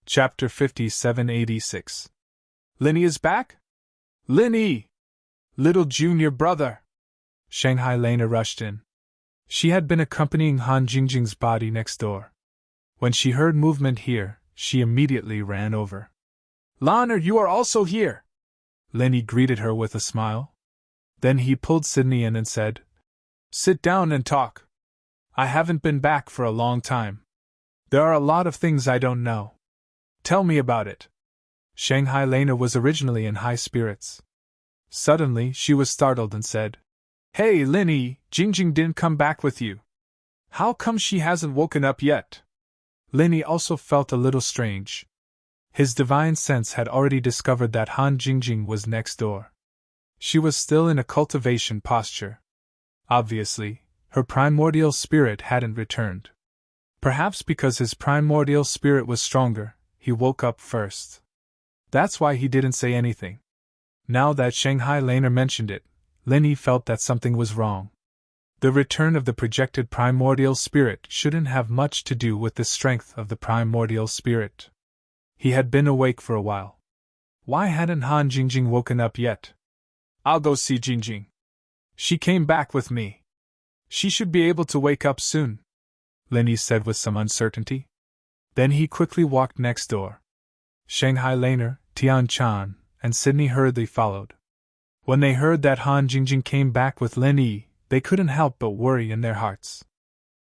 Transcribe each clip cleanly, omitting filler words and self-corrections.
Chapter 5786. Linny is back? Linny! Little junior brother! Shanghai Lena rushed in. She had been accompanying Han Jingjing's body next door. When she heard movement here, she immediately ran over. Lana, you are also here! Linny greeted her with a smile. Then he pulled Sydney in and said, Sit down and talk. I haven't been back for a long time. There are a lot of things I don't know. Tell me about it. Shanghai Lena was originally in high spirits. Suddenly, she was startled and said, Hey, Linny, Jingjing didn't come back with you. How come she hasn't woken up yet? Linny also felt a little strange. His divine sense had already discovered that Han Jingjing was next door. She was still in a cultivation posture. Obviously, her primordial spirit hadn't returned. Perhaps because his primordial spirit was stronger, he woke up first. That's why he didn't say anything. Now that Shanghai Lena mentioned it, Linny felt that something was wrong. The return of the projected primordial spirit shouldn't have much to do with the strength of the primordial spirit. He had been awake for a while. Why hadn't Han Jingjing woken up yet? I'll go see Jingjing. She came back with me. She should be able to wake up soon, Linny said with some uncertainty. Then he quickly walked next door. Shanghai Lena, Tian Chan, and Sydney hurriedly followed. When they heard that Han Jingjing came back with Linny, they couldn't help but worry in their hearts.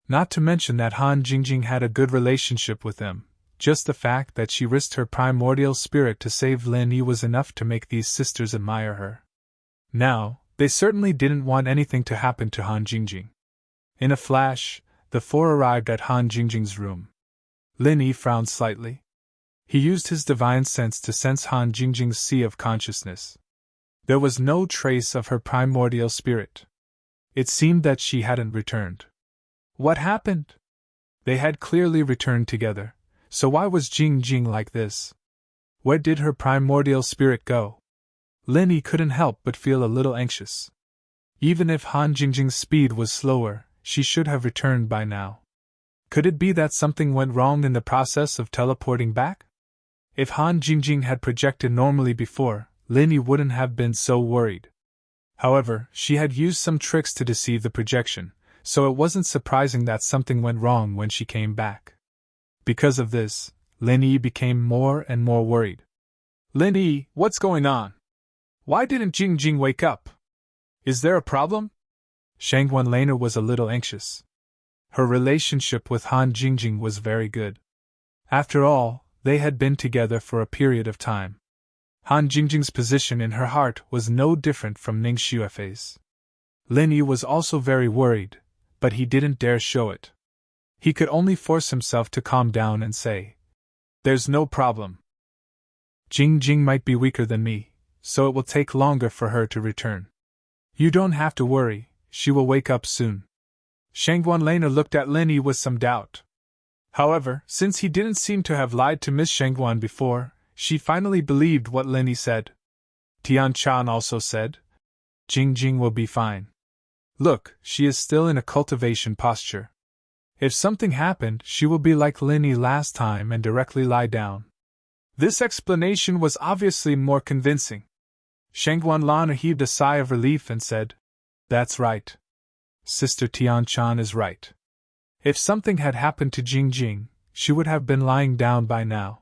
Not to mention that Han Jingjing had a good relationship with them. Just the fact that she risked her primordial spirit to save Linny was enough to make these sisters admire her. Now, they certainly didn't want anything to happen to Han Jingjing. In a flash, the four arrived at Han Jingjing's room. Linny frowned slightly. He used his divine sense to sense Han Jingjing's sea of consciousness. There was no trace of her primordial spirit. It seemed that she hadn't returned. What happened? They had clearly returned together, so why was Jingjing like this? Where did her primordial spirit go? Linny couldn't help but feel a little anxious. Even if Han Jingjing's speed was slower, she should have returned by now. Could it be that something went wrong in the process of teleporting back? If Han Jingjing had projected normally before, Linny wouldn't have been so worried. However, she had used some tricks to deceive the projection, so it wasn't surprising that something went wrong when she came back. Because of this, Linny became more and more worried. Linny, what's going on? Why didn't Jingjing wake up? Is there a problem? Shanghai Lena was a little anxious. Her relationship with Han Jingjing was very good. After all, they had been together for a period of time. Han Jingjing's position in her heart was no different from Ning Xuefei's. Linny was also very worried, but he didn't dare show it. He could only force himself to calm down and say, There's no problem. Jingjing might be weaker than me, so it will take longer for her to return. You don't have to worry, she will wake up soon. Shanghai Lena looked at Linny with some doubt. However, since he didn't seem to have lied to Miss Shanghai before, she finally believed what Linny said. Tian Chan also said, Jingjing will be fine. Look, she is still in a cultivation posture. If something happened, she will be like Linny last time and directly lie down. This explanation was obviously more convincing. Shanghai Lena heaved a sigh of relief and said, That's right. Sister Tian Chan is right. If something had happened to Jingjing, she would have been lying down by now.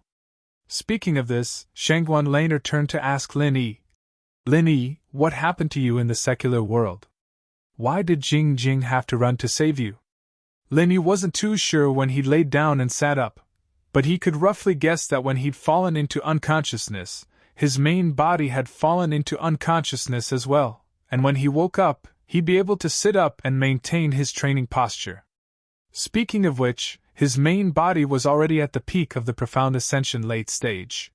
Speaking of this, Shanghai Lena turned to ask Linny, Linny, what happened to you in the secular world? Why did Jingjing have to run to save you? Linny wasn't too sure when he'd laid down and sat up, but he could roughly guess that when he'd fallen into unconsciousness, his main body had fallen into unconsciousness as well, and when he woke up, he'd be able to sit up and maintain his training posture. Speaking of which, his main body was already at the peak of the profound ascension late stage.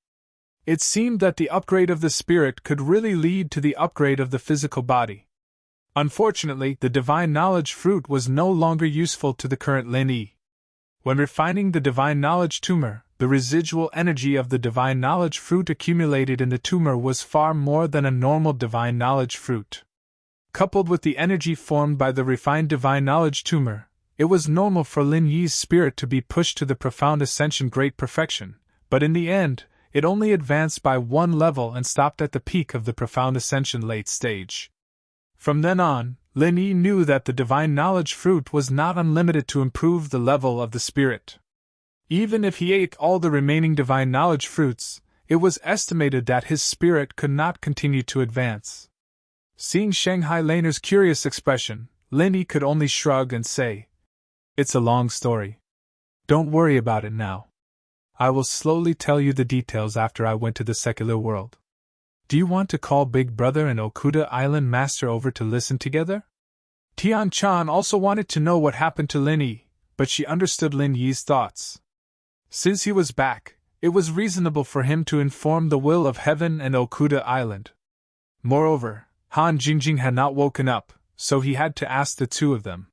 It seemed that the upgrade of the spirit could really lead to the upgrade of the physical body. Unfortunately, the divine knowledge fruit was no longer useful to the current Linny. When refining the divine knowledge tumor, the residual energy of the divine knowledge fruit accumulated in the tumor was far more than a normal divine knowledge fruit. Coupled with the energy formed by the refined divine knowledge tumor, it was normal for Lin Yi's spirit to be pushed to the profound ascension great perfection, But in the end, it only advanced by one level and stopped at the peak of the profound ascension late stage. From then on, Lin Yi knew that the divine knowledge fruit was not unlimited to improve the level of the spirit. Even if he ate all the remaining divine knowledge fruits, it was estimated that his spirit could not continue to advance. Seeing Shanghai Laner's curious expression, Lin Yi could only shrug and say, "It's a long story. Don't worry about it now. I will slowly tell you the details after I went to the secular world. Do you want to call Big Brother and Okuda Island Master over to listen together?" Tian Chan also wanted to know what happened to Lin Yi, but she understood Lin Yi's thoughts. Since he was back, it was reasonable for him to inform the will of heaven and Okuda Island. Moreover, Han Jingjing had not woken up, so he had to ask the two of them.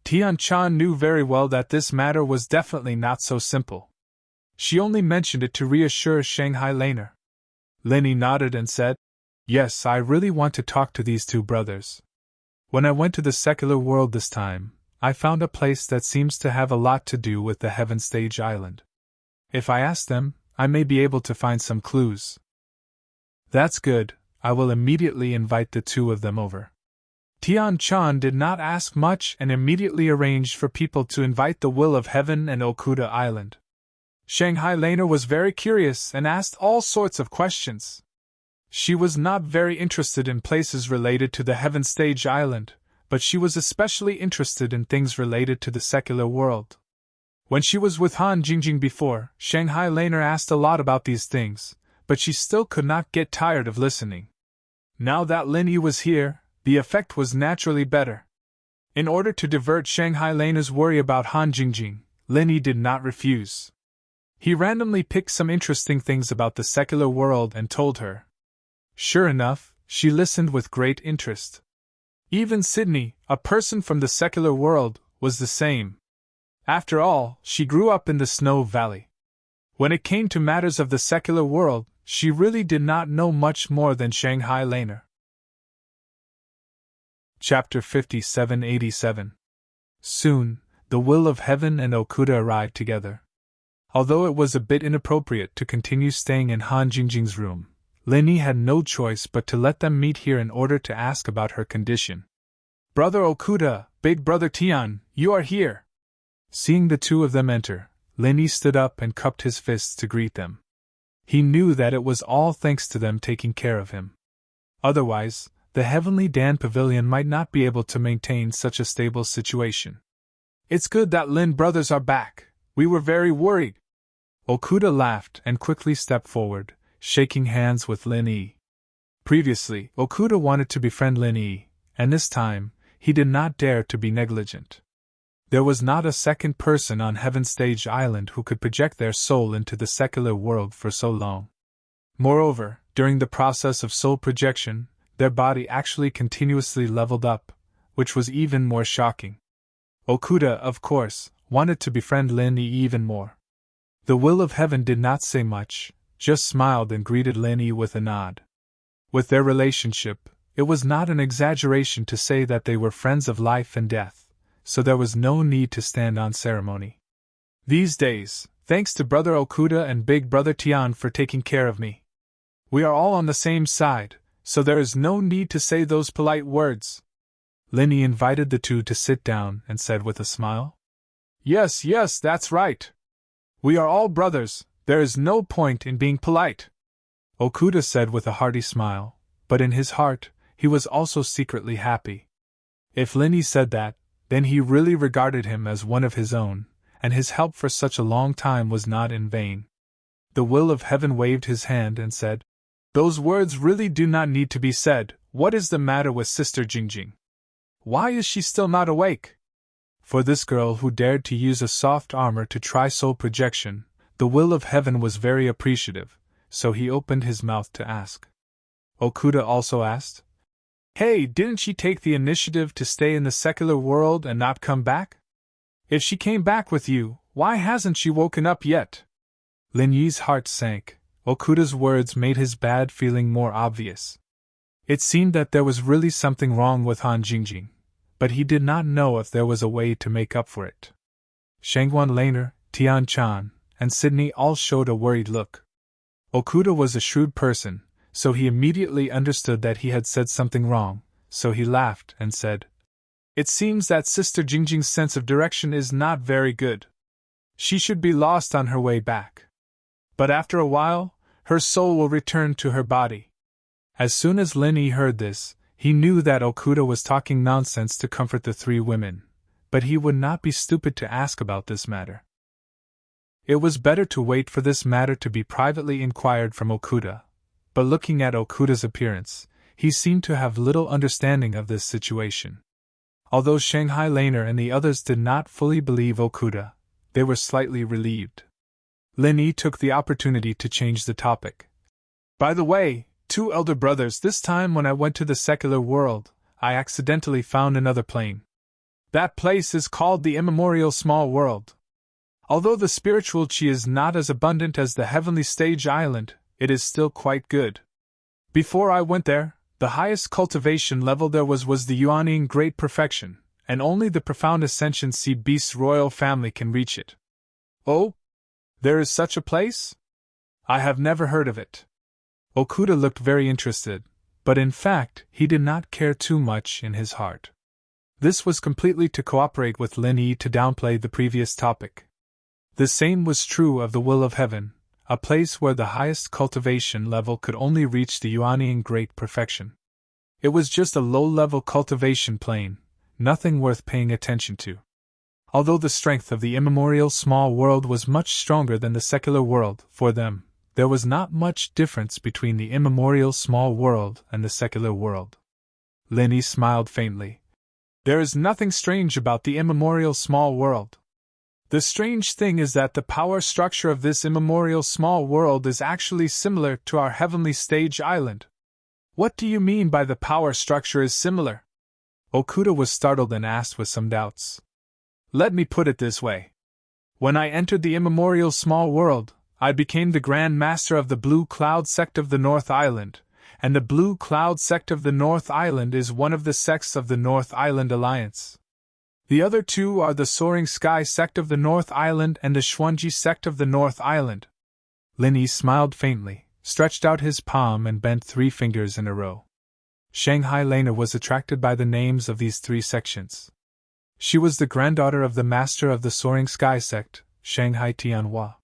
Tian Chan knew very well that this matter was definitely not so simple. She only mentioned it to reassure Shanghai Laner. Lin Yi nodded and said, "Yes, I really want to talk to these two brothers. When I went to the secular world this time, I found a place that seems to have a lot to do with the Heaven Stage Island. If I ask them, I may be able to find some clues." "That's good, I will immediately invite the two of them over." Tian Chan did not ask much and immediately arranged for people to invite the will of heaven and Okuda Island. Shanghai Laner was very curious and asked all sorts of questions. She was not very interested in places related to the Heaven Stage Island, but she was especially interested in things related to the secular world. When she was with Han Jingjing before, Shanghai Laner asked a lot about these things, but she still could not get tired of listening. Now that Lin Yi was here, the effect was naturally better. In order to divert Shanghai Laner's worry about Han Jingjing, Lin Yi did not refuse. He randomly picked some interesting things about the secular world and told her. Sure enough, she listened with great interest. Even Sydney, a person from the secular world, was the same. After all, she grew up in the Snow Valley. When it came to matters of the secular world, she really did not know much more than Shanghai Laner. Chapter 5787. Soon, the will of heaven and Okuda arrived together. Although it was a bit inappropriate to continue staying in Han Jingjing's room, Lin Yi had no choice but to let them meet here in order to ask about her condition. "Brother Okuda, Big Brother Tian, you are here!" Seeing the two of them enter, Lin Yi stood up and cupped his fists to greet them. He knew that it was all thanks to them taking care of him. Otherwise, the Heavenly Dan Pavilion might not be able to maintain such a stable situation. "It's good that Lin brothers are back. We were very worried." Okuda laughed and quickly stepped forward, shaking hands with Lin Yi. Previously, Okuda wanted to befriend Lin Yi, and this time, he did not dare to be negligent. There was not a second person on Heaven Stage Island who could project their soul into the secular world for so long. Moreover, during the process of soul projection, their body actually continuously leveled up, which was even more shocking. Okuda, of course, wanted to befriend Lin Yi even more. The will of heaven did not say much, just smiled and greeted Lin Yi with a nod. With their relationship, it was not an exaggeration to say that they were friends of life and death, so there was no need to stand on ceremony. These days, thanks to Brother Okuda and Big Brother Tian for taking care of me. We are all on the same side, so there is no need to say those polite words. Lin Yi invited the two to sit down and said with a smile, Yes, that's right. We are all brothers, there is no point in being polite. Okuda said with a hearty smile, but in his heart, he was also secretly happy. If Lin Yi said that, then he really regarded him as one of his own, and his help for such a long time was not in vain. The will of heaven waved his hand and said, Those words really do not need to be said. What is the matter with Sister Jingjing? Why is she still not awake? For this girl who dared to use a soft armor to try soul projection, the will of heaven was very appreciative, so he opened his mouth to ask. Okuda also asked, Hey, didn't she take the initiative to stay in the secular world and not come back? If she came back with you, why hasn't she woken up yet? Lin Yi's heart sank. Okuda's words made his bad feeling more obvious. It seemed that there was really something wrong with Han Jingjing, but he did not know if there was a way to make up for it. Shangguan Laner, Tian Chan, and Sydney all showed a worried look. Okuda was a shrewd person, so he immediately understood that he had said something wrong, so he laughed and said, "It seems that Sister Jingjing's sense of direction is not very good. She should be lost on her way back. But after a while, her soul will return to her body." As soon as Lin Yi heard this, he knew that Okuda was talking nonsense to comfort the three women, but he would not be stupid to ask about this matter. It was better to wait for this matter to be privately inquired from Okuda, but looking at Okuda's appearance, he seemed to have little understanding of this situation. Although Shanghai Laner and the others did not fully believe Okuda, they were slightly relieved. Lin Yi took the opportunity to change the topic. "By the way, two elder brothers, this time when I went to the secular world, I accidentally found another plane. That place is called the immemorial small world. Although the spiritual chi is not as abundant as the heavenly stage island, it is still quite good. Before I went there, the highest cultivation level there was the Yuanying Great Perfection, and only the profound ascension sea beast's royal family can reach it." "Oh? There is such a place? I have never heard of it." Okuda looked very interested, but in fact he did not care too much in his heart. This was completely to cooperate with Lin Yi to downplay the previous topic. The same was true of the Will of Heaven, a place where the highest cultivation level could only reach the Yuanying Great Perfection. It was just a low-level cultivation plane, nothing worth paying attention to. Although the strength of the immemorial small world was much stronger than the secular world, for them, there was not much difference between the immemorial small world and the secular world. Lin Yi smiled faintly. "There is nothing strange about the immemorial small world. The strange thing is that the power structure of this immemorial small world is actually similar to our heavenly stage island." "What do you mean by the power structure is similar?" Okuda was startled and asked with some doubts. "Let me put it this way. When I entered the immemorial small world, I became the Grand Master of the Blue Cloud sect of the North Island, and the Blue Cloud sect of the North Island is one of the sects of the North Island Alliance. The other two are the Soaring Sky sect of the North Island and the Xuanji sect of the North Island." Lin Yi smiled faintly, stretched out his palm and bent 3 fingers in a row. Shanghai Laner was attracted by the names of these 3 sections. She was the granddaughter of the master of the Soaring Sky sect, Shanghai Tianhua.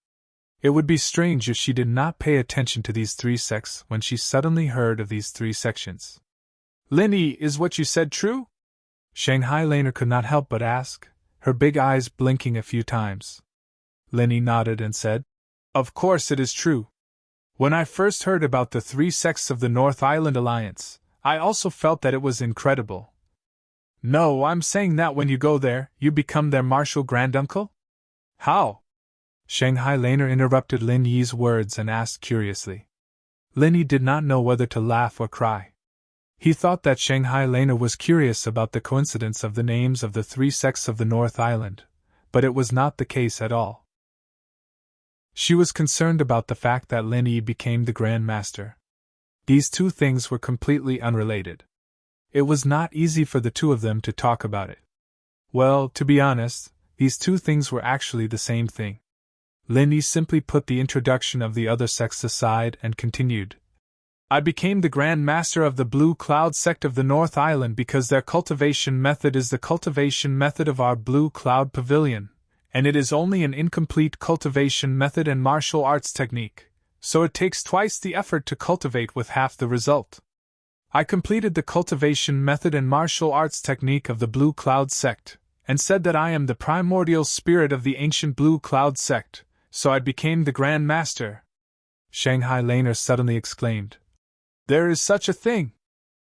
It would be strange if she did not pay attention to these 3 sects when she suddenly heard of these 3 sections. "Lin Yi, is what you said true?" Shanghai Laner could not help but ask, her big eyes blinking a few times. Lin Yi nodded and said, "Of course it is true. When I first heard about the 3 sects of the North Island Alliance, I also felt that it was incredible. No, I'm saying that when you go there, you become their martial granduncle?" "How?" Shanghai Laner interrupted Lin Yi's words and asked curiously. Lin Yi did not know whether to laugh or cry. He thought that Shanghai Laner was curious about the coincidence of the names of the 3 sects of the North Island, but it was not the case at all. She was concerned about the fact that Lin Yi became the Grand Master. These 2 things were completely unrelated. It was not easy for the 2 of them to talk about it. Well, to be honest, these 2 things were actually the same thing. Lin Yi simply put the introduction of the other sects aside and continued. "I became the Grand Master of the Blue Cloud sect of the North Island because their cultivation method is the cultivation method of our Blue Cloud Pavilion, and it is only an incomplete cultivation method and martial arts technique, so it takes twice the effort to cultivate with half the result. I completed the cultivation method and martial arts technique of the Blue Cloud sect, and said that I am the primordial spirit of the ancient Blue Cloud sect, so I became the Grand Master." Shanghai Laner suddenly exclaimed, "There is such a thing!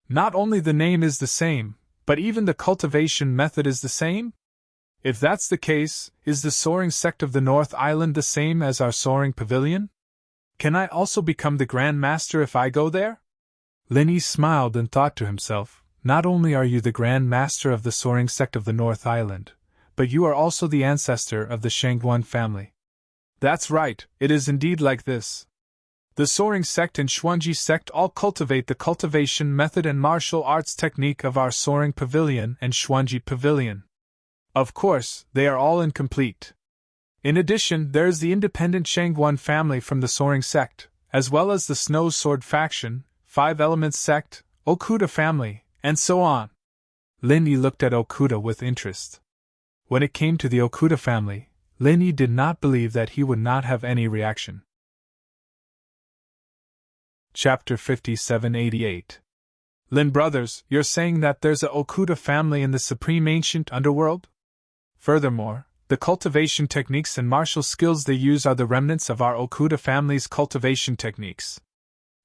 Not only the name is the same, but even the cultivation method is the same? If that's the case, is the Soaring sect of the North Island the same as our Soaring Pavilion? Can I also become the Grand Master if I go there?" Lin Yi smiled and thought to himself, "Not only are you the Grand Master of the Soaring sect of the North Island, but you are also the ancestor of the Shangguan family." "That's right, it is indeed like this. The Soaring sect and Xuanji sect all cultivate the cultivation method and martial arts technique of our Soaring Pavilion and Xuanji Pavilion. Of course, they are all incomplete. In addition, there is the independent Shangguan family from the Soaring sect, as well as the Snow Sword faction, Five Elements sect, Okuda family, and so on. Lin Yi looked at Okuda with interest. When it came to the Okuda family, Lin Yi did not believe that he would not have any reaction. Chapter 5788. Lin brothers, you're saying that there's a Okuda family in the supreme ancient underworld? Furthermore, the cultivation techniques and martial skills they use are the remnants of our Okuda family's cultivation techniques.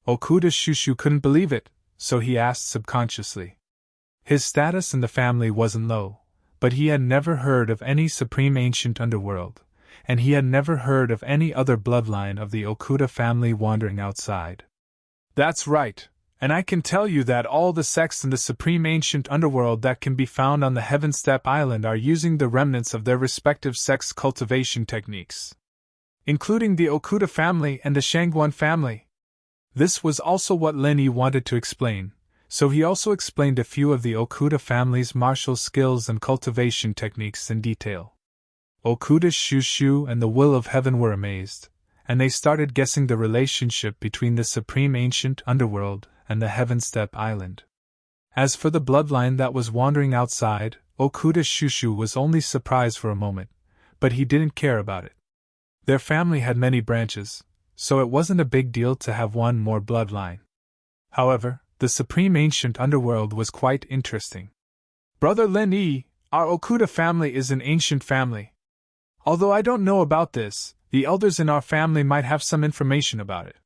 Okuda Shushu couldn't believe it, so he asked subconsciously. His status in the family wasn't low, but he had never heard of any supreme ancient underworld, and he had never heard of any other bloodline of the Okuda family wandering outside. That's right, and I can tell you that all the sects in the supreme ancient underworld that can be found on the Heaven Step Island are using the remnants of their respective sects' cultivation techniques, including the Okuda family and the Shangguan family. This was also what Lin Yi wanted to explain, so he also explained a few of the Okuda family's martial skills and cultivation techniques in detail. Okuda Shushu and the Will of Heaven were amazed, and they started guessing the relationship between the supreme ancient underworld and the Heaven Step Island. As for the bloodline that was wandering outside, Okuda Shushu was only surprised for a moment, but he didn't care about it. Their family had many branches, so it wasn't a big deal to have one more bloodline. However, the supreme ancient underworld was quite interesting. Brother Lin Yi, our Okuda family is an ancient family. Although I don't know about this, the elders in our family might have some information about it.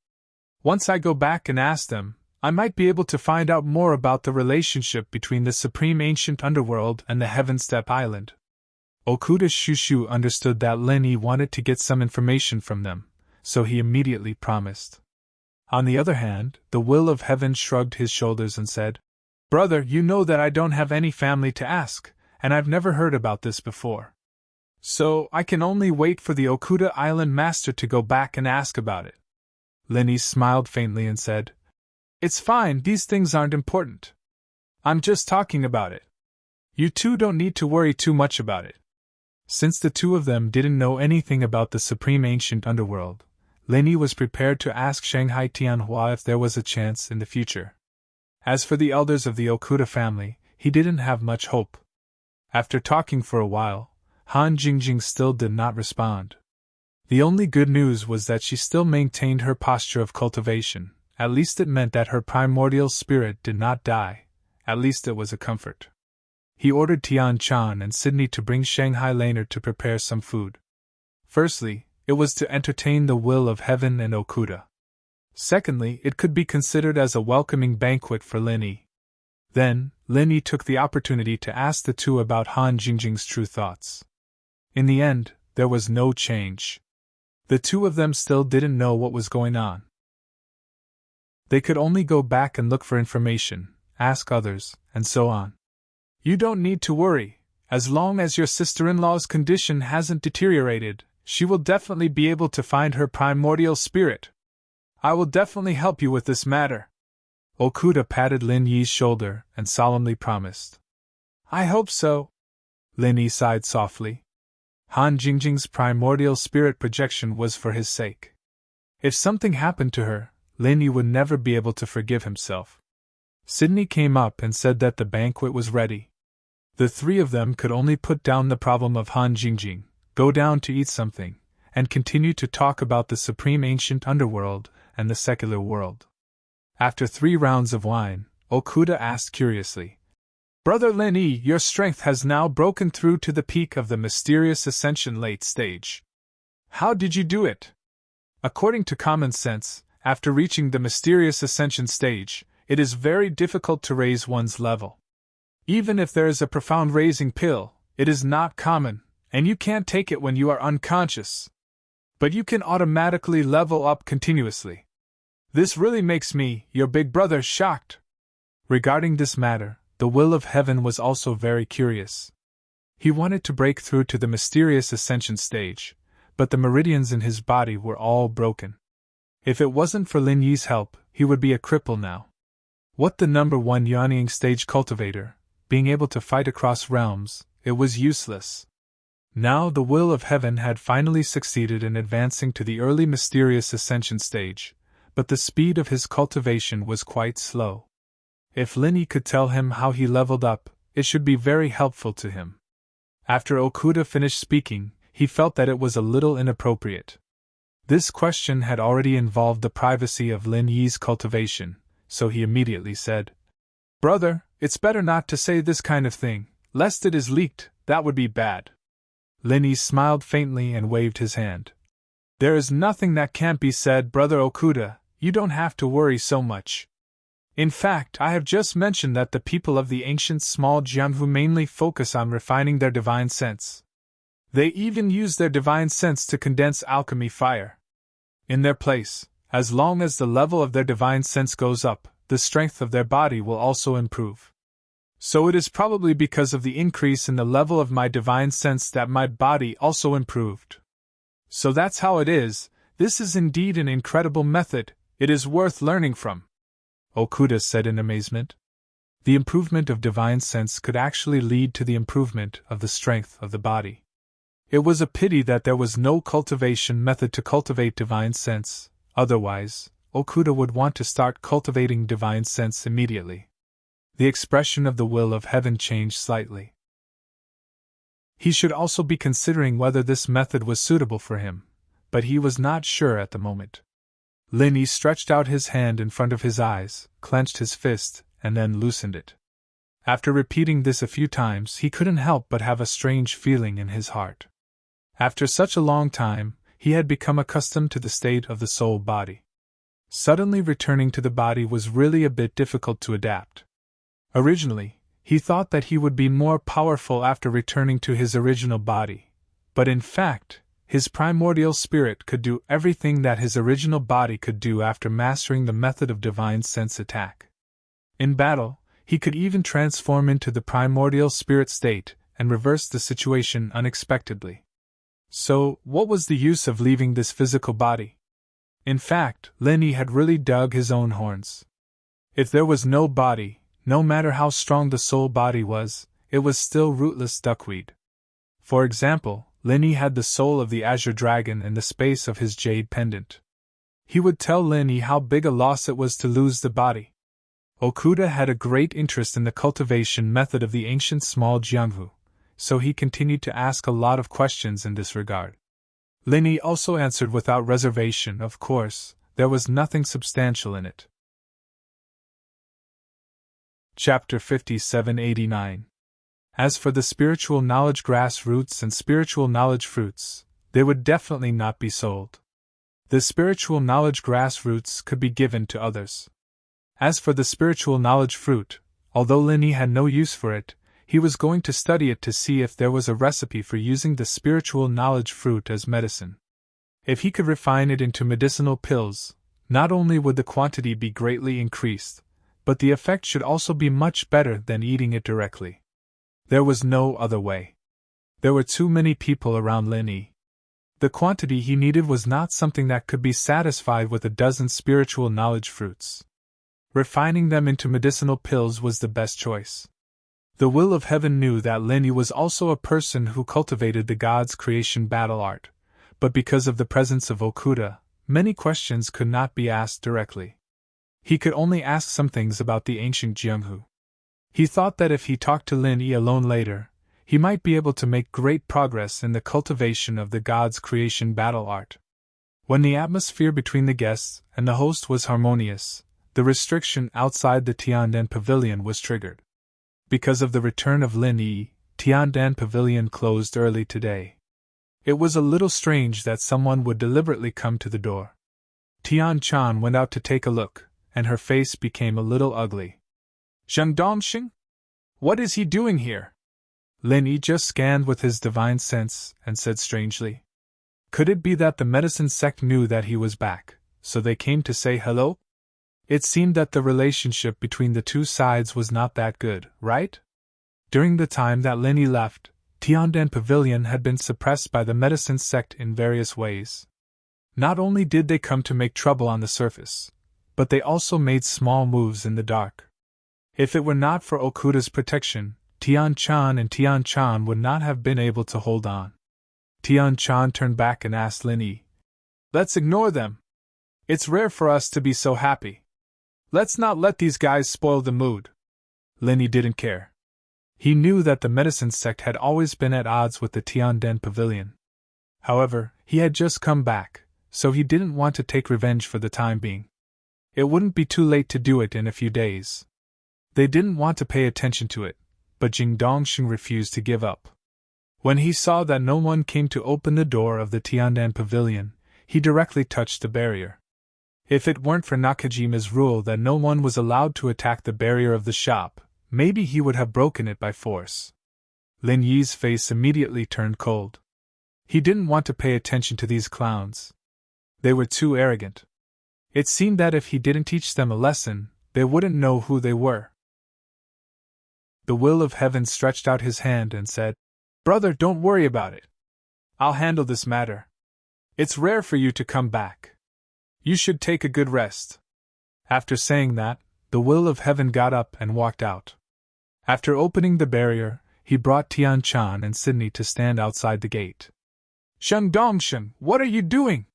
Once I go back and ask them, I might be able to find out more about the relationship between the supreme ancient underworld and the Heaven Step Island. Okuda Shushu understood that Lin Yi wanted to get some information from them, so he immediately promised. On the other hand, the Will of Heaven shrugged his shoulders and said, Brother, you know that I don't have any family to ask, and I've never heard about this before. So, I can only wait for the Okuda Island Master to go back and ask about it. Lin Yi smiled faintly and said, It's fine, these things aren't important. I'm just talking about it. You two don't need to worry too much about it. Since the two of them didn't know anything about the supreme ancient underworld, Lin Yi was prepared to ask Shanghai Tianhua if there was a chance in the future. As for the elders of the Okuda family, he didn't have much hope. After talking for a while, Han Jingjing still did not respond. The only good news was that she still maintained her posture of cultivation. At least it meant that her primordial spirit did not die. At least it was a comfort. He ordered Tian Chan and Sydney to bring Shanghai Laner to prepare some food. Firstly, it was to entertain the Will of Heaven and Okuda. Secondly, it could be considered as a welcoming banquet for Lin Yi. Then, Lin Yi took the opportunity to ask the two about Han Jingjing's true thoughts. In the end, there was no change. The two of them still didn't know what was going on. They could only go back and look for information, ask others, and so on. You don't need to worry. As long as your sister-in-law's condition hasn't deteriorated, she will definitely be able to find her primordial spirit. I will definitely help you with this matter. Okuda patted Lin Yi's shoulder and solemnly promised. I hope so. Lin Yi sighed softly. Han Jingjing's primordial spirit projection was for his sake. If something happened to her, Lin Yi would never be able to forgive himself. Sydney came up and said that the banquet was ready. The three of them could only put down the problem of Han Jingjing, go down to eat something, and continue to talk about the supreme ancient underworld and the secular world. After 3 rounds of wine, Okuda asked curiously, Brother Lin Yi, your strength has now broken through to the peak of the mysterious ascension late stage. How did you do it? According to common sense, after reaching the mysterious ascension stage, it is very difficult to raise one's level. Even if there is a profound raising pill, it is not common, and you can't take it when you are unconscious. But you can automatically level up continuously. This really makes me, your big brother, shocked. Regarding this matter, the Will of Heaven was also very curious. He wanted to break through to the mysterious ascension stage, but the meridians in his body were all broken. If it wasn't for Lin Yi's help, he would be a cripple now. What the number 1 Yuanying stage cultivator, being able to fight across realms, it was useless. Now the will of heaven had finally succeeded in advancing to the early mysterious ascension stage, but the speed of his cultivation was quite slow. If Linny could tell him how he leveled up, it should be very helpful to him. After Okuda finished speaking, he felt that it was a little inappropriate. This question had already involved the privacy of Lin Yi's cultivation, so he immediately said, "Brother, it's better not to say this kind of thing, lest it is leaked, that would be bad." Lin Yi smiled faintly and waved his hand. "There is nothing that can't be said, Brother Okuda, you don't have to worry so much. In fact, I have just mentioned that the people of the ancient small Jianghu mainly focus on refining their divine sense. They even use their divine sense to condense alchemy fire. In their place, as long as the level of their divine sense goes up, the strength of their body will also improve. So it is probably because of the increase in the level of my divine sense that my body also improved. So that's how it is. This is indeed an incredible method, it is worth learning from," Okuda said in amazement. The improvement of divine sense could actually lead to the improvement of the strength of the body. It was a pity that there was no cultivation method to cultivate divine sense, otherwise, Okuda would want to start cultivating divine sense immediately. The expression of the will of heaven changed slightly. He should also be considering whether this method was suitable for him, but he was not sure at the moment. Lin Yi stretched out his hand in front of his eyes, clenched his fist, and then loosened it. After repeating this a few times, he couldn't help but have a strange feeling in his heart. After such a long time, he had become accustomed to the state of the soul-body. Suddenly returning to the body was really a bit difficult to adapt. Originally, he thought that he would be more powerful after returning to his original body, but in fact, his primordial spirit could do everything that his original body could do after mastering the method of divine sense attack. In battle, he could even transform into the primordial spirit state and reverse the situation unexpectedly. So, what was the use of leaving this physical body? In fact, Lin Yi had really dug his own horns. If there was no body, no matter how strong the soul body was, it was still rootless duckweed. For example, Lin Yi had the soul of the azure dragon and the space of his jade pendant. He would tell Lin Yi how big a loss it was to lose the body. Okuda had a great interest in the cultivation method of the ancient small Jianghu, so he continued to ask a lot of questions in this regard. Lin Yi also answered without reservation. Of course, there was nothing substantial in it. Chapter 5789. As for the spiritual knowledge grass roots and spiritual knowledge fruits, they would definitely not be sold. The spiritual knowledge grass roots could be given to others. As for the spiritual knowledge fruit, although Lin Yi had no use for it, he was going to study it to see if there was a recipe for using the spiritual knowledge fruit as medicine. If he could refine it into medicinal pills, not only would the quantity be greatly increased, but the effect should also be much better than eating it directly. There was no other way. There were too many people around Lin Yi. The quantity he needed was not something that could be satisfied with a dozen spiritual knowledge fruits. Refining them into medicinal pills was the best choice. The will of heaven knew that Lin Yi was also a person who cultivated the god's creation battle art, but because of the presence of Okuda, many questions could not be asked directly. He could only ask some things about the ancient Jianghu. He thought that if he talked to Lin Yi alone later, he might be able to make great progress in the cultivation of the god's creation battle art. When the atmosphere between the guests and the host was harmonious, the restriction outside the Tiandan Pavilion was triggered. Because of the return of Lin Yi, Tiandan Pavilion closed early today. It was a little strange that someone would deliberately come to the door. Tian Chan went out to take a look, and her face became a little ugly. Zheng Dongxing? What is he doing here? Lin Yi just scanned with his divine sense and said strangely. Could it be that the medicine sect knew that he was back, so they came to say hello? It seemed that the relationship between the two sides was not that good, right? During the time that Lin Yi left, Tiandan Pavilion had been suppressed by the medicine sect in various ways. Not only did they come to make trouble on the surface, but they also made small moves in the dark. If it were not for Okuda's protection, Tian Chan would not have been able to hold on. Tian Chan turned back and asked Lin Yi. Let's ignore them. It's rare for us to be so happy. Let's not let these guys spoil the mood. Lin Yi didn't care. He knew that the medicine sect had always been at odds with the Tianden Pavilion. However, he had just come back, so he didn't want to take revenge for the time being. It wouldn't be too late to do it in a few days. They didn't want to pay attention to it, but Jing Dongxing refused to give up. When he saw that no one came to open the door of the Tianden Pavilion, he directly touched the barrier. If it weren't for Nakajima's rule that no one was allowed to attack the barrier of the shop, maybe he would have broken it by force. Lin Yi's face immediately turned cold. He didn't want to pay attention to these clowns. They were too arrogant. It seemed that if he didn't teach them a lesson, they wouldn't know who they were. The Will of Heaven stretched out his hand and said, "Brother, don't worry about it. I'll handle this matter. It's rare for you to come back. You should take a good rest." After saying that, the Will of Heaven got up and walked out. After opening the barrier, he brought Tian Chan and Sydney to stand outside the gate. "Sheng Dongshen, what are you doing?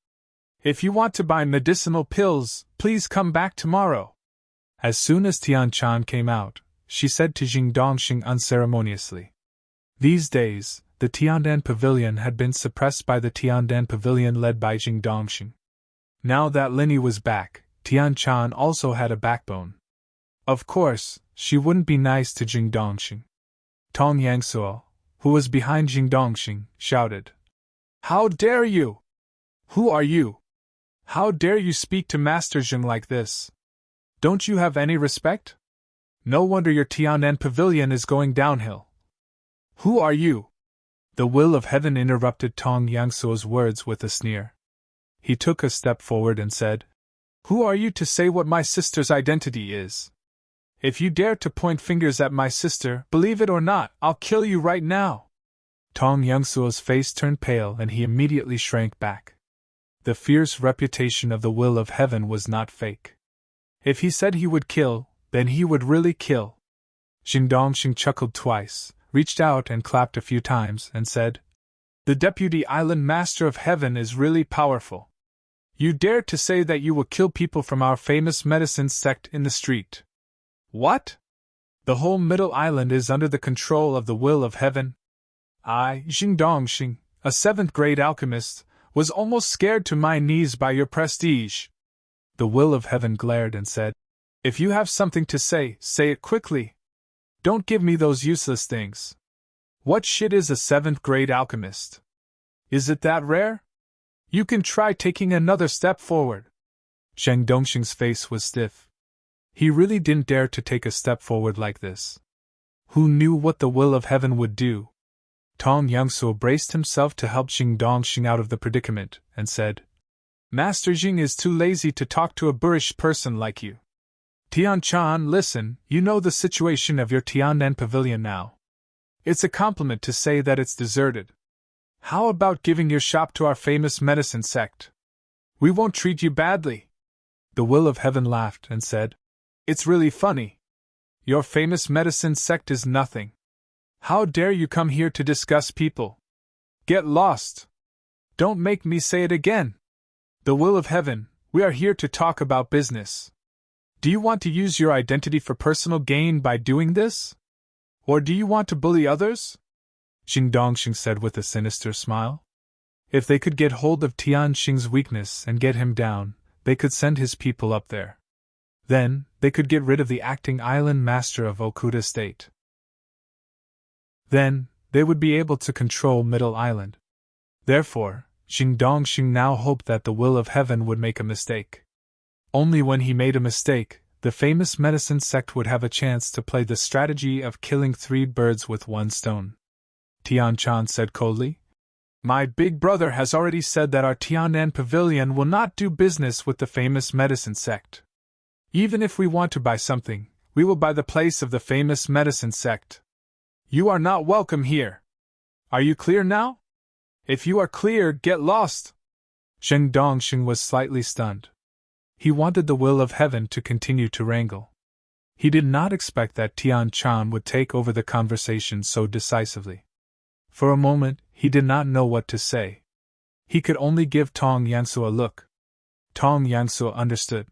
If you want to buy medicinal pills, please come back tomorrow." As soon as Tian Chan came out, she said to Jing Dongxing unceremoniously. These days, the Tianden Pavilion had been suppressed by the Tianden Pavilion led by Jing Dongxing. Now that Lin Yi was back, Tian Chan also had a backbone. Of course, she wouldn't be nice to Jing Dongxing. Tong Yangsuo, who was behind Jing Dongxing, shouted, "How dare you? Who are you? How dare you speak to Master Jing like this? Don't you have any respect? No wonder your Tianden Pavilion is going downhill. Who are you?" The Will of Heaven interrupted Tong Yangsuo's words with a sneer. He took a step forward and said, "Who are you to say what my sister's identity is? If you dare to point fingers at my sister, believe it or not, I'll kill you right now." Tong Yangsuo's face turned pale and he immediately shrank back. The fierce reputation of the Will of Heaven was not fake. If he said he would kill, then he would really kill. Jing Dongxing chuckled twice, reached out and clapped a few times, and said, "The Deputy Island Master of Heaven is really powerful. You dare to say that you will kill people from our famous medicine sect in the street. What? The whole Middle Island is under the control of the Will of Heaven? I, Jing Dongxing, a 7th-grade alchemist, was almost scared to my knees by your prestige." The Will of Heaven glared and said, "If you have something to say, say it quickly. Don't give me those useless things. What shit is a 7th-grade alchemist? Is it that rare? You can try taking another step forward." Sheng Dongxing's face was stiff. He really didn't dare to take a step forward like this. Who knew what the Will of Heaven would do? Tong Yangsuo braced himself to help Jing Dongxing out of the predicament, and said, "Master Jing is too lazy to talk to a boorish person like you. Tian Chan, listen, you know the situation of your Tianden Pavilion now. It's a compliment to say that it's deserted. How about giving your shop to our famous medicine sect? We won't treat you badly." The Will of Heaven laughed and said, "It's really funny. Your famous medicine sect is nothing. How dare you come here to discuss people? Get lost. Don't make me say it again. The Will of Heaven, we are here to talk about business. Do you want to use your identity for personal gain by doing this? Or do you want to bully others?" Jing Dongxing said with a sinister smile. If they could get hold of Tianxing's weakness and get him down, they could send his people up there. Then, they could get rid of the acting island master of Okuda State. Then, they would be able to control Middle Island. Therefore, Jing Dongxing now hoped that the Will of Heaven would make a mistake. Only when he made a mistake, the famous medicine sect would have a chance to play the strategy of killing 3 birds with 1 stone. Tian Chan said coldly, "My big brother has already said that our Tianan Pavilion will not do business with the famous medicine sect. Even if we want to buy something, we will buy the place of the famous medicine sect. You are not welcome here. Are you clear now? If you are clear, get lost." Sheng Dongxing was slightly stunned. He wanted the Will of Heaven to continue to wrangle. He did not expect that Tian Chan would take over the conversation so decisively. For a moment, he did not know what to say. He could only give Tong Yangsu a look. Tong Yangsu understood.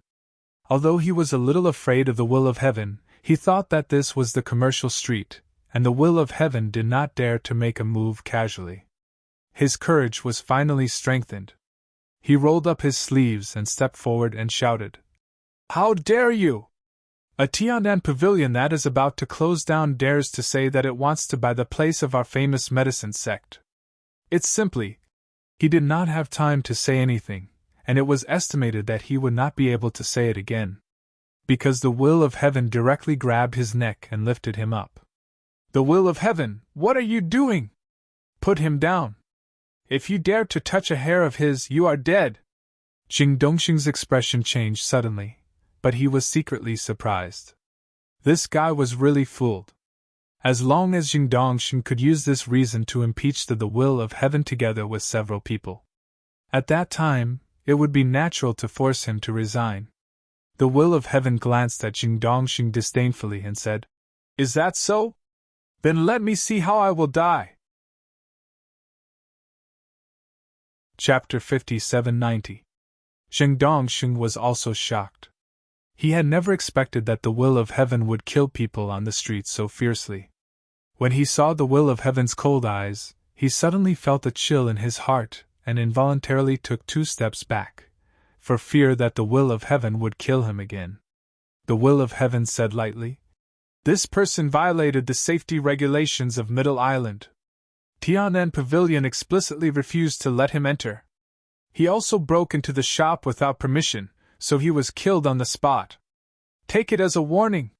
Although he was a little afraid of the will of heaven, he thought that this was the commercial street, and the will of heaven did not dare to make a move casually. His courage was finally strengthened. He rolled up his sleeves and stepped forward and shouted, "How dare you! A Tiandan pavilion that is about to close down dares to say that it wants to buy the place of our famous medicine sect. It's simply—" He did not have time to say anything, and it was estimated that he would not be able to say it again, because the will of heaven directly grabbed his neck and lifted him up. "The will of heaven, what are you doing? Put him down. If you dare to touch a hair of his, you are dead." Jing Dongxing's expression changed suddenly, but he was secretly surprised. This guy was really fooled. As long as Jing Dongxing could use this reason to impeach the will of heaven together with several people. At that time, it would be natural to force him to resign. The will of heaven glanced at Jing Dongxing disdainfully and said, "Is that so? Then let me see how I will die." Chapter 5790. Jing Dongxing was also shocked. He had never expected that the will of heaven would kill people on the streets so fiercely. When he saw the will of heaven's cold eyes, he suddenly felt a chill in his heart and involuntarily took 2 steps back, for fear that the will of heaven would kill him again. The will of heaven said lightly, "This person violated the safety regulations of Middle Island. Tian'an Pavilion explicitly refused to let him enter. He also broke into the shop without permission, so he was killed on the spot. Take it as a warning.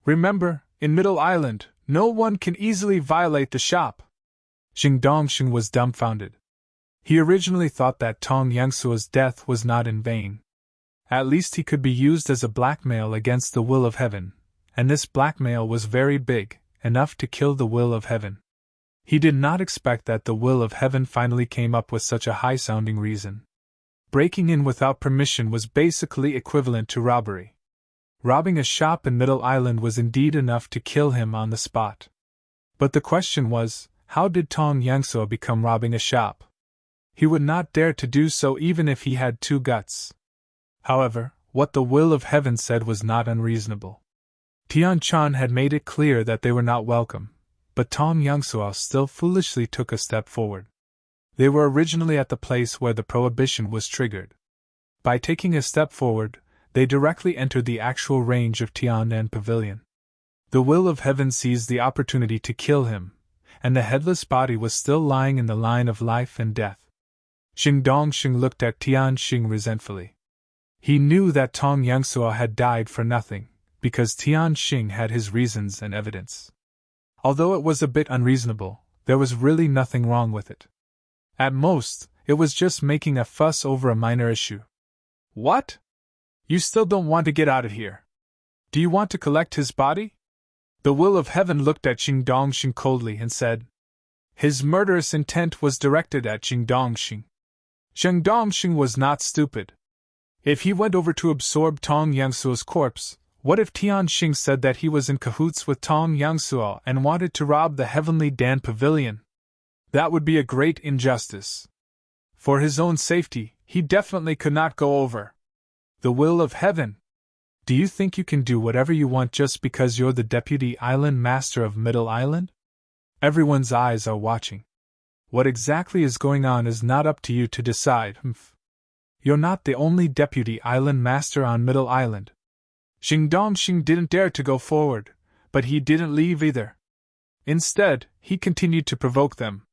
Remember, in Middle Island, no one can easily violate the shop." Jing Dongxing was dumbfounded. He originally thought that Tong Yangsuo's death was not in vain. At least he could be used as a blackmail against the will of heaven, and this blackmail was very big, enough to kill the will of heaven. He did not expect that the will of heaven finally came up with such a high-sounding reason. Breaking in without permission was basically equivalent to robbery. Robbing a shop in Middle Island was indeed enough to kill him on the spot. But the question was, how did Tong Yangsuo become robbing a shop? He would not dare to do so even if he had 2 guts. However, what the will of heaven said was not unreasonable. Tian Chan had made it clear that they were not welcome, but Tong Yangsuo still foolishly took a step forward. They were originally at the place where the prohibition was triggered. By taking a step forward, they directly entered the actual range of Tian'an Pavilion. The will of heaven seized the opportunity to kill him, and the headless body was still lying in the line of life and death. Jing Dongxing looked at Tian Xing resentfully. He knew that Tong Yangsuo had died for nothing, because Tian Xing had his reasons and evidence. Although it was a bit unreasonable, there was really nothing wrong with it. At most, it was just making a fuss over a minor issue. "What? You still don't want to get out of here? Do you want to collect his body?" The will of heaven looked at Jing Dongxing coldly and said. His murderous intent was directed at Jing Dongxing. Jing Dongxing was not stupid. If he went over to absorb Tong Yangsuo's corpse, what if Tian Xing said that he was in cahoots with Tong Yangsuo and wanted to rob the Heavenly Dan Pavilion? That would be a great injustice. For his own safety, he definitely could not go over. The will of heaven. Do you think you can do whatever you want just because you're the Deputy Island Master of Middle Island? Everyone's eyes are watching. What exactly is going on is not up to you to decide. You're not the only Deputy Island Master on Middle Island. Jing Dongxing didn't dare to go forward, but he didn't leave either. Instead, he continued to provoke them.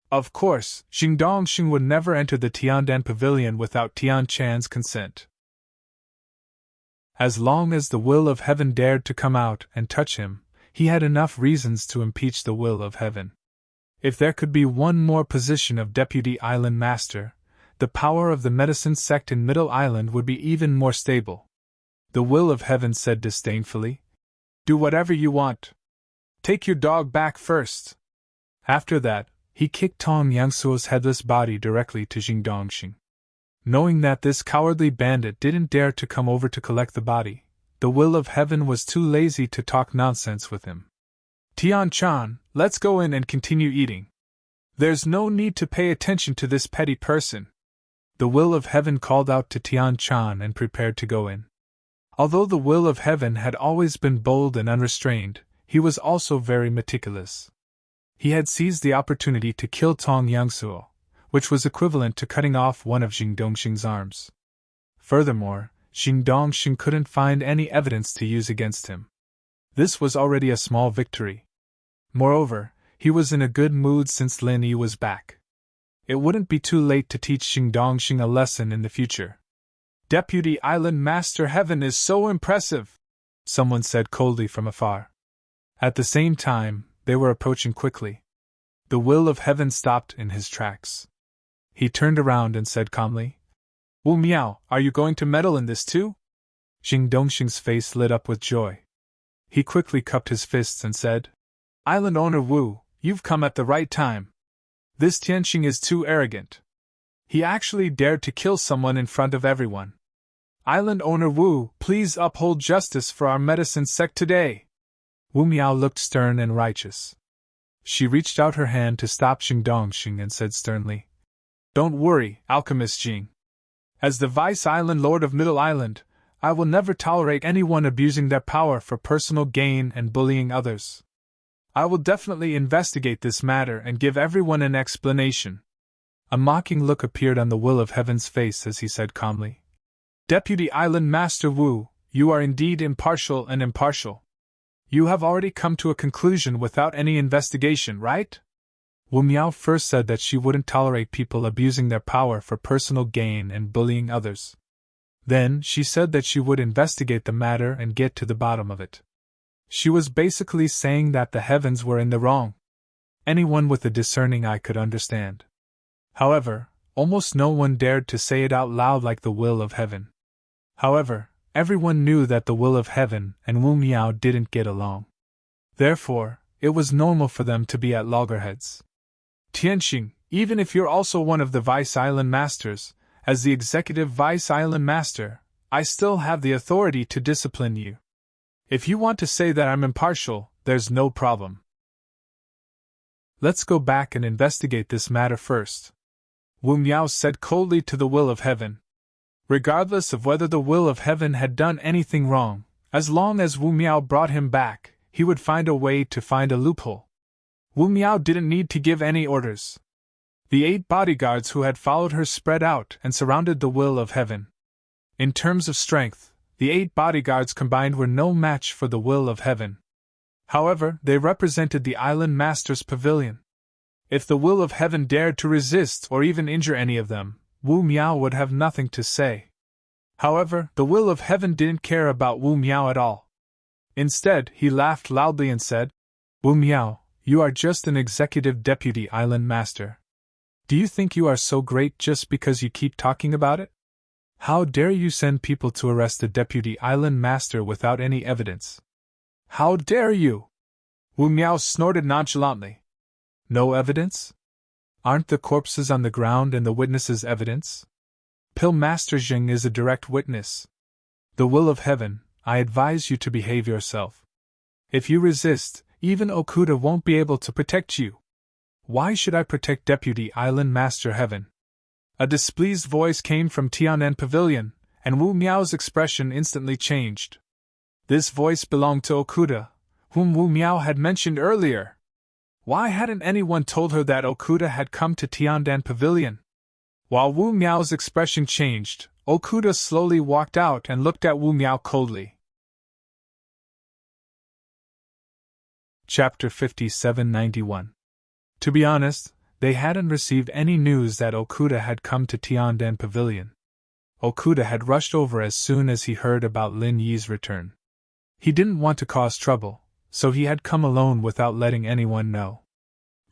Of course, Jing Dongxing would never enter the Tian'an Pavilion without Tian Chan's consent. As long as the will of heaven dared to come out and touch him, he had enough reasons to impeach the will of heaven. If there could be one more position of Deputy Island Master, the power of the medicine sect in Middle Island would be even more stable. The will of heaven said disdainfully, "Do whatever you want. Take your dog back first." After that, he kicked Tong Yangsuo's headless body directly to Jing Dongxing. Knowing that this cowardly bandit didn't dare to come over to collect the body, the will of heaven was too lazy to talk nonsense with him. "Tian Chan, let's go in and continue eating." There's no need to pay attention to this petty person. The will of heaven called out to Tian Chan and prepared to go in. Although the will of heaven had always been bold and unrestrained, he was also very meticulous. He had seized the opportunity to kill Tong Yangsuo, which was equivalent to cutting off one of Jing Dongxing's arms. Furthermore, Jing Dongxing couldn't find any evidence to use against him. This was already a small victory. Moreover, he was in a good mood since Lin Yi was back. It wouldn't be too late to teach Jing Dongxing a lesson in the future. Deputy Island Master Heaven is so impressive, someone said coldly from afar. At the same time, they were approaching quickly. The will of heaven stopped in his tracks. He turned around and said calmly, Wu Miao, are you going to meddle in this too? Jing Dongxing's face lit up with joy. He quickly cupped his fists and said, Island owner Wu, you've come at the right time. This Tianxing is too arrogant. He actually dared to kill someone in front of everyone. Island owner Wu, please uphold justice for our medicine sect today. Wu Miao looked stern and righteous. She reached out her hand to stop Jing Dongxing and said sternly, Don't worry, Alchemist Jing. As the Vice Island Lord of Middle Island, I will never tolerate anyone abusing their power for personal gain and bullying others. I will definitely investigate this matter and give everyone an explanation. A mocking look appeared on the will of heaven's face as he said calmly, Deputy Island Master Wu, you are indeed impartial and impartial. You have already come to a conclusion without any investigation, right? Wu Miao first said that she wouldn't tolerate people abusing their power for personal gain and bullying others. Then she said that she would investigate the matter and get to the bottom of it. She was basically saying that the heavens were in the wrong. Anyone with a discerning eye could understand. However, almost no one dared to say it out loud like the will of heaven. However, everyone knew that the will of heaven and Wu Miao didn't get along. Therefore, it was normal for them to be at loggerheads. Tianxing, even if you're also one of the Vice Island Masters, as the Executive Vice Island Master, I still have the authority to discipline you. If you want to say that I'm impartial, there's no problem. Let's go back and investigate this matter first. Wu Miao said coldly to the will of heaven. Regardless of whether the will of heaven had done anything wrong, as long as Wu Miao brought him back, he would find a way to find a loophole. Wu Miao didn't need to give any orders. The 8 bodyguards who had followed her spread out and surrounded the will of heaven. In terms of strength, the 8 bodyguards combined were no match for the will of heaven. However, they represented the Island Master's pavilion. If the will of heaven dared to resist or even injure any of them, Wu Miao would have nothing to say. However, the will of heaven didn't care about Wu Miao at all. Instead, he laughed loudly and said, Wu Miao, you are just an executive deputy island master. Do you think you are so great just because you keep talking about it? How dare you send people to arrest a deputy island master without any evidence? How dare you? Wu Miao snorted nonchalantly. No evidence? Aren't the corpses on the ground and the witnesses evidence? Pill Master Jing is a direct witness. The will of heaven, I advise you to behave yourself. If you resist, even Okuda won't be able to protect you. Why should I protect Deputy Island Master Heaven? A displeased voice came from Tianan Pavilion, and Wu Miao's expression instantly changed. This voice belonged to Okuda, whom Wu Miao had mentioned earlier. Why hadn't anyone told her that Okuda had come to Tiandan Pavilion? While Wu Miao's expression changed, Okuda slowly walked out and looked at Wu Miao coldly. Chapter 5791. To be honest, they hadn't received any news that Okuda had come to Tiandan Pavilion. Okuda had rushed over as soon as he heard about Lin Yi's return. He didn't want to cause trouble, so he had come alone without letting anyone know.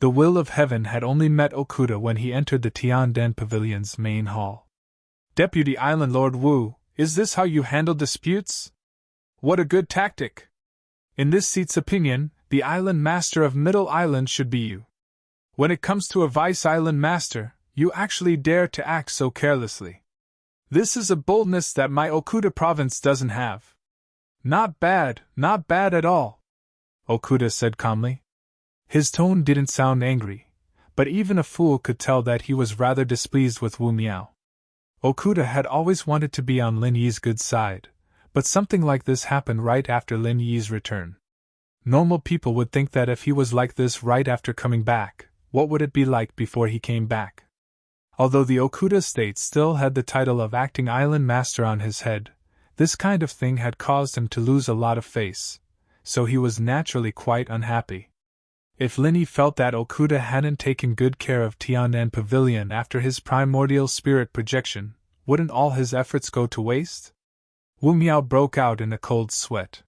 The will of heaven had only met Okuda when he entered the Tiandan Pavilion's main hall. Deputy Island Lord Wu, is this how you handle disputes? What a good tactic! In this seat's opinion, the island master of Middle Island should be you. When it comes to a vice island master, you actually dare to act so carelessly. This is a boldness that my Okuda province doesn't have. Not bad at all, Okuda said calmly. His tone didn't sound angry, but even a fool could tell that he was rather displeased with Wu Miao. Okuda had always wanted to be on Lin Yi's good side, but something like this happened right after Lin Yi's return. Normal people would think that if he was like this right after coming back, what would it be like before he came back? Although the Okuda state still had the title of acting island master on his head, this kind of thing had caused him to lose a lot of face, so he was naturally quite unhappy. If Lin Yi felt that Okuda hadn't taken good care of Tiannan Pavilion after his primordial spirit projection, wouldn't all his efforts go to waste? Wu Miao broke out in a cold sweat.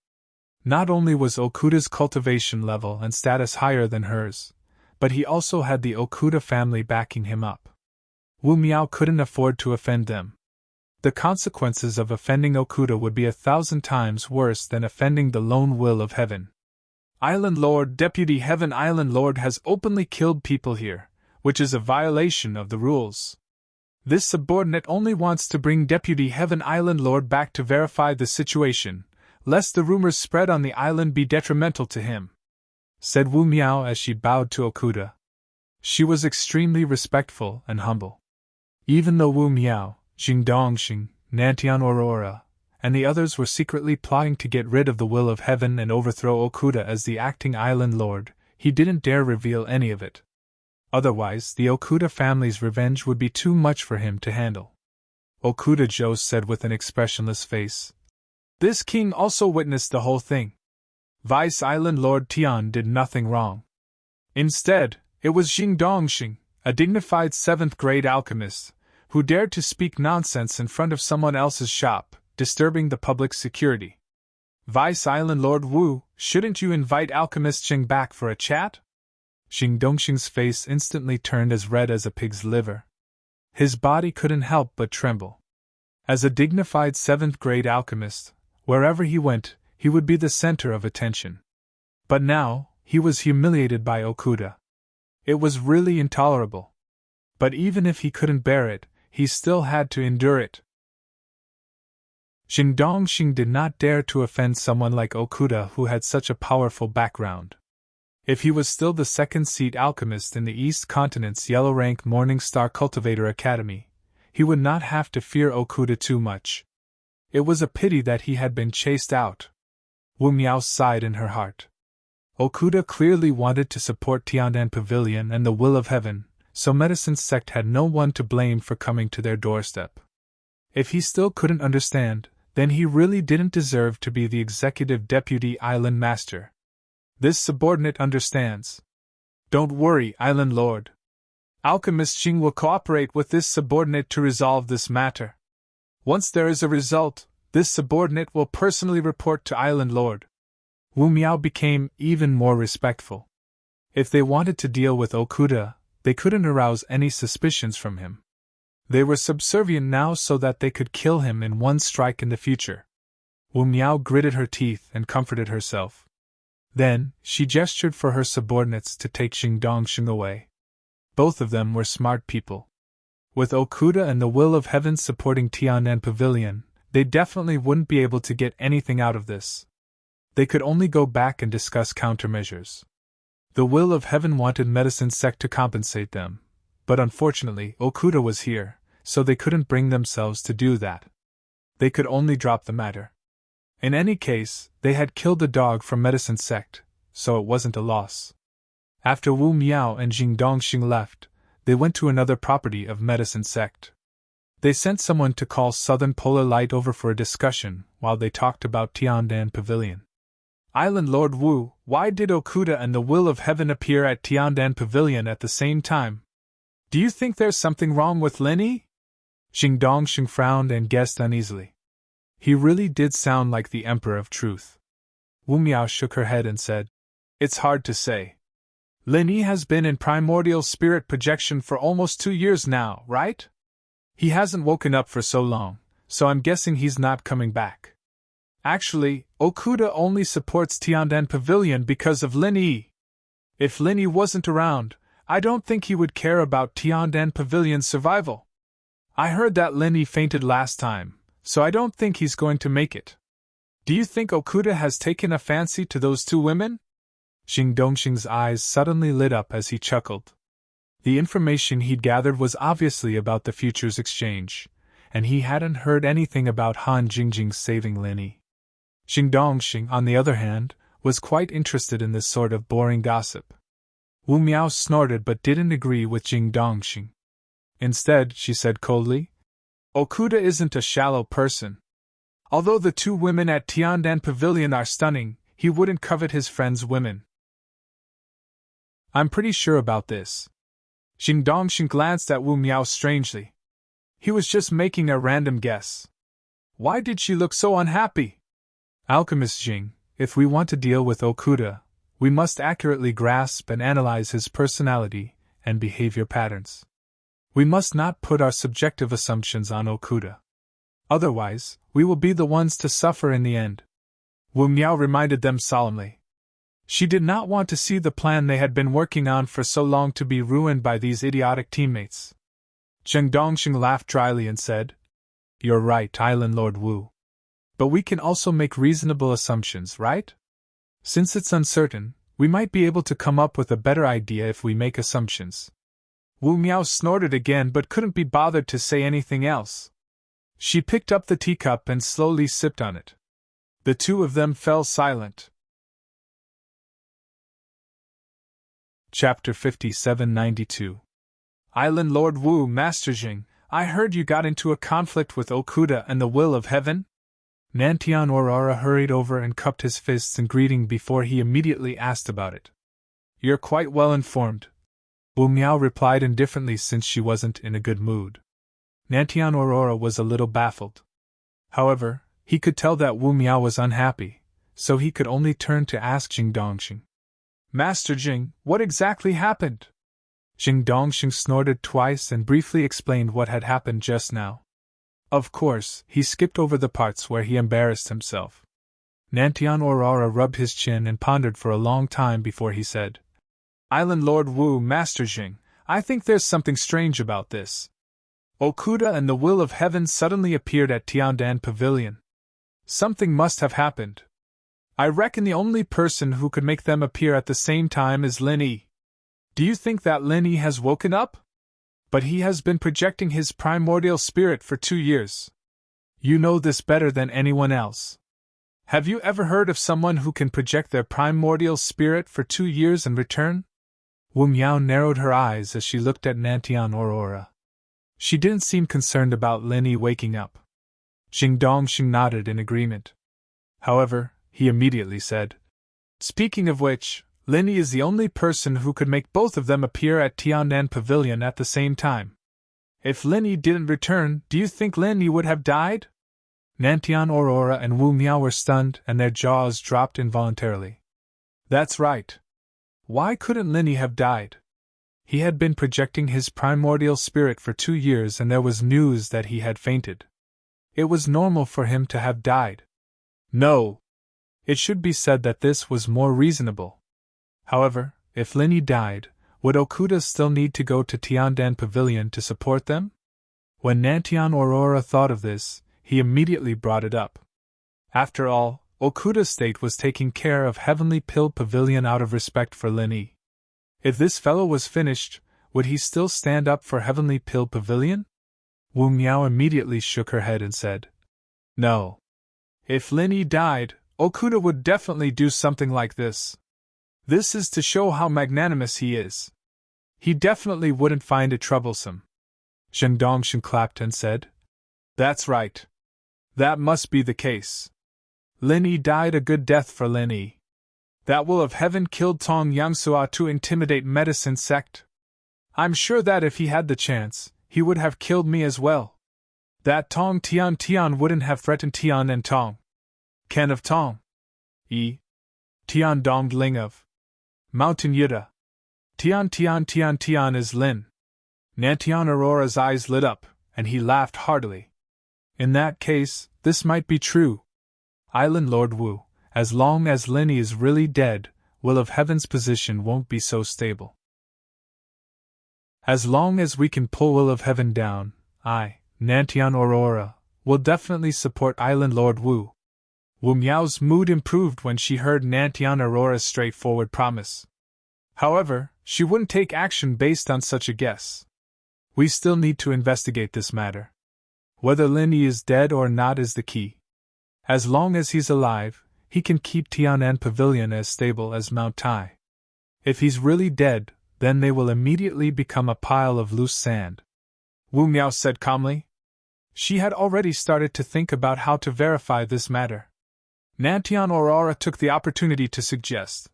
Not only was Okuda's cultivation level and status higher than hers, but he also had the Okuda family backing him up. Wu Miao couldn't afford to offend them. The consequences of offending Okuda would be 1,000 times worse than offending the lone will of heaven. Island Lord, Deputy Heaven Island Lord has openly killed people here, which is a violation of the rules. This subordinate only wants to bring Deputy Heaven Island Lord back to verify the situation, lest the rumors spread on the island be detrimental to him, said Wu Miao as she bowed to Okuda. She was extremely respectful and humble. Even though Wu Miao, Jing Dongxing, Nantian Aurora, and the others were secretly plotting to get rid of the will of heaven and overthrow Okuda as the acting island lord, he didn't dare reveal any of it. Otherwise, the Okuda family's revenge would be too much for him to handle. Okuda Joe said with an expressionless face. This king also witnessed the whole thing. Vice Island Lord Tian did nothing wrong. Instead, it was Jing Dongxing, a dignified 7th-grade alchemist, who dared to speak nonsense in front of someone else's shop, disturbing the public security. Vice Island Lord Wu, shouldn't you invite alchemist Jing back for a chat? Jing Dongxing's face instantly turned as red as a pig's liver. His body couldn't help but tremble. As a dignified 7th-grade alchemist, wherever he went, he would be the center of attention. But now, he was humiliated by Okuda. It was really intolerable. But even if he couldn't bear it, he still had to endure it. Jing Dongxing did not dare to offend someone like Okuda who had such a powerful background. If he was still the second-seat alchemist in the East Continent's yellow-rank Morning Star Cultivator Academy, he would not have to fear Okuda too much. It was a pity that he had been chased out. Wu Miao sighed in her heart. Okuda clearly wanted to support Tiannan Pavilion and the will of heaven, so Medicine Sect had no one to blame for coming to their doorstep. If he still couldn't understand, then he really didn't deserve to be the executive deputy island master. This subordinate understands. Don't worry, Island Lord. Alchemist Jing will cooperate with this subordinate to resolve this matter. Once there is a result, this subordinate will personally report to Island Lord. Wu Miao became even more respectful. If they wanted to deal with Okuda, they couldn't arouse any suspicions from him. They were subservient now so that they could kill him in one strike in the future. Wu Miao gritted her teeth and comforted herself. Then, she gestured for her subordinates to take Jing Dongxing away. Both of them were smart people. With Okuda and the will of heaven supporting Tiannan Pavilion, they definitely wouldn't be able to get anything out of this. They could only go back and discuss countermeasures. The will of heaven wanted Medicine Sect to compensate them, but unfortunately Okuda was here, so they couldn't bring themselves to do that. They could only drop the matter. In any case, they had killed the dog from Medicine Sect, so it wasn't a loss. After Wu Miao and Jing Dongxing left, they went to another property of Medicine Sect. They sent someone to call Southern Polar Light over for a discussion while they talked about Tiannan Pavilion. Island Lord Wu, why did Okuda and the will of heaven appear at Tiannan Pavilion at the same time? Do you think there's something wrong with Lin Yi? Jing Dongxing frowned and guessed uneasily. He really did sound like the Emperor of Truth. Wu Miao shook her head and said, It's hard to say. Lin Yi has been in primordial spirit projection for almost 2 years now, right? He hasn't woken up for so long, so I'm guessing he's not coming back. Actually, Okuda only supports Tiannan Pavilion because of Lin Yi. If Lin Yi wasn't around, I don't think he would care about Tiannan Pavilion's survival. I heard that Lin Yi fainted last time, so I don't think he's going to make it. Do you think Okuda has taken a fancy to those 2 women? Jing Dongxing's eyes suddenly lit up as he chuckled. The information he'd gathered was obviously about the futures exchange, and he hadn't heard anything about Han Jingjing saving Lin Yi. Xing Dongxing, on the other hand, was quite interested in this sort of boring gossip. Wu Miao snorted but didn't agree with Xing Dongxing. Instead, she said coldly, "Okuda isn't a shallow person. Although the two women at Tiandan Pavilion are stunning, he wouldn't covet his friends' women." "I'm pretty sure about this." Xing Dongxing glanced at Wu Miao strangely. He was just making a random guess. Why did she look so unhappy? "Alchemist Xing, if we want to deal with Okuda, we must accurately grasp and analyze his personality and behavior patterns. We must not put our subjective assumptions on Okuda. Otherwise, we will be the ones to suffer in the end," Wu Miao reminded them solemnly. She did not want to see the plan they had been working on for so long to be ruined by these idiotic teammates. Zheng Dongxing laughed dryly and said, "You're right, Island Lord Wu. But we can also make reasonable assumptions, right? Since it's uncertain, we might be able to come up with a better idea if we make assumptions." Wu Miao snorted again but couldn't be bothered to say anything else. She picked up the teacup and slowly sipped on it. The two of them fell silent. Chapter 5792. Island Lord Wu, Master Jing, I heard you got into a conflict with Okuda and the will of heaven? Nantian Aurora hurried over and cupped his fists in greeting before he immediately asked about it. "You're quite well informed," Wu Miao replied indifferently since she wasn't in a good mood. Nantian Aurora was a little baffled. However, he could tell that Wu Miao was unhappy, so he could only turn to ask Xing Dongxing. "Master Jing, what exactly happened?" Xing Dongxing snorted twice and briefly explained what had happened just now. Of course, he skipped over the parts where he embarrassed himself. Nantian Aurora rubbed his chin and pondered for a long time before he said, "Island Lord Wu, Master Jing, I think there's something strange about this. Okuda and the will of heaven suddenly appeared at Tiandan Pavilion. Something must have happened. I reckon the only person who could make them appear at the same time is Lin Yi. Do you think that Lin Yi has woken up? But he has been projecting his primordial spirit for 2 years. You know this better than anyone else. Have you ever heard of someone who can project their primordial spirit for 2 years and return?" Wu Miao narrowed her eyes as she looked at Nantian Aurora. She didn't seem concerned about Lin Yi waking up. Xing Dongxing nodded in agreement. However, he immediately said, "Speaking of which, Lin Yi is the only person who could make both of them appear at Tiandan Pavilion at the same time. If Lin Yi didn't return, do you think Lin Yi would have died?" Nantian Aurora and Wu Miao were stunned and their jaws dropped involuntarily. That's right. Why couldn't Lin Yi have died? He had been projecting his primordial spirit for 2 years and there was news that he had fainted. It was normal for him to have died. No. It should be said that this was more reasonable. However, if Lin Yi died, would Okuda still need to go to Tiandan Pavilion to support them? When Nantian Aurora thought of this, he immediately brought it up. After all, Okuda's state was taking care of Heavenly Pill Pavilion out of respect for Lin Yi. If this fellow was finished, would he still stand up for Heavenly Pill Pavilion? Wu Miao immediately shook her head and said, "No. If Lin Yi died, Okuda would definitely do something like this. This is to show how magnanimous he is. He definitely wouldn't find it troublesome." Zheng Dongxing clapped and said, "That's right. That must be the case. Lin Yi died a good death for Lin Yi. That will of heaven killed Tong Yangsua to intimidate medicine sect. I'm sure that if he had the chance, he would have killed me as well. That Tong Tian wouldn't have threatened Tian and Tong. Ken of Tong. Tian Dong Ling of Mountain Yuta. Tian is Lin." Nantian Aurora's eyes lit up, and he laughed heartily. In that case, this might be true. Island Lord Wu, as long as Lin Yi is really dead, Will of Heaven's position won't be so stable. As long as we can pull Will of Heaven down, I, Nantian Aurora, will definitely support Island Lord Wu. Wu Miao's mood improved when she heard Nantian Aurora's straightforward promise. However, she wouldn't take action based on such a guess. We still need to investigate this matter. Whether Lin Yi is dead or not is the key. As long as he's alive, he can keep Tianan Pavilion as stable as Mount Tai. If he's really dead, then they will immediately become a pile of loose sand. Wu Miao said calmly. She had already started to think about how to verify this matter. Nantian Aurora took the opportunity to suggest.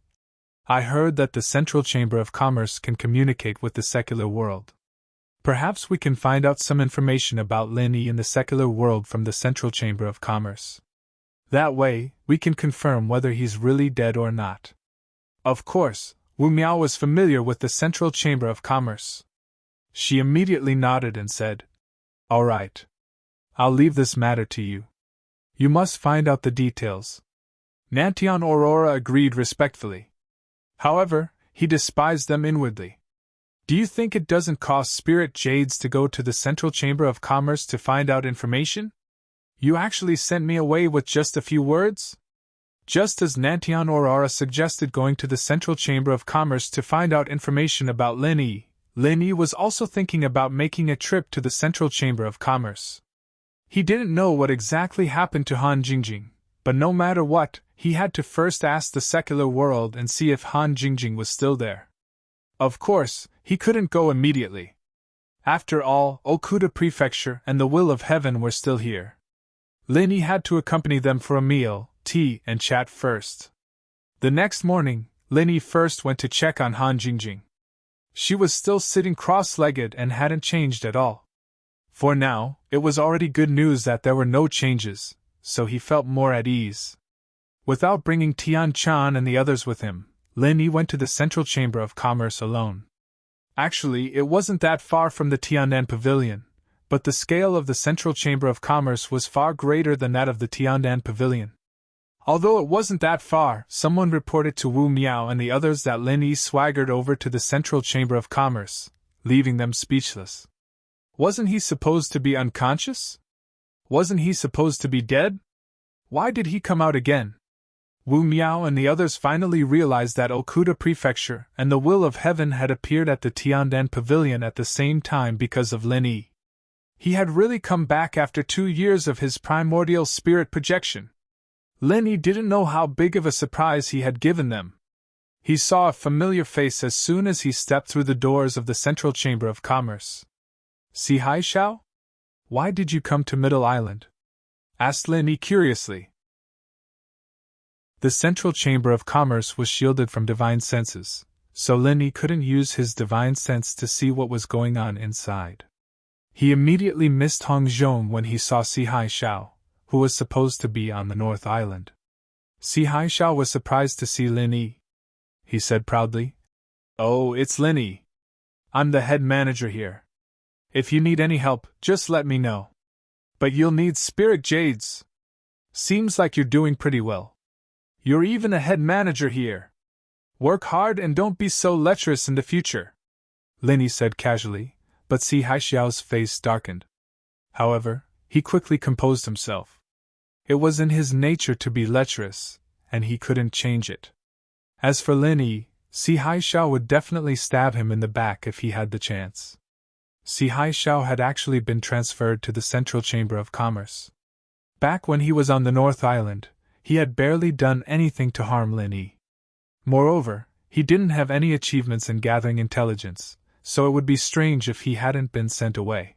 I heard that the Central Chamber of Commerce can communicate with the secular world. Perhaps we can find out some information about Lin Yi in the secular world from the Central Chamber of Commerce. That way, we can confirm whether he's really dead or not. Of course, Wu Miao was familiar with the Central Chamber of Commerce. She immediately nodded and said, All right. I'll leave this matter to you. You must find out the details. Nantian Aurora agreed respectfully. However, he despised them inwardly. Do you think it doesn't cost spirit jades to go to the Central Chamber of Commerce to find out information? You actually sent me away with just a few words? Just as Nantian Aurora suggested going to the Central Chamber of Commerce to find out information about Lin Yi was also thinking about making a trip to the Central Chamber of Commerce. He didn't know what exactly happened to Han Jingjing, but no matter what, he had to first ask the secular world and see if Han Jingjing was still there. Of course, he couldn't go immediately. After all, Okuda Prefecture and the Will of Heaven were still here. Lin Yi had to accompany them for a meal, tea, and chat first. The next morning, Lin Yi first went to check on Han Jingjing. She was still sitting cross-legged and hadn't changed at all. For now, it was already good news that there were no changes, so he felt more at ease. Without bringing Tian Chan and the others with him, Lin Yi went to the Central Chamber of Commerce alone. Actually, it wasn't that far from the Tiannan Pavilion, but the scale of the Central Chamber of Commerce was far greater than that of the Tiannan Pavilion. Although it wasn't that far, someone reported to Wu Miao and the others that Lin Yi swaggered over to the Central Chamber of Commerce, leaving them speechless. Wasn't he supposed to be unconscious? Wasn't he supposed to be dead? Why did he come out again? Wu Miao and the others finally realized that Okuda Prefecture and the Will of Heaven had appeared at the Tiandan Pavilion at the same time because of Lin Yi. He had really come back after 2 years of his primordial spirit projection. Lin Yi didn't know how big of a surprise he had given them. He saw a familiar face as soon as he stepped through the doors of the Central Chamber of Commerce. Si Hai Xiao? Why did you come to Middle Island? Asked Lin Yi curiously. The Central Chamber of Commerce was shielded from divine senses, so Lin Yi couldn't use his divine sense to see what was going on inside. He immediately missed Hong Zhong when he saw Si Hai Xiao, who was supposed to be on the North Island. Si Hai Xiao was surprised to see Lin Yi. He said proudly, Oh, it's Lin Yi. I'm the head manager here. If you need any help, just let me know. But you'll need spirit jades. Seems like you're doing pretty well. You're even a head manager here. Work hard and don't be so lecherous in the future. Lin Yi said casually, but Si Hai Xiao's face darkened. However, he quickly composed himself. It was in his nature to be lecherous, and he couldn't change it. As for Lin Yi, Si Hai Xiao would definitely stab him in the back if he had the chance. Si Hai Xiao had actually been transferred to the Central Chamber of Commerce. Back when he was on the North Island, he had barely done anything to harm Lin Yi. Moreover, he didn't have any achievements in gathering intelligence, so it would be strange if he hadn't been sent away.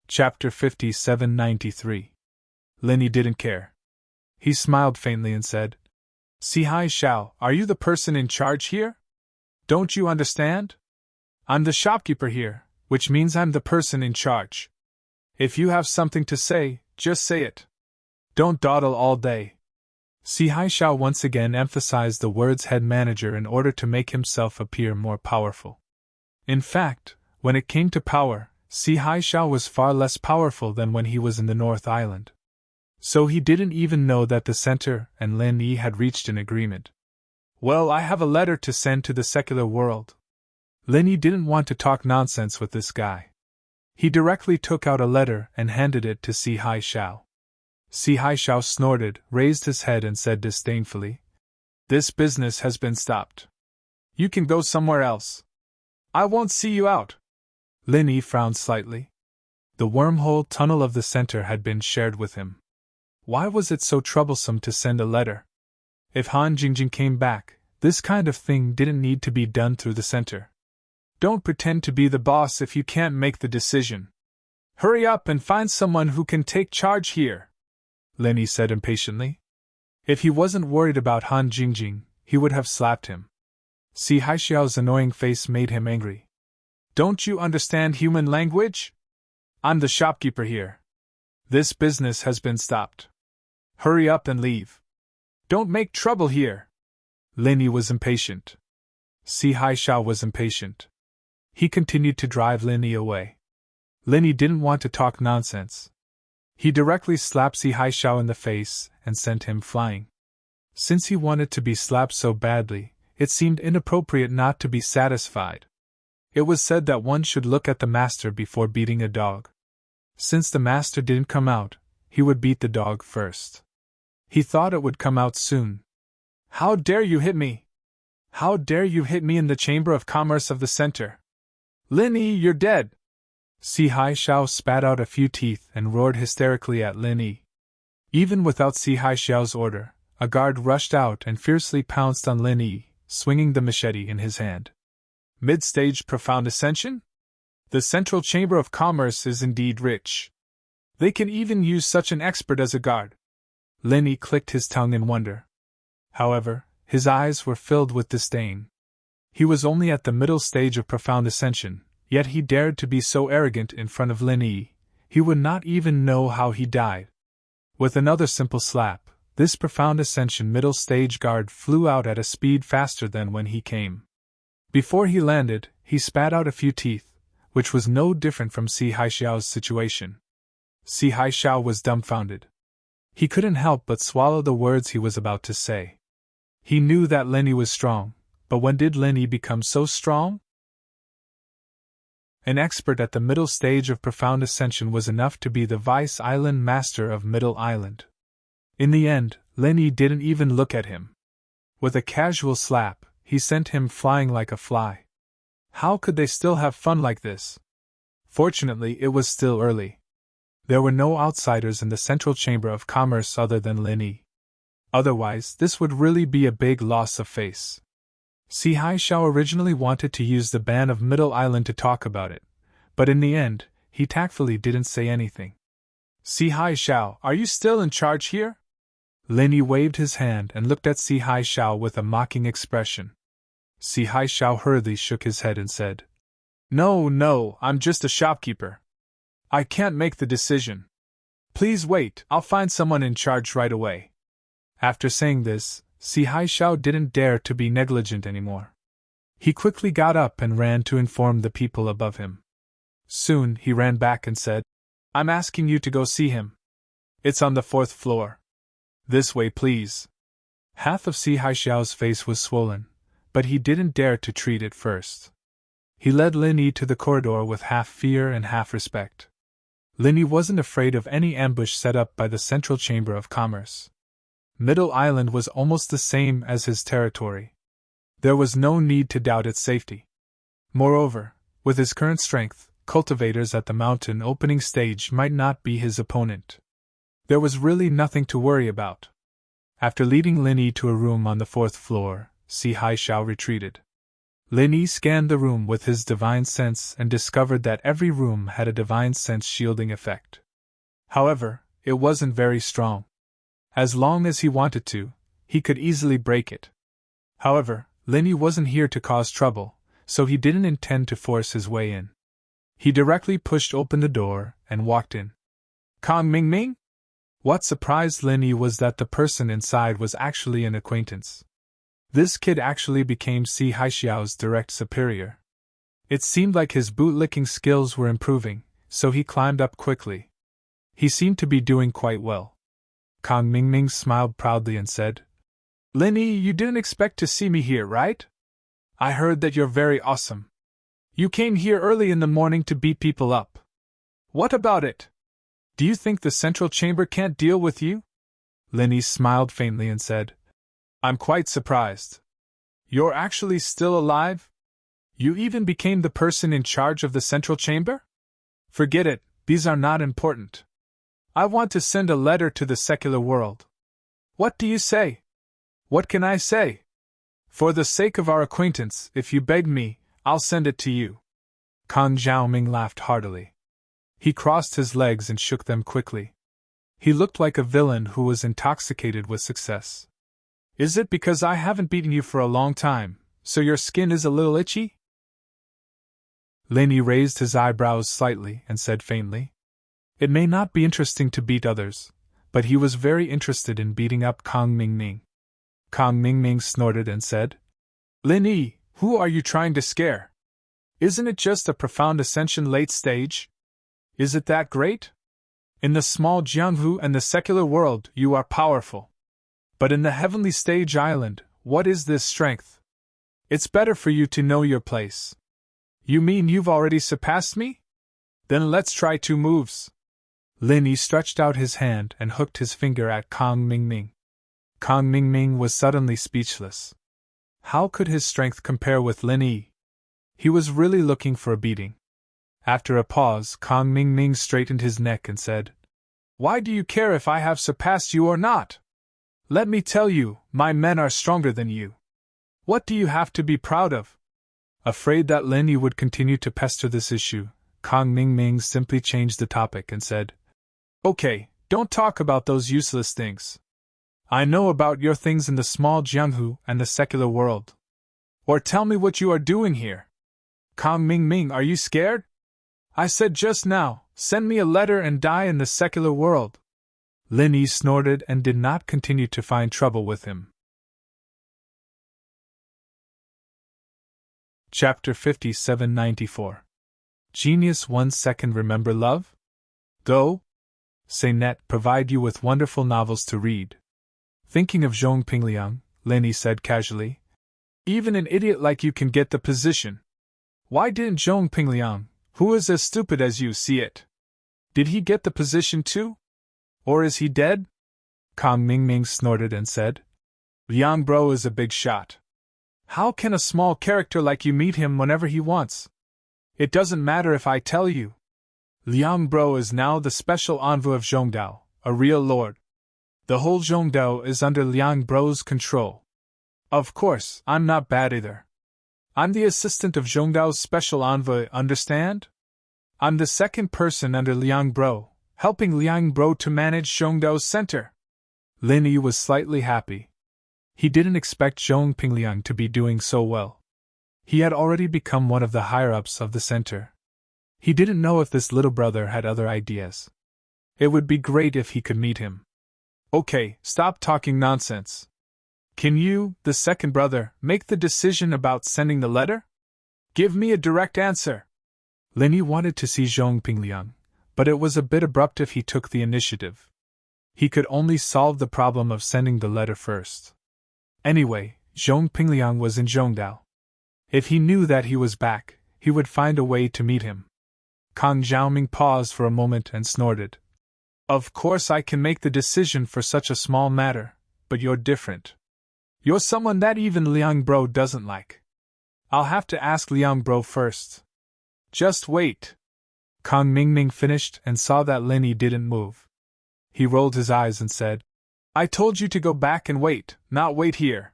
Chapter 5793. Lin Yi didn't care. He smiled faintly and said, Si Hai Xiao, are you the person in charge here? Don't you understand? I'm the shopkeeper here, which means I'm the person in charge. If you have something to say, just say it. Don't dawdle all day. Si Hai Xiao once again emphasized the words head manager in order to make himself appear more powerful. In fact, when it came to power, Si Hai Xiao was far less powerful than when he was in the North Island. So he didn't even know that the center and Lin Yi had reached an agreement. Well, I have a letter to send to the secular world. Lin Yi didn't want to talk nonsense with this guy. He directly took out a letter and handed it to Si Hai Xiao. Si Hai Xiao snorted, raised his head and said disdainfully, This business has been stopped. You can go somewhere else. I won't see you out. Lin Yi frowned slightly. The wormhole tunnel of the center had been shared with him. Why was it so troublesome to send a letter? If Han Jingjing came back, this kind of thing didn't need to be done through the center. Don't pretend to be the boss if you can't make the decision. Hurry up and find someone who can take charge here, Lin Yi said impatiently. If he wasn't worried about Han Jingjing, he would have slapped him. Si Haixiao's annoying face made him angry. Don't you understand human language? I'm the shopkeeper here. This business has been stopped. Hurry up and leave. Don't make trouble here. Lin Yi was impatient. Si Haixiao was impatient. He continued to drive Lin Yi away. Lin Yi didn't want to talk nonsense. He directly slapped Si Haixiao in the face and sent him flying. Since he wanted to be slapped so badly, it seemed inappropriate not to be satisfied. It was said that one should look at the master before beating a dog. Since the master didn't come out, he would beat the dog first. He thought it would come out soon. How dare you hit me? How dare you hit me in the Chamber of Commerce of the center? Lin Yi, you're dead! Si Haixiao spat out a few teeth and roared hysterically at Lin Yi. Even without Si Haixiao's order, a guard rushed out and fiercely pounced on Lin Yi, swinging the machete in his hand. Mid-stage profound ascension? The Central Chamber of Commerce is indeed rich. They can even use such an expert as a guard. Lin Yi clicked his tongue in wonder. However, his eyes were filled with disdain. He was only at the middle stage of profound ascension, yet he dared to be so arrogant in front of Lin Yi. He would not even know how he died. With another simple slap, this profound ascension middle stage guard flew out at a speed faster than when he came. Before he landed, he spat out a few teeth, which was no different from Si Haixiao's situation. Si Haixiao was dumbfounded. He couldn't help but swallow the words he was about to say. He knew that Lin Yi was strong, but when did Lin Yi become so strong? An expert at the middle stage of profound ascension was enough to be the Vice Island Master of Middle Island. In the end, Lin Yi didn't even look at him. With a casual slap, he sent him flying like a fly. How could they still have fun like this? Fortunately, it was still early. There were no outsiders in the Central Chamber of Commerce other than Lin Yi. Otherwise, this would really be a big loss of face. Si Haixiao originally wanted to use the ban of Middle Island to talk about it, but in the end, he tactfully didn't say anything. Si Haixiao, are you still in charge here? Lin Yi waved his hand and looked at Si Haixiao with a mocking expression. Si Haixiao hurriedly shook his head and said, No, I'm just a shopkeeper. I can't make the decision. Please wait, I'll find someone in charge right away. After saying this, Si Haixiao didn't dare to be negligent anymore. He quickly got up and ran to inform the people above him. Soon he ran back and said, I'm asking you to go see him. It's on the 4th floor. This way, please. Half of Si Haixiao's face was swollen, but he didn't dare to treat it first. He led Lin Yi to the corridor with half fear and half respect. Lin Yi wasn't afraid of any ambush set up by the Central Chamber of Commerce. Middle Island was almost the same as his territory. There was no need to doubt its safety. Moreover, with his current strength, cultivators at the mountain opening stage might not be his opponent. There was really nothing to worry about. After leading Lin Yi to a room on the 4th floor, Si Haixiao retreated. Lin Yi scanned the room with his divine sense and discovered that every room had a divine sense shielding effect. However, it wasn't very strong. As long as he wanted to, he could easily break it. However, Lin Yi wasn't here to cause trouble, so he didn't intend to force his way in. He directly pushed open the door and walked in. Kong Mingming? What surprised Lin Yi was that the person inside was actually an acquaintance. This kid actually became Si Haixiao's direct superior. It seemed like his bootlicking skills were improving, so he climbed up quickly. He seemed to be doing quite well. Kong Mingming smiled proudly and said, Lin Yi, you didn't expect to see me here, right? I heard that you're very awesome. You came here early in the morning to beat people up. What about it? Do you think the Central Chamber can't deal with you? Lin Yi smiled faintly and said, I'm quite surprised. You're actually still alive? You even became the person in charge of the central chamber? Forget it, these are not important. I want to send a letter to the secular world. What do you say? What can I say? For the sake of our acquaintance, if you beg me, I'll send it to you. Kang Xiaoming laughed heartily. He crossed his legs and shook them quickly. He looked like a villain who was intoxicated with success. Is it because I haven't beaten you for a long time, so your skin is a little itchy? Lin raised his eyebrows slightly and said faintly, it may not be interesting to beat others, but he was very interested in beating up Kang Mingming. Kang Mingming snorted and said, Lin, who are you trying to scare? Isn't it just a profound ascension late stage? Is it that great? In the small Jianghu and the secular world, you are powerful. But in the heavenly stage island, what is this strength? It's better for you to know your place. You mean you've already surpassed me? Then let's try 2 moves. Lin stretched out his hand and hooked his finger at Kang Mingming. Kang Mingming was suddenly speechless. How could his strength compare with Lin? He was really looking for a beating. After a pause, Kang Mingming straightened his neck and said, Why do you care if I have surpassed you or not? Let me tell you, my men are stronger than you. What do you have to be proud of? Afraid that Lin would continue to pester this issue, Kang Mingming simply changed the topic and said, Okay, don't talk about those useless things. I know about your things in the small Jianghu and the secular world. Or tell me what you are doing here. Kang Mingming, are you scared? I said just now, send me a letter and die in the secular world. Lin snorted and did not continue to find trouble with him. Chapter 5794. Genius 1 second. Remember love? Go? Say net provide you with wonderful novels to read. Thinking of Zhong Pingliang, Lin said casually. Even an idiot like you can get the position. Why didn't Zhong Pingliang, who is as stupid as you, see it? Did he get the position too? Or is he dead? Kang Mingming snorted and said, Liang Bro is a big shot. How can a small character like you meet him whenever he wants? It doesn't matter if I tell you. Liang Bro is now the special envoy of Zhongdao, a real lord. The whole Zhongdao is under Liang Bro's control. Of course, I'm not bad either. I'm the assistant of Zhongdao's special envoy, understand? I'm the second person under Liang Bro, helping Liang Bro to manage Zhongdao's center. Lin was slightly happy. He didn't expect Zhong Pingliang to be doing so well. He had already become one of the higher-ups of the center. He didn't know if this little brother had other ideas. It would be great if he could meet him. Okay, stop talking nonsense. Can you, the second brother, make the decision about sending the letter? Give me a direct answer. Lin wanted to see Zhong Pingliang, but it was a bit abrupt if he took the initiative. He could only solve the problem of sending the letter first. Anyway, Zhong Pingliang was in Zhongdao. If he knew that he was back, he would find a way to meet him. Kang Xiaoming paused for a moment and snorted. Of course I can make the decision for such a small matter, but you're different. You're someone that even Liang Bro doesn't like. I'll have to ask Liang Bro first. Just wait. Kang Mingming finished and saw that Lin didn't move. He rolled his eyes and said, I told you to go back and wait, not wait here.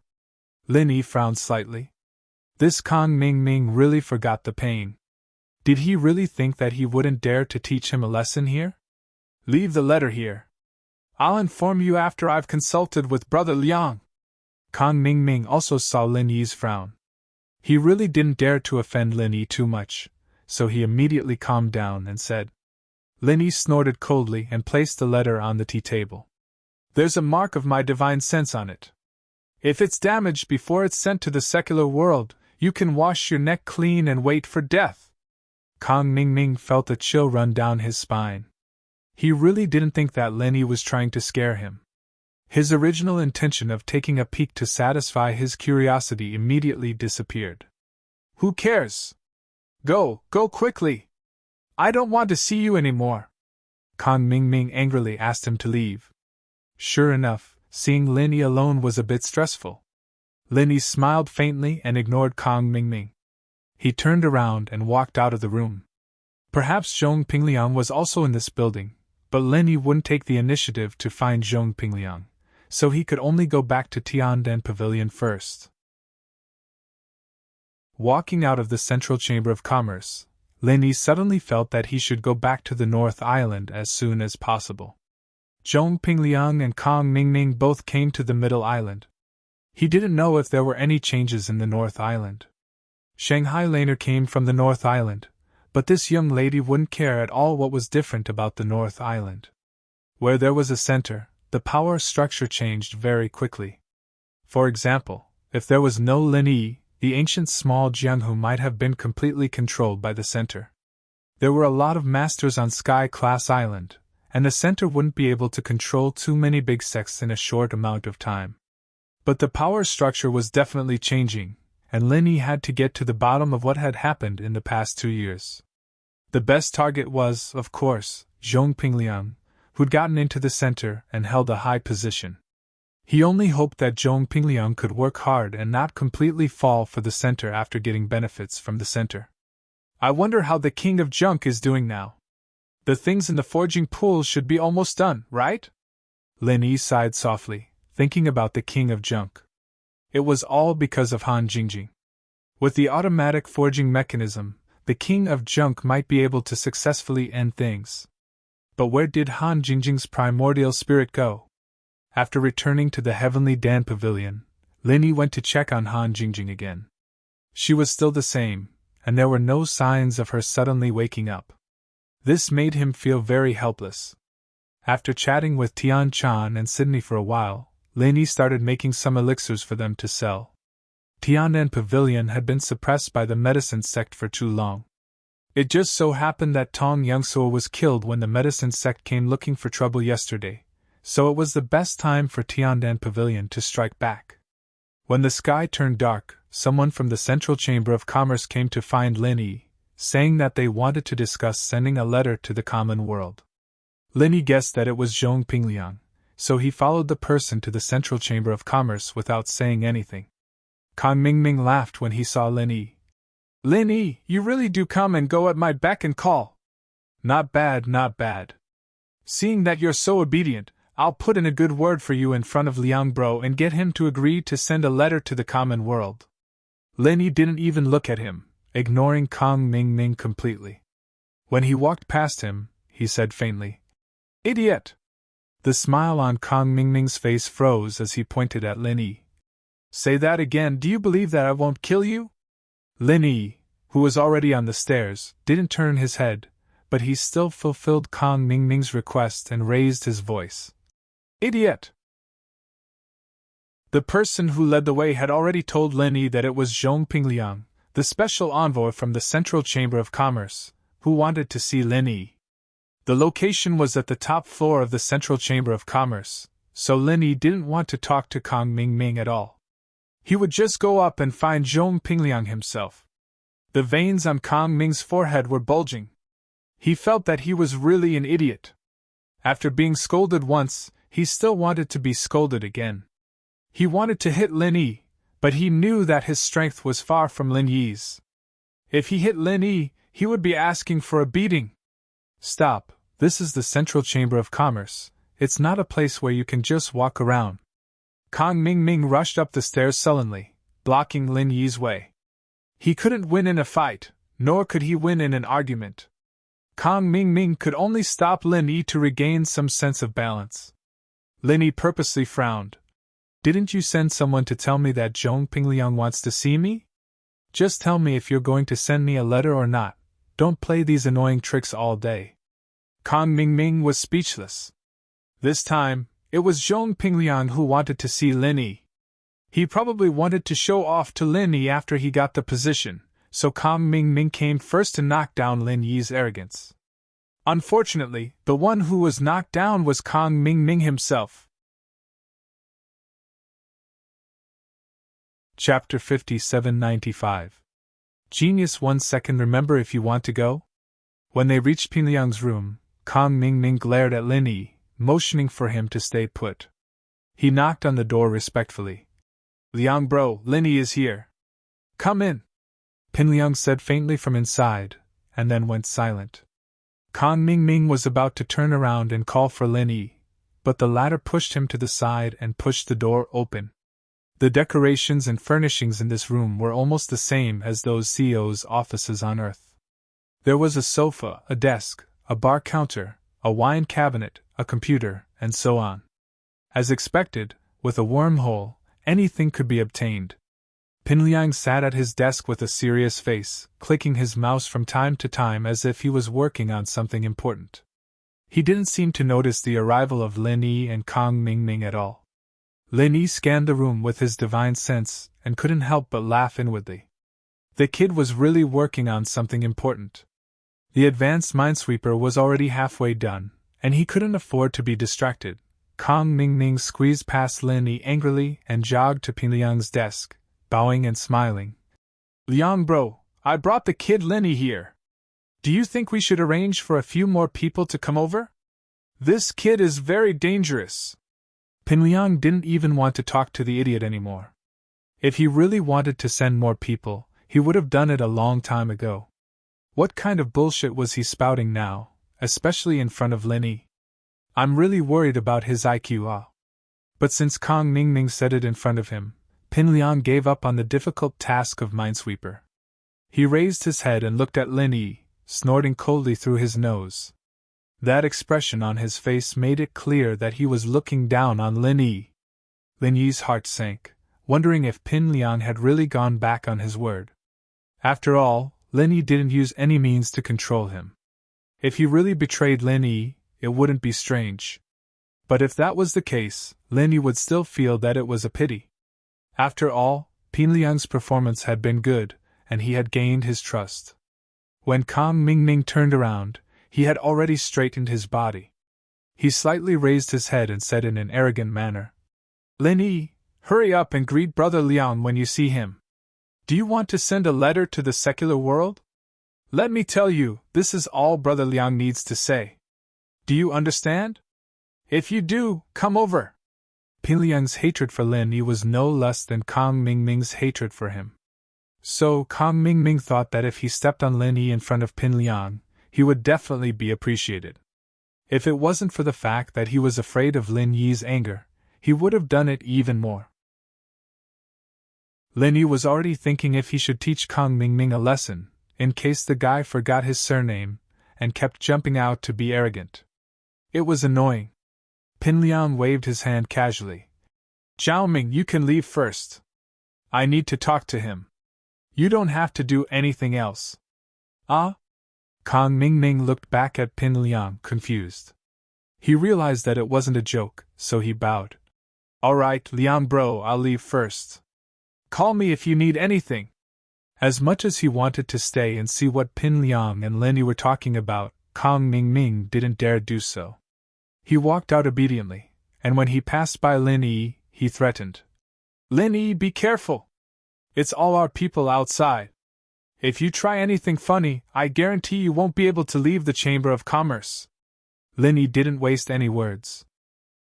Lin frowned slightly. This Kang Mingming really forgot the pain. Did he really think that he wouldn't dare to teach him a lesson here? Leave the letter here. I'll inform you after I've consulted with Brother Liang. Kang Mingming also saw Lin Yi's frown. He really didn't dare to offend Lin Yi too much, so he immediately calmed down and said. Lin Yi snorted coldly and placed the letter on the tea table. There's a mark of my divine sense on it. If it's damaged before it's sent to the secular world, you can wash your neck clean and wait for death. Kang Mingming felt a chill run down his spine. He really didn't think that Lin Yi was trying to scare him. His original intention of taking a peek to satisfy his curiosity immediately disappeared. Who cares? Go quickly! I don't want to see you anymore. Kang Mingming angrily asked him to leave. Sure enough, Seeing Lin Yi alone was a bit stressful. Lin Yi smiled faintly and ignored Kang Mingming. He turned around and walked out of the room. Perhaps Zhong Pingliang was also in this building, but Lin Yi wouldn't take the initiative to find Zhong Pingliang, so he could only go back to Tiandan Pavilion first. Walking out of the Central Chamber of Commerce, Lin Yi suddenly felt that he should go back to the North Island as soon as possible. Zhong Pingliang and Kang Mingming both came to the Middle Island. He didn't know if there were any changes in the North Island. Shanghai Laner came from the North Island, but this young lady wouldn't care at all what was different about the North Island. Where there was a center, the power structure changed very quickly. For example, if there was no Lin Yi, the ancient small Jianghu might have been completely controlled by the center. There were a lot of masters on Sky-class Island, and the center wouldn't be able to control too many big sects in a short amount of time. But the power structure was definitely changing, and Lin Yi had to get to the bottom of what had happened in the past 2 years. The best target was, of course, Zhong Pingliang, who'd gotten into the center and held a high position. He only hoped that Zhong Pingliang could work hard and not completely fall for the center after getting benefits from the center. I wonder how the King of Junk is doing now. The things in the forging pool should be almost done, right? Lin Yi sighed softly, thinking about the King of Junk. It was all because of Han Jingjing. With the automatic forging mechanism, the King of Junk might be able to successfully end things. But where did Han Jingjing's primordial spirit go? After returning to the Heavenly Dan Pavilion, Lin Yi went to check on Han Jingjing again. She was still the same, and there were no signs of her suddenly waking up. This made him feel very helpless. After chatting with Tian Chan and Sydney for a while, Lin Yi started making some elixirs for them to sell. Tiandan Pavilion had been suppressed by the medicine sect for too long. It just so happened that Tong Youngsuo was killed when the medicine sect came looking for trouble yesterday, so it was the best time for Tiandan Pavilion to strike back. When the sky turned dark, someone from the Central Chamber of Commerce came to find Lin Yi, saying that they wanted to discuss sending a letter to the common world. Lin Yi guessed that it was Zhong Pingliang, so he followed the person to the Central Chamber of Commerce without saying anything. Kang Mingming laughed when he saw Lin Yi. Lin Yi, you really do come and go at my beck and call. Not bad, not bad. Seeing that you're so obedient, I'll put in a good word for you in front of Liang Bro and get him to agree to send a letter to the common world. Lin Yi didn't even look at him, ignoring Kang Mingming completely. When he walked past him, he said faintly, "Idiot!" The smile on Kang Mingming's face froze as he pointed at Lin Yi. "Say that again, do you believe that I won't kill you?" Lin Yi, who was already on the stairs, didn't turn his head, but he still fulfilled Kang Mingming's request and raised his voice. "Idiot!" The person who led the way had already told Lin Yi that it was Zhong Pingliang, the special envoy from the Central Chamber of Commerce, who wanted to see Lin Yi. The location was at the top floor of the Central Chamber of Commerce, so Lin Yi didn't want to talk to Kang Mingming at all. He would just go up and find Zhong Pingliang himself. The veins on Kang Ming's forehead were bulging. He felt that he was really an idiot. After being scolded once, he still wanted to be scolded again. He wanted to hit Lin Yi, but he knew that his strength was far from Lin Yi's. If he hit Lin Yi, he would be asking for a beating. Stop, this is the Central Chamber of Commerce, it's not a place where you can just walk around. Kang Mingming rushed up the stairs sullenly, blocking Lin Yi's way. He couldn't win in a fight, nor could he win in an argument. Kang Mingming could only stop Lin Yi to regain some sense of balance. Lin Yi purposely frowned. "Didn't you send someone to tell me that Zhong Pingliang wants to see me? Just tell me if you're going to send me a letter or not. Don't play these annoying tricks all day." Kang Mingming was speechless. This time, it was Zhong Pingliang who wanted to see Lin Yi. He probably wanted to show off to Lin Yi after he got the position, so Kang Mingming came first to knock down Lin Yi's arrogance. Unfortunately, the one who was knocked down was Kang Mingming himself. Chapter 5795. Genius 1 second. Remember if you want to go? When they reached Pingliang's room, Kang Mingming glared at Lin Yi, motioning for him to stay put. He knocked on the door respectfully. Liang bro, Linny is here. Come in. Pinliang said faintly from inside, and then went silent. Kong Mingming was about to turn around and call for Linny, but the latter pushed him to the side and pushed the door open. The decorations and furnishings in this room were almost the same as those CEO's offices on Earth. There was a sofa, a desk, a bar counter, a wine cabinet, a computer, and so on. As expected, with a wormhole, anything could be obtained. Pinliang sat at his desk with a serious face, clicking his mouse from time to time as if he was working on something important. He didn't seem to notice the arrival of Lin Yi and Kong Mingming at all. Lin Yi scanned the room with his divine sense and couldn't help but laugh inwardly. The kid was really working on something important. The advanced minesweeper was already halfway done, and he couldn't afford to be distracted. Kong Mingming squeezed past Lin Yi angrily and jogged to Pinliang's desk, bowing and smiling. Liang bro, I brought the kid Lin Yi here. Do you think we should arrange for a few more people to come over? This kid is very dangerous. Pinliang didn't even want to talk to the idiot anymore. If he really wanted to send more people, he would have done it a long time ago. What kind of bullshit was he spouting now, especially in front of Lin Yi? I'm really worried about his IQ. But since Kong Mingming said it in front of him, Pinliang gave up on the difficult task of minesweeper. He raised his head and looked at Lin Yi, snorting coldly through his nose. That expression on his face made it clear that he was looking down on Lin Yi. Lin Yi's heart sank, wondering if Pinliang had really gone back on his word. After all, Lin Yi didn't use any means to control him. If he really betrayed Lin Yi, it wouldn't be strange. But if that was the case, Lin Yi would still feel that it was a pity. After all, Pinliang's performance had been good, and he had gained his trust. When Kong Mingming turned around, he had already straightened his body. He slightly raised his head and said in an arrogant manner, Lin Yi, hurry up and greet Brother Liang when you see him. Do you want to send a letter to the secular world? Let me tell you, this is all Brother Liang needs to say. Do you understand? If you do, come over. Pinliang's hatred for Lin Yi was no less than Kong Mingming's hatred for him. So Kong Mingming thought that if he stepped on Lin Yi in front of Pinliang, he would definitely be appreciated. If it wasn't for the fact that he was afraid of Lin Yi's anger, he would have done it even more. Lin Yi was already thinking if he should teach Kong Mingming a lesson, in case the guy forgot his surname, and kept jumping out to be arrogant. It was annoying. Pinliang waved his hand casually. Zhaoming, you can leave first. I need to talk to him. You don't have to do anything else. Ah? Kong Mingming looked back at Pinliang, confused. He realized that it wasn't a joke, so he bowed. Alright, Liang bro, I'll leave first. Call me if you need anything. As much as he wanted to stay and see what Pinliang and Lin Yi were talking about, Kong Mingming didn't dare do so. He walked out obediently, and when he passed by Lin Yi, he threatened. Lin Yi, be careful! It's all our people outside. If you try anything funny, I guarantee you won't be able to leave the Chamber of Commerce. Lin Yi didn't waste any words.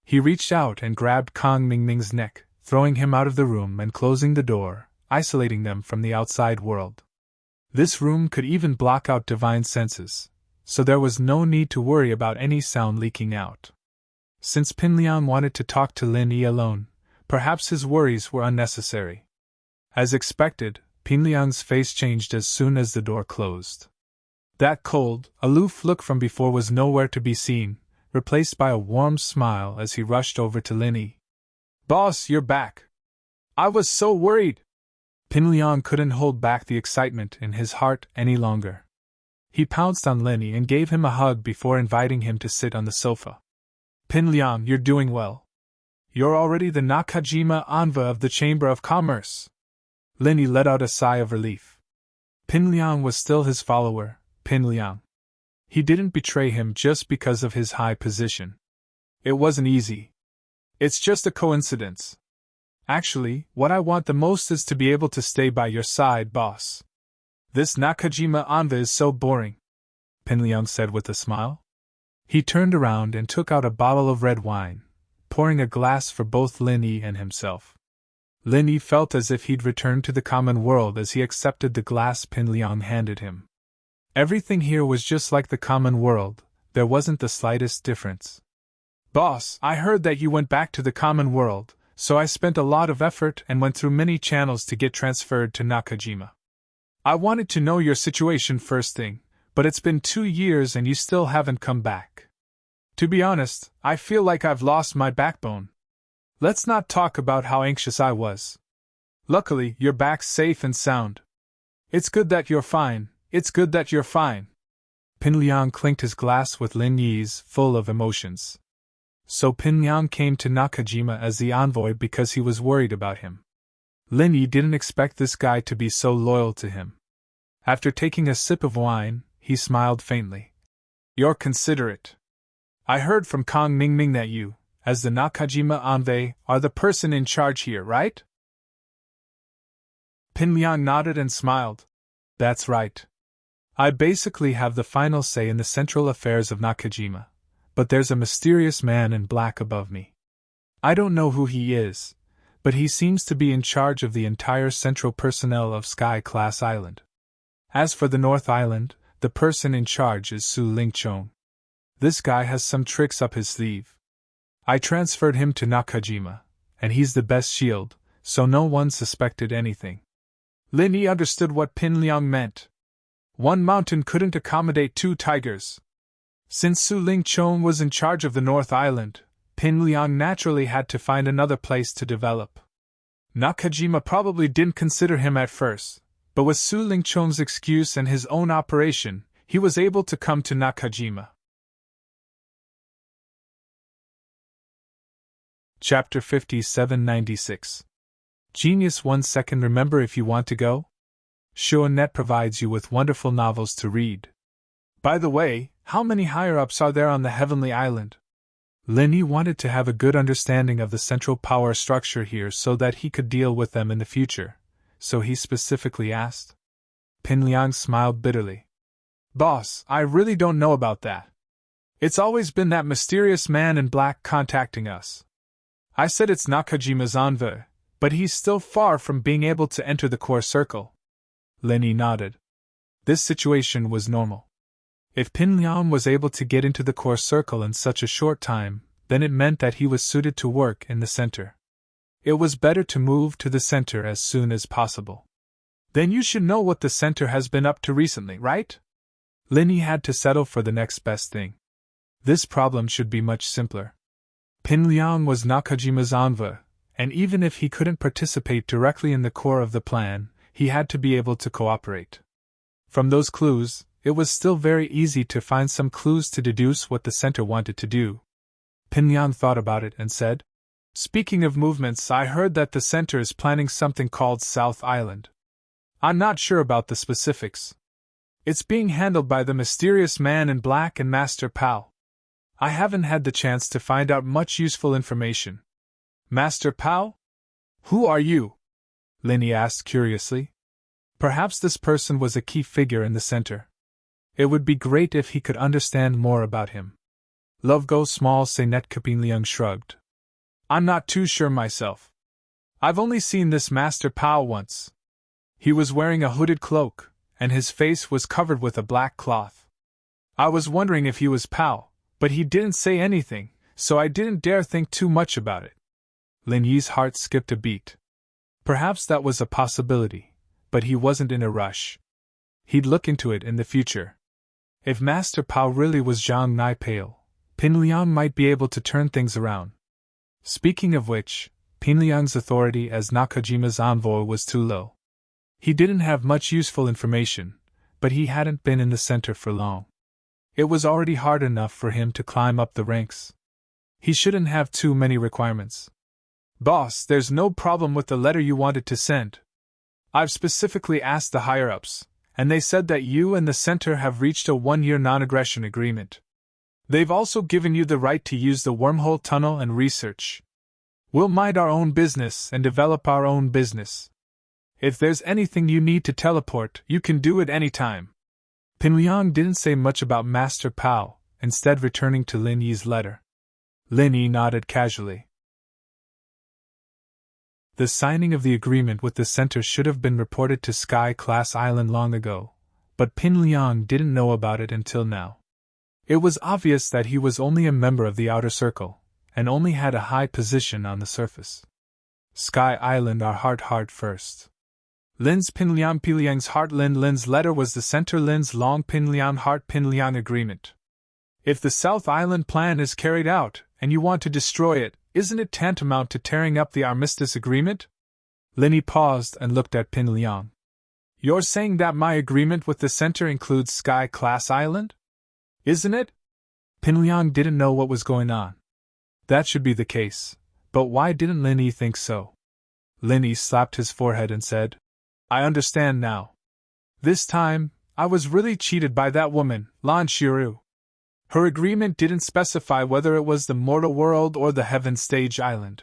He reached out and grabbed Kong Mingming's neck, throwing him out of the room and closing the door, isolating them from the outside world. This room could even block out divine senses, so there was no need to worry about any sound leaking out. Since Pinliang wanted to talk to Lin Yi alone, perhaps his worries were unnecessary. As expected, Pinliang's face changed as soon as the door closed. That cold, aloof look from before was nowhere to be seen, replaced by a warm smile as he rushed over to Lin Yi. Boss, you're back. I was so worried. Pinliang couldn't hold back the excitement in his heart any longer. He pounced on Lin Yi and gave him a hug before inviting him to sit on the sofa. Pinliang, you're doing well. You're already the Nakajima Anva of the Chamber of Commerce. Lin Yi let out a sigh of relief. Pinliang was still his follower, Pinliang. He didn't betray him just because of his high position. It wasn't easy. It's just a coincidence. Actually, what I want the most is to be able to stay by your side, boss. This Nakajima Anva is so boring, Pinliang said with a smile. He turned around and took out a bottle of red wine, pouring a glass for both Lin Yi and himself. Lin Yi felt as if he'd returned to the common world as he accepted the glass Pin Liang handed him. Everything here was just like the common world, there wasn't the slightest difference. Boss, I heard that you went back to the common world, so I spent a lot of effort and went through many channels to get transferred to Nakajima. I wanted to know your situation first thing, but it's been 2 years and you still haven't come back. To be honest, I feel like I've lost my backbone. Let's not talk about how anxious I was. Luckily, you're back safe and sound. It's good that you're fine, it's good that you're fine. Pin Liang clinked his glass with Lin Yi's, full of emotions. So Pin Liang came to Nakajima as the envoy because he was worried about him. Lin Yi didn't expect this guy to be so loyal to him. After taking a sip of wine, he smiled faintly. You're considerate. I heard from Kong Ningming that you, as the Nakajima envoy, are the person in charge here, right? Pin Liang nodded and smiled. That's right. I basically have the final say in the central affairs of Nakajima, but there's a mysterious man in black above me. I don't know who he is, but he seems to be in charge of the entire central personnel of Sky Class Island. As for the North Island, the person in charge is Su Lingchong. This guy has some tricks up his sleeve. I transferred him to Nakajima, and he's the best shield, so no one suspected anything. Lin Yi understood what Pin Liang meant. One mountain couldn't accommodate 2 tigers. Since Su Lingchong was in charge of the North Island, Pin Liang naturally had to find another place to develop. Nakajima probably didn't consider him at first, but with Su Lingchong's excuse and his own operation, he was able to come to Nakajima. Chapter 5796. Genius 1 second. Remember, if you want to go? Shoanet provides you with wonderful novels to read. By the way, how many higher-ups are there on the Heavenly Island? Lin Yi wanted to have a good understanding of the central power structure here so that he could deal with them in the future, so he specifically asked. Pin Liang smiled bitterly. Boss, I really don't know about that. It's always been that mysterious man in black contacting us. I said it's Nakajima's envoy, but he's still far from being able to enter the core circle. Lin Yi nodded. This situation was normal. If Pin Liang was able to get into the core circle in such a short time, then it meant that he was suited to work in the center. It was better to move to the center as soon as possible. Then you should know what the center has been up to recently, right? Lin Yi had to settle for the next best thing. This problem should be much simpler. Pin Liang was Nakajima's envoy, and even if he couldn't participate directly in the core of the plan, he had to be able to cooperate. From those clues, it was still very easy to find some clues to deduce what the center wanted to do. Pin Liang thought about it and said, Speaking of movements, I heard that the center is planning something called South Island. I'm not sure about the specifics. It's being handled by the mysterious man in black and Master Pao. I haven't had the chance to find out much useful information. Master Pao? Who are you? Lin Yi asked curiously. Perhaps this person was a key figure in the center. It would be great if he could understand more about him. Love Go Small Seinet. Pin Liang shrugged. I'm not too sure myself. I've only seen this Master Pao once. He was wearing a hooded cloak, and his face was covered with a black cloth. I was wondering if he was Pao, but he didn't say anything, so I didn't dare think too much about it. Lin Yi's heart skipped a beat. Perhaps that was a possibility, but he wasn't in a rush. He'd look into it in the future. If Master Pao really was Zhang Nai Pale, Pin Liang might be able to turn things around. Speaking of which, Pin Liang's authority as Nakajima's envoy was too low. He didn't have much useful information, but he hadn't been in the center for long. It was already hard enough for him to climb up the ranks. He shouldn't have too many requirements. Boss, there's no problem with the letter you wanted to send. I've specifically asked the higher-ups, and they said that you and the center have reached a 1-year non-aggression agreement. They've also given you the right to use the wormhole tunnel and research. We'll mind our own business and develop our own business. If there's anything you need to teleport, you can do it anytime. Pin Liang didn't say much about Master Pao, instead returning to Lin Yi's letter. Lin Yi nodded casually. The signing of the agreement with the center should have been reported to Sky-class Island long ago, but Pin Liang didn't know about it until now. It was obvious that he was only a member of the outer circle, and only had a high position on the surface. Sky Island our heart first. Lin's Pinliang Piliang's heart Lin's letter was the center Lin's long Pinliang heart Pinliang agreement. If the South Island plan is carried out, and you want to destroy it, isn't it tantamount to tearing up the armistice agreement? Linny paused and looked at Pinliang. You're saying that my agreement with the center includes Sky-class Island? Isn't it? Pinliang didn't know what was going on. That should be the case, but why didn't Linny think so? Linny slapped his forehead and said, I understand now. This time, I was really cheated by that woman, Lan Shiru. Her agreement didn't specify whether it was the mortal world or the heaven stage island.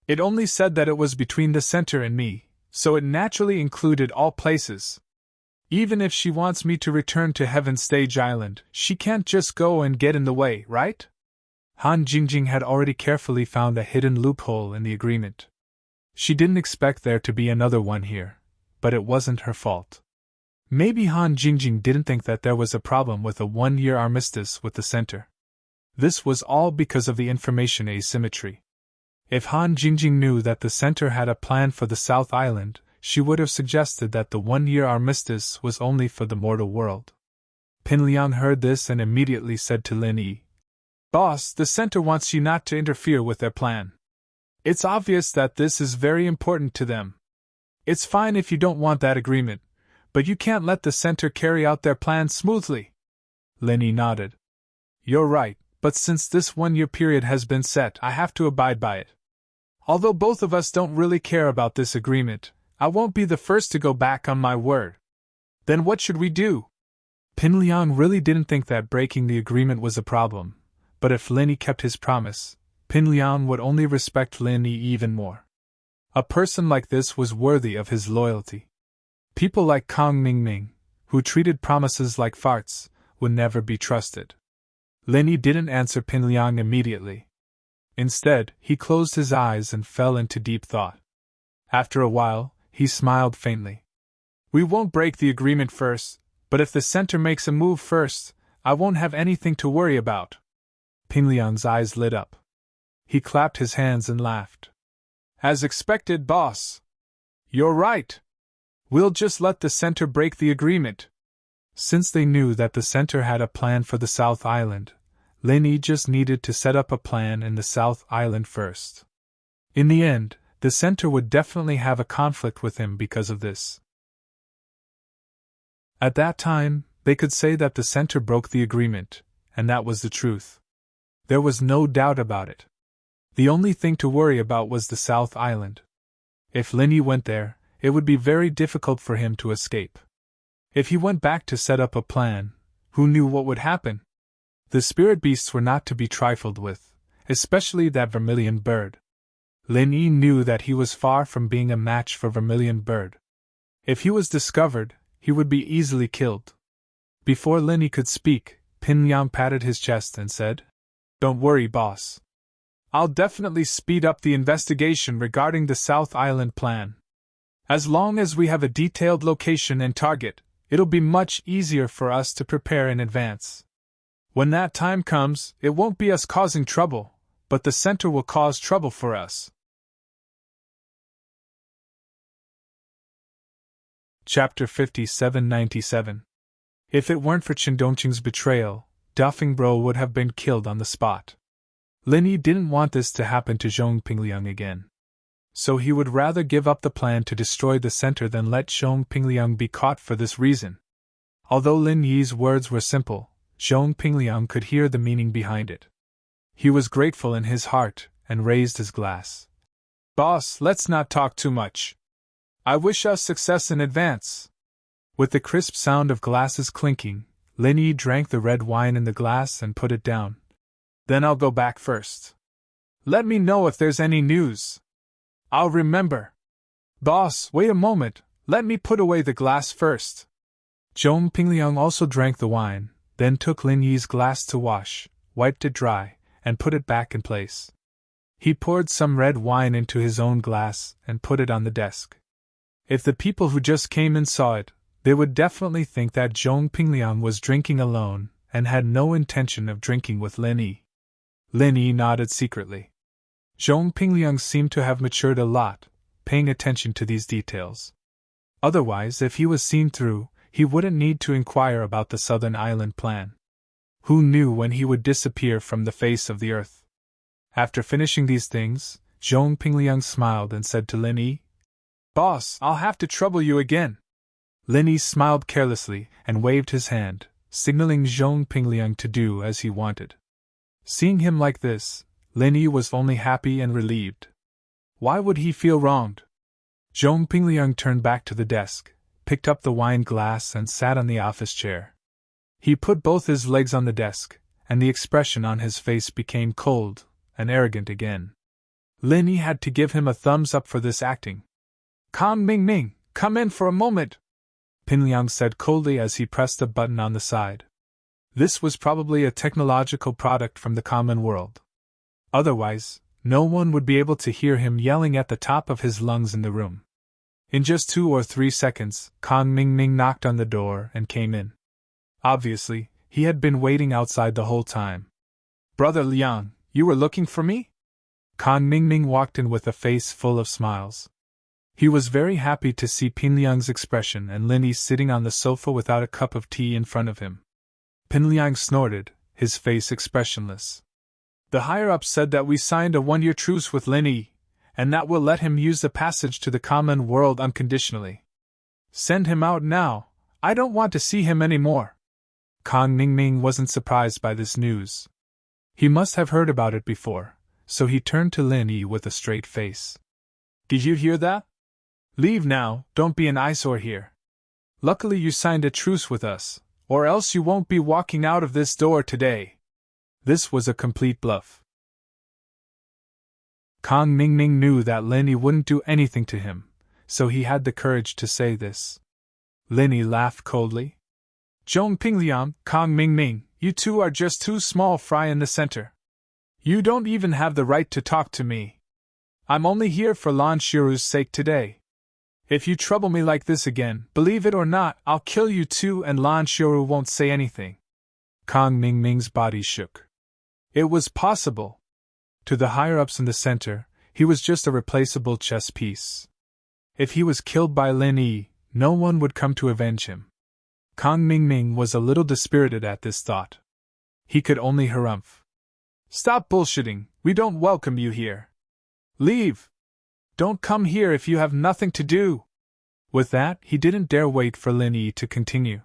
It only said that it was between the center and me, so it naturally included all places. Even if she wants me to return to heaven stage island, she can't just go and get in the way, right? Han Jingjing had already carefully found a hidden loophole in the agreement. She didn't expect there to be another one here, but it wasn't her fault. Maybe Han Jingjing didn't think that there was a problem with a one-year armistice with the center. This was all because of the information asymmetry. If Han Jingjing knew that the center had a plan for the South Island, she would have suggested that the one-year armistice was only for the mortal world. Pinliang heard this and immediately said to Lin Yi, Boss, the center wants you not to interfere with their plan. It's obvious that this is very important to them. It's fine if you don't want that agreement, but you can't let the center carry out their plan smoothly. Lin Yi nodded. You're right, but since this one-year period has been set, I have to abide by it. Although both of us don't really care about this agreement, I won't be the first to go back on my word. Then what should we do? Pinliang really didn't think that breaking the agreement was a problem, but if Lin Yi kept his promise, Pinliang would only respect Lin Yi even more. A person like this was worthy of his loyalty. People like Kong Mingming, who treated promises like farts, would never be trusted. Lin Yi didn't answer Pinliang immediately. Instead, he closed his eyes and fell into deep thought. After a while, he smiled faintly. We won't break the agreement first, but if the center makes a move first, I won't have anything to worry about. Pinliang's eyes lit up. He clapped his hands and laughed. As expected, boss. You're right. We'll just let the center break the agreement. Since they knew that the center had a plan for the South Island, Lin Yi just needed to set up a plan in the South Island first. In the end, the center would definitely have a conflict with him because of this. At that time, they could say that the center broke the agreement, and that was the truth. There was no doubt about it. The only thing to worry about was the South Island. If Lin Yi went there, it would be very difficult for him to escape. If he went back to set up a plan, who knew what would happen? The spirit beasts were not to be trifled with, especially that vermilion bird. Lin Yi knew that he was far from being a match for vermilion bird. If he was discovered, he would be easily killed. Before Lin Yi could speak, Pinliang patted his chest and said, Don't worry, boss. I'll definitely speed up the investigation regarding the South Island plan. As long as we have a detailed location and target, it'll be much easier for us to prepare in advance. When that time comes, it won't be us causing trouble, but the center will cause trouble for us. Chapter 5797. If it weren't for Chen Dongqing's betrayal, Dafengbro would have been killed on the spot. Lin Yi didn't want this to happen to Zhong Pingliang again. So he would rather give up the plan to destroy the center than let Zhong Pingliang be caught for this reason. Although Lin Yi's words were simple, Zhong Pingliang could hear the meaning behind it. He was grateful in his heart, and raised his glass. Boss, let's not talk too much. I wish us success in advance. With the crisp sound of glasses clinking, Lin Yi drank the red wine in the glass and put it down. Then I'll go back first. Let me know if there's any news. I'll remember. Boss, wait a moment, let me put away the glass first. Zhong Pingliang also drank the wine, then took Lin Yi's glass to wash, wiped it dry, and put it back in place. He poured some red wine into his own glass and put it on the desk. If the people who just came in saw it, they would definitely think that Zhong Pingliang was drinking alone and had no intention of drinking with Lin Yi. Lin Yi nodded secretly. Zhong Pingliang seemed to have matured a lot, paying attention to these details. Otherwise, if he was seen through, he wouldn't need to inquire about the Southern Island plan. Who knew when he would disappear from the face of the earth? After finishing these things, Zhong Pingliang smiled and said to Lin Yi, "Boss, I'll have to trouble you again." Lin Yi smiled carelessly and waved his hand, signaling Zhong Pingliang to do as he wanted. Seeing him like this, Lin Yi was only happy and relieved. Why would he feel wronged? Zhong Pingliang turned back to the desk, picked up the wine glass and sat on the office chair. He put both his legs on the desk, and the expression on his face became cold and arrogant again. Lin Yi had to give him a thumbs up for this acting. "Kang Ming, come in for a moment," Pingliang said coldly as he pressed a button on the side. This was probably a technological product from the common world. Otherwise, no one would be able to hear him yelling at the top of his lungs in the room. In just 2 or 3 seconds, Kang Ming knocked on the door and came in. Obviously, he had been waiting outside the whole time. "Brother Liang, you were looking for me?" Kang Ming walked in with a face full of smiles. He was very happy to see Pingliang's expression and Lin Yi sitting on the sofa without a cup of tea in front of him. Pingliang snorted, his face expressionless. "The higher-ups said that we signed a 1-year truce with Lin Yi, and that will let him use the passage to the common world unconditionally. Send him out now, I don't want to see him any more." Kang Ming wasn't surprised by this news. He must have heard about it before, so he turned to Lin Yi with a straight face. "Did you hear that? Leave now, don't be an eyesore here. Luckily you signed a truce with us, or else you won't be walking out of this door today." This was a complete bluff. Kang Ming knew that Lin Yi wouldn't do anything to him, so he had the courage to say this. Lin Yi laughed coldly. "Zhong Pingliang, Kang Ming, you two are just two small fry in the center. You don't even have the right to talk to me. I'm only here for Lan Shiru's sake today. If you trouble me like this again, believe it or not, I'll kill you too and Lan Shiru won't say anything." Kang Ming's body shook. It was possible. To the higher-ups in the center, he was just a replaceable chess piece. If he was killed by Lin Yi, no one would come to avenge him. Kang Ming was a little dispirited at this thought. He could only harumph. "Stop bullshitting, we don't welcome you here. Leave! Don't come here if you have nothing to do." With that, he didn't dare wait for Lin Yi to continue.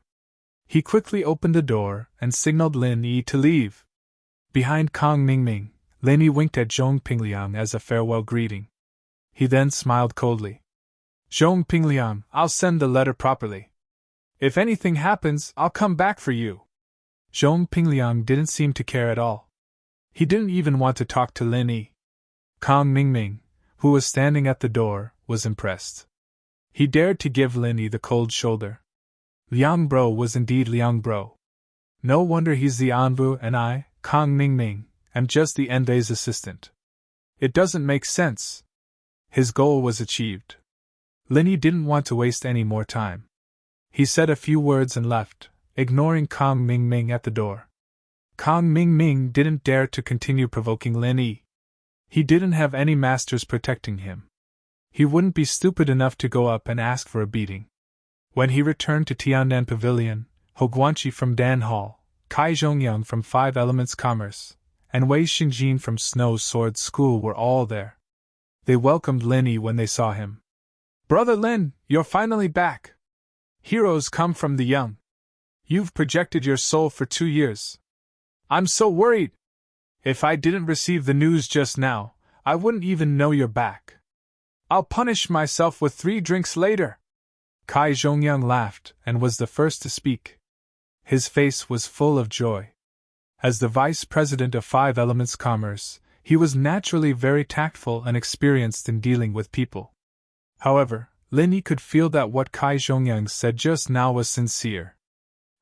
He quickly opened the door and signaled Lin Yi to leave. Behind Kang Ming, Lin Yi winked at Zhong Pingliang as a farewell greeting. He then smiled coldly. "Zhong Pingliang, I'll send the letter properly. If anything happens, I'll come back for you." Zhong Pingliang didn't seem to care at all. He didn't even want to talk to Lin Yi. Kang Ming, who was standing at the door, was impressed. He dared to give Lin Yi the cold shoulder. Liang Bro was indeed Liang Bro. No wonder he's the envoy and I, Kang Ming, am just the envoy's assistant. It doesn't make sense. His goal was achieved. Lin Yi didn't want to waste any more time. He said a few words and left, ignoring Kang Ming at the door. Kang Ming didn't dare to continue provoking Lin Yi. He didn't have any masters protecting him. He wouldn't be stupid enough to go up and ask for a beating. When he returned to Tiannan Pavilion, Ho Guanqi from Dan Hall, Kai Zhongyang from 5 Elements Commerce, and Wei Xingjin from Snow Sword School were all there. They welcomed Lin Yi when they saw him. "Brother Lin, you're finally back. Heroes come from the young. You've projected your soul for 2 years. I'm so worried. If I didn't receive the news just now, I wouldn't even know you're back. I'll punish myself with 3 drinks later." Kai Zhongyang laughed and was the first to speak. His face was full of joy. As the vice president of 5 Elements Commerce, he was naturally very tactful and experienced in dealing with people. However, Lin Yi could feel that what Kai Zhongyang said just now was sincere.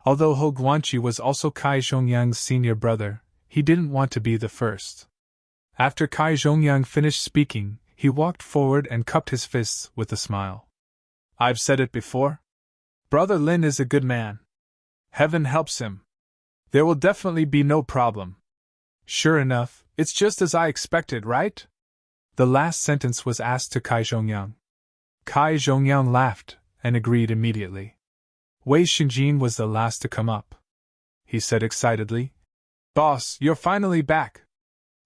Although Ho Guanqi was also Kai Zhongyang's senior brother, he didn't want to be the first. After Kai Zhongyang finished speaking, he walked forward and cupped his fists with a smile. I've said it before. Brother Lin is a good man. Heaven helps him. There will definitely be no problem. Sure enough, it's just as I expected, right? The last sentence was asked to Kai Zhongyang. Kai Zhongyang laughed and agreed immediately. Wei Xinjin was the last to come up. He said excitedly, Boss, you're finally back.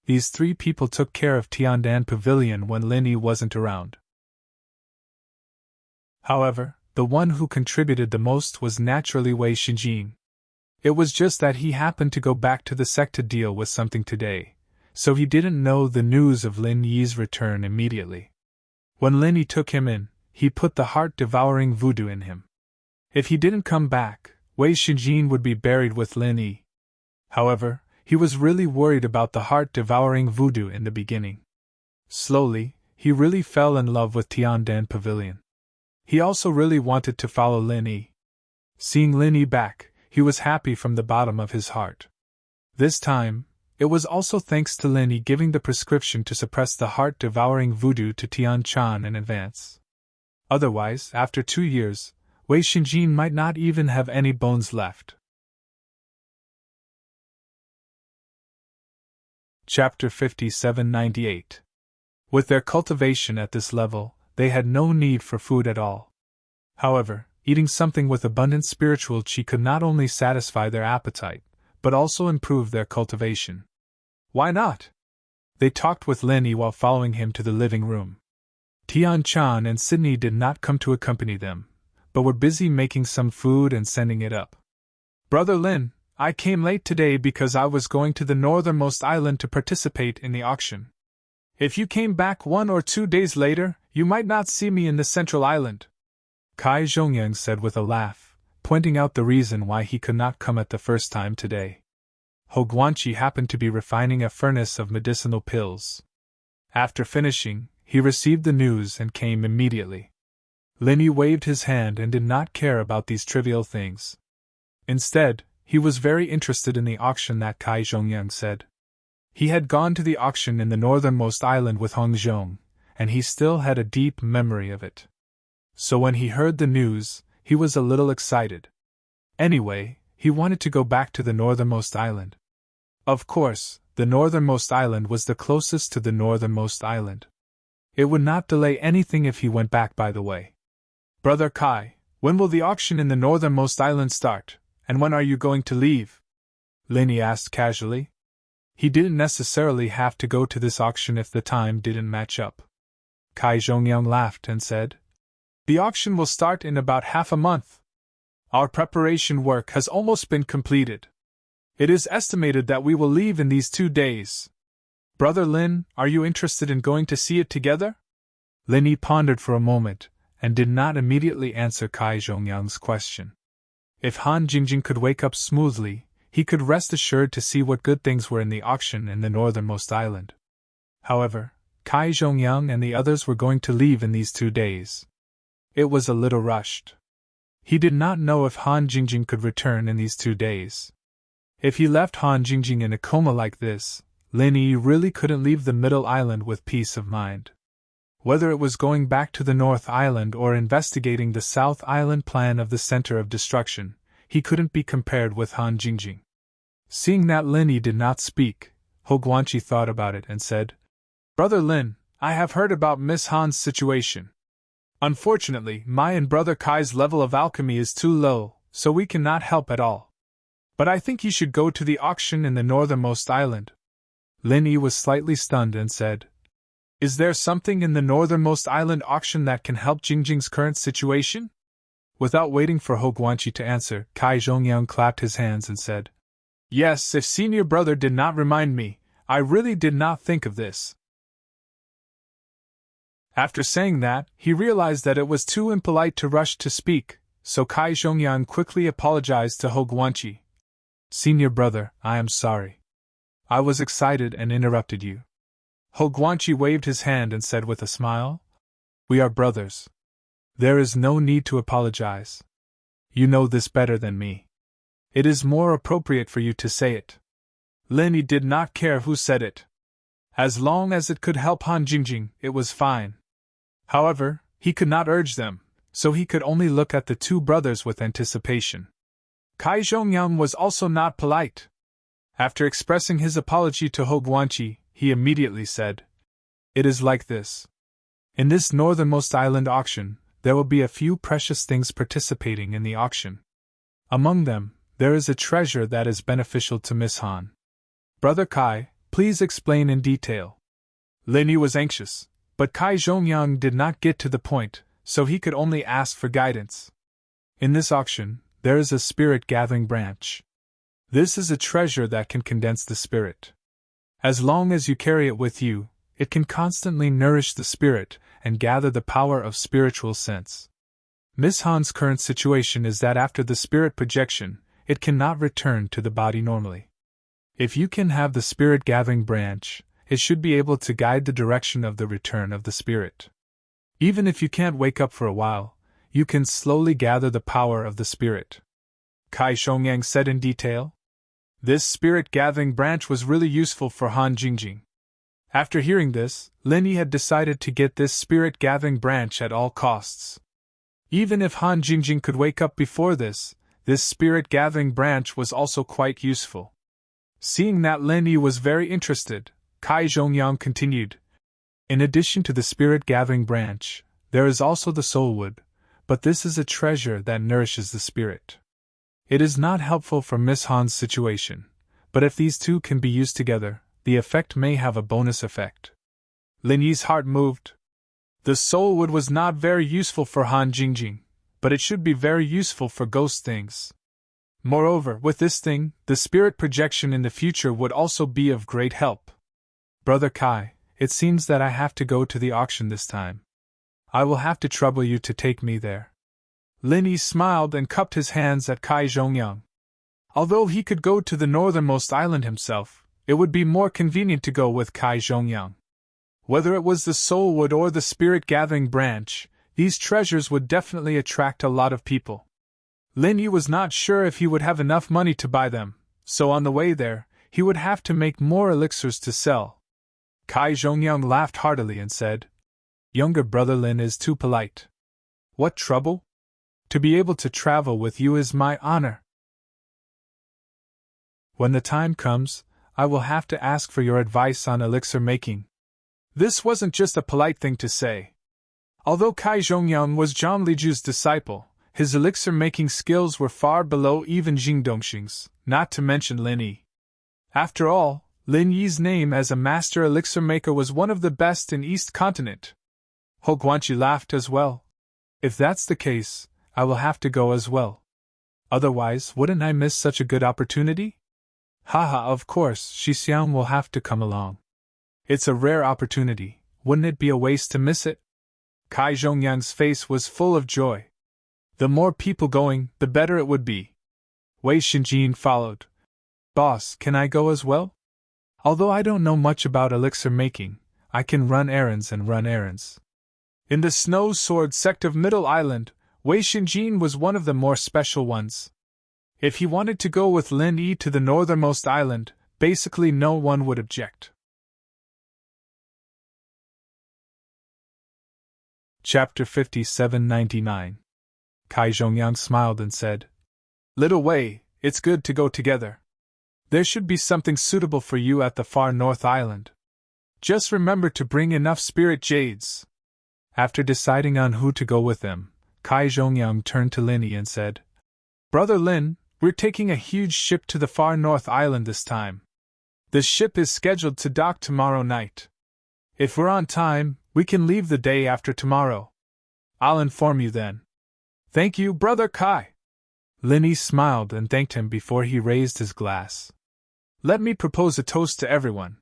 These three people took care of Tiandan Pavilion when Lin Yi wasn't around. However, the one who contributed the most was naturally Wei Xinjin. It was just that he happened to go back to the sect to deal with something today, so he didn't know the news of Lin Yi's return immediately. When Lin Yi took him in, he put the heart-devouring voodoo in him. If he didn't come back, Wei Xinjin would be buried with Lin Yi. However, he was really worried about the heart-devouring voodoo in the beginning. Slowly, he really fell in love with Tiandan Pavilion. He also really wanted to follow Lin Yi. Seeing Lin Yi back, he was happy from the bottom of his heart. This time, it was also thanks to Lin Yi giving the prescription to suppress the heart-devouring voodoo to Tian Chan in advance. Otherwise, after 2 years, Wei Xinjin might not even have any bones left. Chapter 5798. With their cultivation at this level, they had no need for food at all. However, eating something with abundant spiritual qi could not only satisfy their appetite, but also improve their cultivation. Why not? They talked with Lin Yi while following him to the living room. Tian Chan and Sydney did not come to accompany them, but were busy making some food and sending it up. Brother Lin, I came late today because I was going to the northernmost island to participate in the auction. If you came back 1 or 2 days later, you might not see me in the central island. Kai Zhongyang said with a laugh, pointing out the reason why he could not come at the first time today. Ho Guanqi happened to be refining a furnace of medicinal pills. After finishing, he received the news and came immediately. Lin Yi waved his hand and did not care about these trivial things. Instead, he was very interested in the auction that Kai Zhongyang said. He had gone to the auction in the northernmost island with Hong Zhong, and he still had a deep memory of it. So when he heard the news, he was a little excited. Anyway, he wanted to go back to the northernmost island. Of course, the northernmost island was the closest to the northernmost island. It would not delay anything if he went back by the way. Brother Kai, when will the auction in the northernmost island start, and when are you going to leave? Lin Yi asked casually. He didn't necessarily have to go to this auction if the time didn't match up. Kai Zhongyang laughed and said, The auction will start in about half a month. Our preparation work has almost been completed. It is estimated that we will leave in these 2 days. Brother Lin, are you interested in going to see it together? Lin Yi pondered for a moment, and did not immediately answer Kai Zhongyang's question. If Han Jingjing could wake up smoothly, he could rest assured to see what good things were in the auction in the northernmost island. However, Kai Zhongyang and the others were going to leave in these 2 days. It was a little rushed. He did not know if Han Jingjing could return in these 2 days. If he left Han Jingjing in a coma like this, Lin Yi really couldn't leave the middle island with peace of mind. Whether it was going back to the North Island or investigating the South Island plan of the Center of Destruction, he couldn't be compared with Han Jingjing. Seeing that Lin Yi did not speak, Ho Guanqi thought about it and said, Brother Lin, I have heard about Miss Han's situation. Unfortunately, my and Brother Kai's level of alchemy is too low, so we cannot help at all. But I think you should go to the auction in the northernmost island. Lin Yi was slightly stunned and said, Is there something in the northernmost island auction that can help Jingjing's current situation? Without waiting for Ho Guanqi to answer, Kai Zhongyang clapped his hands and said, Yes, if senior brother did not remind me, I really did not think of this. After saying that, he realized that it was too impolite to rush to speak, so Kai Zhongyang quickly apologized to Ho Guanqi. Senior brother, I am sorry. I was excited and interrupted you. Ho Guanqi waved his hand and said with a smile, We are brothers. There is no need to apologize. You know this better than me. It is more appropriate for you to say it. Lin Yi did not care who said it. As long as it could help Han Jingjing, it was fine. However, he could not urge them, so he could only look at the two brothers with anticipation. Kai Zhongyang was also not polite. After expressing his apology to Ho Guanqi, he immediately said, "It is like this. In this northernmost island auction, there will be a few precious things participating in the auction. Among them, there is a treasure that is beneficial to Miss Han. Brother Kai, please explain in detail." Lin Yi was anxious, but Kai Zhongyang did not get to the point, so he could only ask for guidance. In this auction, there is a spirit-gathering branch. This is a treasure that can condense the spirit. As long as you carry it with you, it can constantly nourish the spirit and gather the power of spiritual sense. Miss Han's current situation is that after the spirit projection, it cannot return to the body normally. If you can have the spirit-gathering branch, it should be able to guide the direction of the return of the spirit. Even if you can't wake up for a while, you can slowly gather the power of the spirit. Kai Zhongyang said in detail. This spirit-gathering branch was really useful for Han Jingjing. After hearing this, Lin Yi had decided to get this spirit-gathering branch at all costs. Even if Han Jingjing could wake up before this spirit-gathering branch was also quite useful. Seeing that Lin Yi was very interested, Kai Zhongyang continued. In addition to the spirit-gathering branch, there is also the soulwood, but this is a treasure that nourishes the spirit. It is not helpful for Miss Han's situation, but if these two can be used together, the effect may have a bonus effect. Lin Yi's heart moved. The soulwood was not very useful for Han Jingjing, but it should be very useful for ghost things. Moreover, with this thing, the spirit projection in the future would also be of great help. Brother Kai, it seems that I have to go to the auction this time. I will have to trouble you to take me there. Lin Yi smiled and cupped his hands at Kai Zhongyang. Although he could go to the northernmost island himself, it would be more convenient to go with Kai Zhongyang. Whether it was the soulwood or the spirit-gathering branch, these treasures would definitely attract a lot of people. Lin Yi was not sure if he would have enough money to buy them, so on the way there, he would have to make more elixirs to sell. Kai Zhongyang laughed heartily and said, "Younger brother Lin is too polite. What trouble? To be able to travel with you is my honor. When the time comes, I will have to ask for your advice on elixir making." This wasn't just a polite thing to say. Although Kai Zhongyang was Zhang Liju's disciple, his elixir-making skills were far below even Jing Dongxing's, not to mention Lin Yi. After all, Lin Yi's name as a master elixir maker was one of the best in East Continent. Ho Guanqi laughed as well. If that's the case, I will have to go as well. Otherwise, wouldn't I miss such a good opportunity? Haha, of course, Shixiang will have to come along. It's a rare opportunity, wouldn't it be a waste to miss it? Kai Zhongyang's face was full of joy. The more people going, the better it would be. Wei Xinjin followed. Boss, can I go as well? Although I don't know much about elixir making, I can run errands and run errands. In the Snow Sword sect of Middle Island, Wei Xinjin was one of the more special ones. If he wanted to go with Lin Yi to the northernmost island, basically no one would object. Chapter 5799. Kai Zhongyang smiled and said, "Little Wei, it's good to go together. There should be something suitable for you at the far north island. Just remember to bring enough spirit jades." After deciding on who to go with them, Kai Zhongyang turned to Lin Yi and said, "Brother Lin, we're taking a huge ship to the far north island this time. The ship is scheduled to dock tomorrow night. If we're on time, we can leave the day after tomorrow. I'll inform you then." "Thank you, Brother Kai." Lin Yi smiled and thanked him before he raised his glass. "Let me propose a toast to everyone.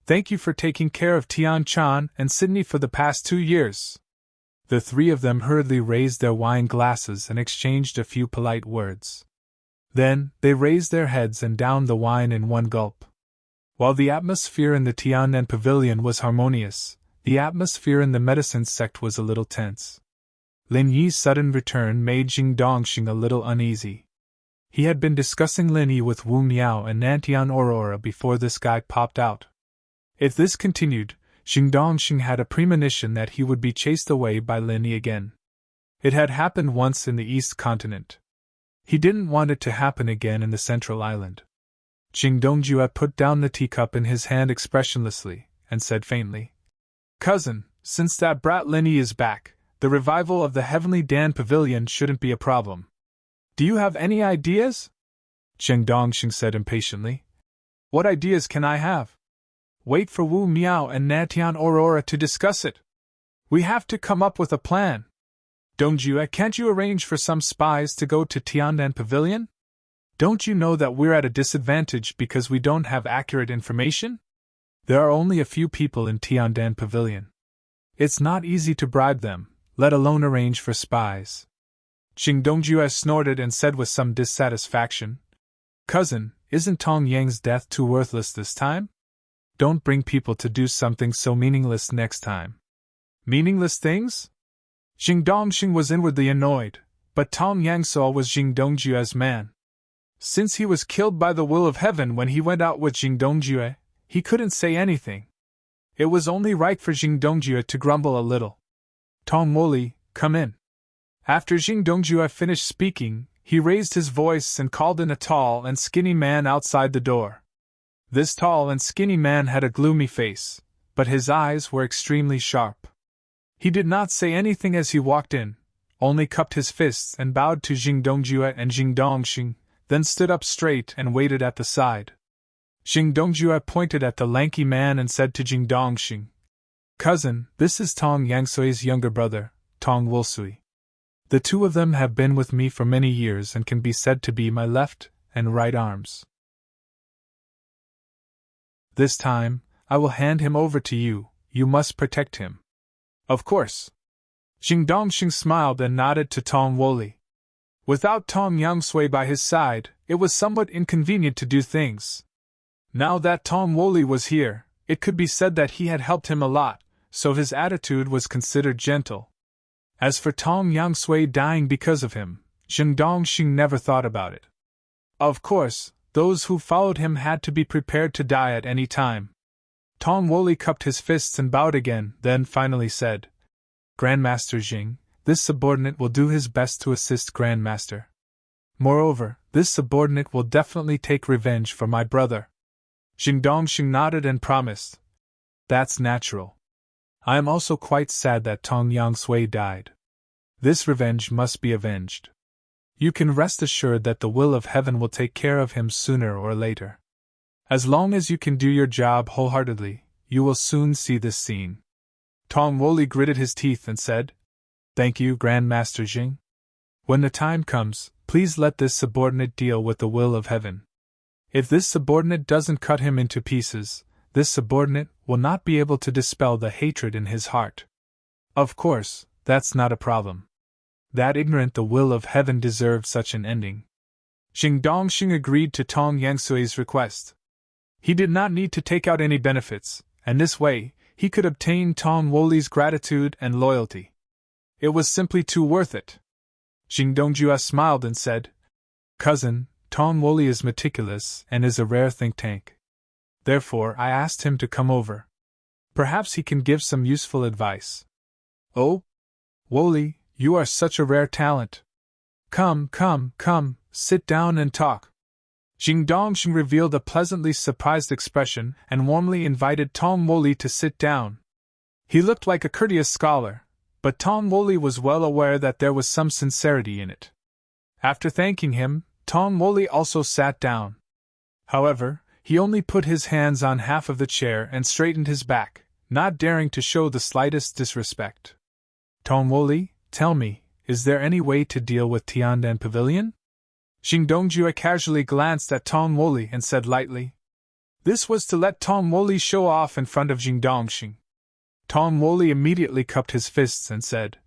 Thank you for taking care of Tian Chan and Sydney for the past 2 years." The three of them hurriedly raised their wine glasses and exchanged a few polite words. Then, they raised their heads and downed the wine in one gulp. While the atmosphere in the Tianan pavilion was harmonious, the atmosphere in the medicine sect was a little tense. Lin Yi's sudden return made Jing Dongxing a little uneasy. He had been discussing Lin Yi with Wu Miao and Nantian Aurora before this guy popped out. If this continued, Xing Dongxing had a premonition that he would be chased away by Lin Yi again. It had happened once in the East Continent. He didn't want it to happen again in the Central Island. Xing Dongjue put down the teacup in his hand expressionlessly, and said faintly, "Cousin, since that brat Lin Yi is back, the revival of the Heavenly Dan Pavilion shouldn't be a problem. Do you have any ideas?" Xing Dongxing said impatiently. "What ideas can I have? Wait for Wu Miao and Natian Aurora to discuss it. We have to come up with a plan. Dongjue, can't you arrange for some spies to go to Tiandan Pavilion? Don't you know that we're at a disadvantage because we don't have accurate information? There are only a few people in Tiandan Pavilion. It's not easy to bribe them, let alone arrange for spies." Xing Dongjue snorted and said with some dissatisfaction, "Cousin, isn't Tong Yang's death too worthless this time? Don't bring people to do something so meaningless next time." "Meaningless things?" Xing Dongxing was inwardly annoyed, but Tong Yangso was Xing Dongjue's man. Since he was killed by the will of heaven when he went out with Xing Dongjue, he couldn't say anything. It was only right for Xing Dongjue to grumble a little. "Tong Moli, come in." After Xing Dongjue finished speaking, he raised his voice and called in a tall and skinny man outside the door. This tall and skinny man had a gloomy face, but his eyes were extremely sharp. He did not say anything as he walked in, only cupped his fists and bowed to Xing Dongjue and Xing Dongxing, then stood up straight and waited at the side. Xing Dongjue pointed at the lanky man and said to Xing Dongxing, "Cousin, this is Tong Yangsui's younger brother, Tong Wulsui. The two of them have been with me for many years and can be said to be my left and right arms. This time, I will hand him over to you. You must protect him." "Of course." Xing Dongxing smiled and nodded to Tong Woli. Without Tong Yangsui by his side, it was somewhat inconvenient to do things. Now that Tong Woli was here, it could be said that he had helped him a lot, so his attitude was considered gentle. As for Tong Yangsui dying because of him, Xing Dongxing never thought about it. Of course, those who followed him had to be prepared to die at any time. Tong Woli cupped his fists and bowed again, then finally said, "Grandmaster Xing, this subordinate will do his best to assist Grandmaster. Moreover, this subordinate will definitely take revenge for my brother." Xing Dongxing nodded and promised, "That's natural. I am also quite sad that Tong Yangsui died. This revenge must be avenged. You can rest assured that the will of heaven will take care of him sooner or later. As long as you can do your job wholeheartedly, you will soon see this scene." Tong Woli gritted his teeth and said, "Thank you, Grandmaster Xing. When the time comes, please let this subordinate deal with the will of heaven. If this subordinate doesn't cut him into pieces, this subordinate will not be able to dispel the hatred in his heart. Of course, that's not a problem. That ignorant the will of heaven deserved such an ending." Xing Dongxing agreed to Tong Yangsui's request. He did not need to take out any benefits, and this way, he could obtain Tong Woli's gratitude and loyalty. It was simply too worth it. Xing Dongjue smiled and said, "Cousin, Tong Woli is meticulous and is a rare think tank. Therefore, I asked him to come over. Perhaps he can give some useful advice." "Oh? Woli, you are such a rare talent. Come, sit down and talk." Xing Dongxing revealed a pleasantly surprised expression and warmly invited Tong Woli to sit down. He looked like a courteous scholar, but Tong Woli was well aware that there was some sincerity in it. After thanking him, Tong Woli also sat down. However, he only put his hands on half of the chair and straightened his back, not daring to show the slightest disrespect. "Tong Woli, tell me, is there any way to deal with Tiandan Pavilion?" Xing Dongjue casually glanced at Tong Woli and said lightly. This was to let Tong Woli show off in front of Xing Dongxing. Tong Woli immediately cupped his fists and said,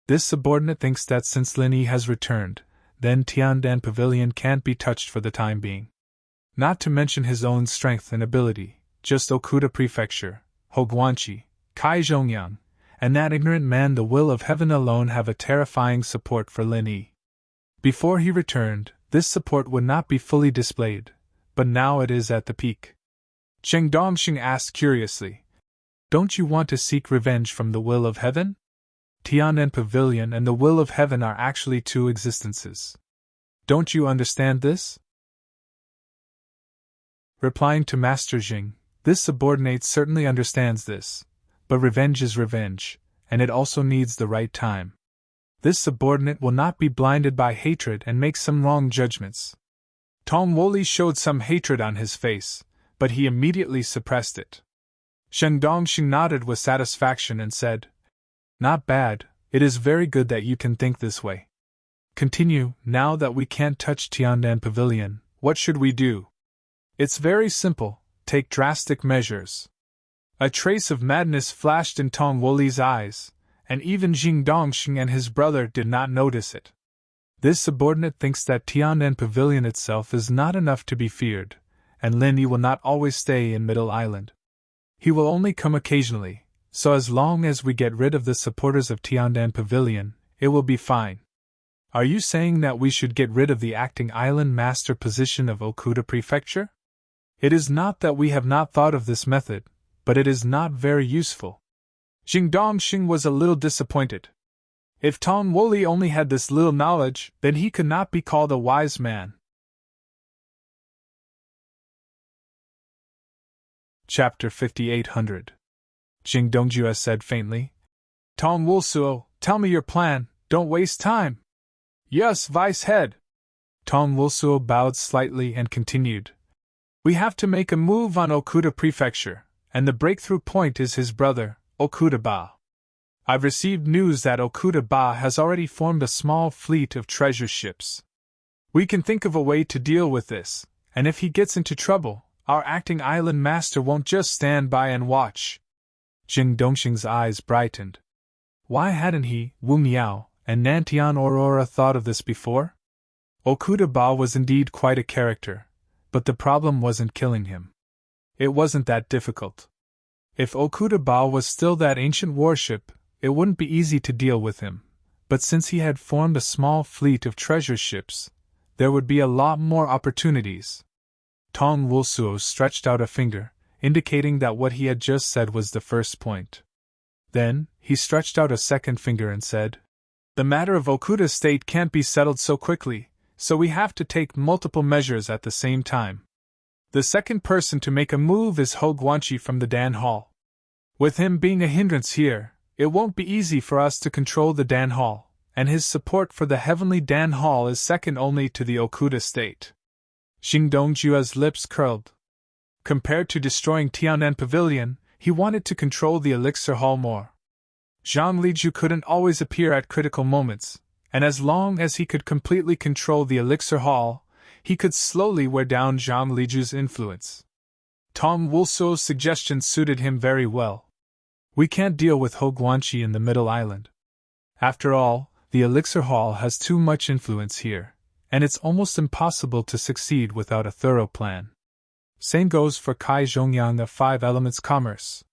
"This subordinate thinks that since Lin Yi has returned, then Tiandan Pavilion can't be touched for the time being. Not to mention his own strength and ability, just Okuda Prefecture, Hoguanchi, Kai Zhongyang, and that ignorant man the will of heaven alone have a terrifying support for Lin Yi. Before he returned, this support would not be fully displayed, but now it is at the peak. Cheng Dongxing asked curiously. Don't you want to seek revenge from the will of heaven? Tianan Pavilion and the will of heaven are actually two existences. Don't you understand this? Replying to Master Jing, this subordinate certainly understands this, but revenge is revenge, and it also needs the right time. This subordinate will not be blinded by hatred and make some wrong judgments. Tong Woli showed some hatred on his face, but he immediately suppressed it. Sheng Dongxing nodded with satisfaction and said, Not bad, it is very good that you can think this way. Continue. Now that we can't touch Tiandan Pavilion, what should we do? It's very simple, take drastic measures. A trace of madness flashed in Tong Woli's eyes, and even Jing Dongxing and his brother did not notice it. This subordinate thinks that Tiandan Pavilion itself is not enough to be feared, and Lin Yi will not always stay in Middle Island. He will only come occasionally, so as long as we get rid of the supporters of Tiandan Pavilion, it will be fine. Are you saying that we should get rid of the acting island master position of Okuda Prefecture? It is not that we have not thought of this method, but it is not very useful. Jing Dongxing was a little disappointed. If Tong Woli only had this little knowledge, then he could not be called a wise man. Chapter 5800. Jing Dongjue said faintly. Tong Wulsuo, tell me your plan, don't waste time. Yes, Vice Head. Tong Wulsuo bowed slightly and continued. We have to make a move on Okuda Prefecture, and the breakthrough point is his brother, Okuda Ba. I've received news that Okuda Ba has already formed a small fleet of treasure ships. We can think of a way to deal with this, and if he gets into trouble, our acting island master won't just stand by and watch. Jing Dongxing's eyes brightened. Why hadn't he, Wu Miao, and Nantian Aurora thought of this before? Okuda Ba was indeed quite a character, but the problem wasn't killing him. It wasn't that difficult. If Okuda Ba was still that ancient warship, it wouldn't be easy to deal with him, but since he had formed a small fleet of treasure ships, there would be a lot more opportunities. Tong Wulsuo stretched out a finger, indicating that what he had just said was the first point. Then, he stretched out a second finger and said, The matter of Okuda's state can't be settled so quickly, so we have to take multiple measures at the same time. The second person to make a move is Ho Guanqi from the Dan Hall. With him being a hindrance here, it won't be easy for us to control the Dan Hall, and his support for the heavenly Dan Hall is second only to the Okuda state. Jing Dongjue's lips curled. Compared to destroying Tianan Pavilion, he wanted to control the Elixir Hall more. Zhang Liju couldn't always appear at critical moments, and as long as he could completely control the Elixir Hall, he could slowly wear down Zhang Liju's influence. Tong Wulsuo's suggestion suited him very well. We can't deal with Ho Guanqi in the Middle Island. After all, the Elixir Hall has too much influence here, and it's almost impossible to succeed without a thorough plan. Same goes for Kai Zhongyang of Five Elements Commerce.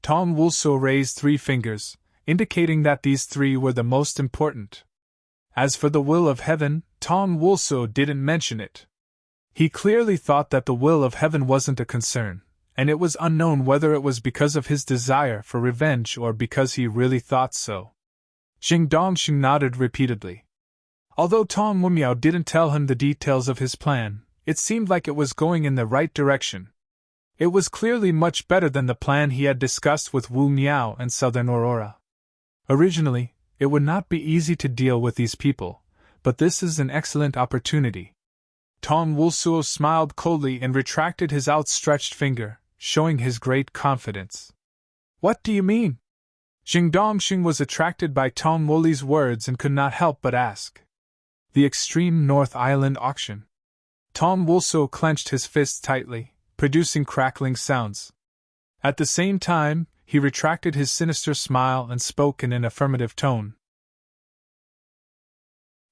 Tong Wulsuo raised 3 fingers, indicating that these 3 were the most important. As for the will of heaven, Tong Wulsuo didn't mention it. He clearly thought that the will of heaven wasn't a concern, and it was unknown whether it was because of his desire for revenge or because he really thought so. Jing Dongxing nodded repeatedly. Although Tong Mumiao didn't tell him the details of his plan, it seemed like it was going in the right direction. It was clearly much better than the plan he had discussed with Wu Miao and Southern Aurora. Originally, it would not be easy to deal with these people, but this is an excellent opportunity. Tong Wulsuo smiled coldly and retracted his outstretched finger, showing his great confidence. What do you mean? Jing Dongxing was attracted by Tong Woli's words and could not help but ask. The Extreme North Island Auction. Tong Wulsuo clenched his fists tightly, producing crackling sounds. At the same time, he retracted his sinister smile and spoke in an affirmative tone.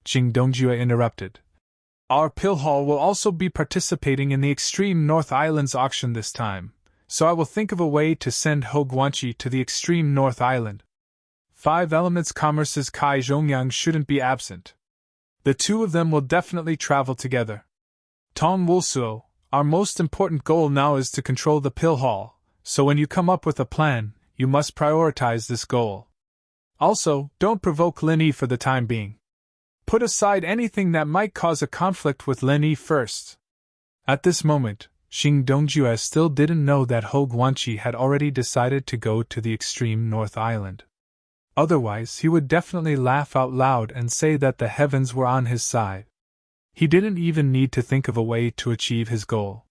Jing Dongjue interrupted. Our pill hall will also be participating in the Extreme North Islands auction this time, so I will think of a way to send Ho Guanqi to the Extreme North Island. Five Elements Commerce's Kai Zhongyang shouldn't be absent. The two of them will definitely travel together. Tong Wulsuo, Our most important goal now is to control the pill hall, so when you come up with a plan, you must prioritize this goal. Also, don't provoke Lin Yi for the time being. Put aside anything that might cause a conflict with Lin Yi first. At this moment, Xing Dongjue still didn't know that Hou Guanqi had already decided to go to the extreme North Island. Otherwise, he would definitely laugh out loud and say that the heavens were on his side. He didn't even need to think of a way to achieve his goal.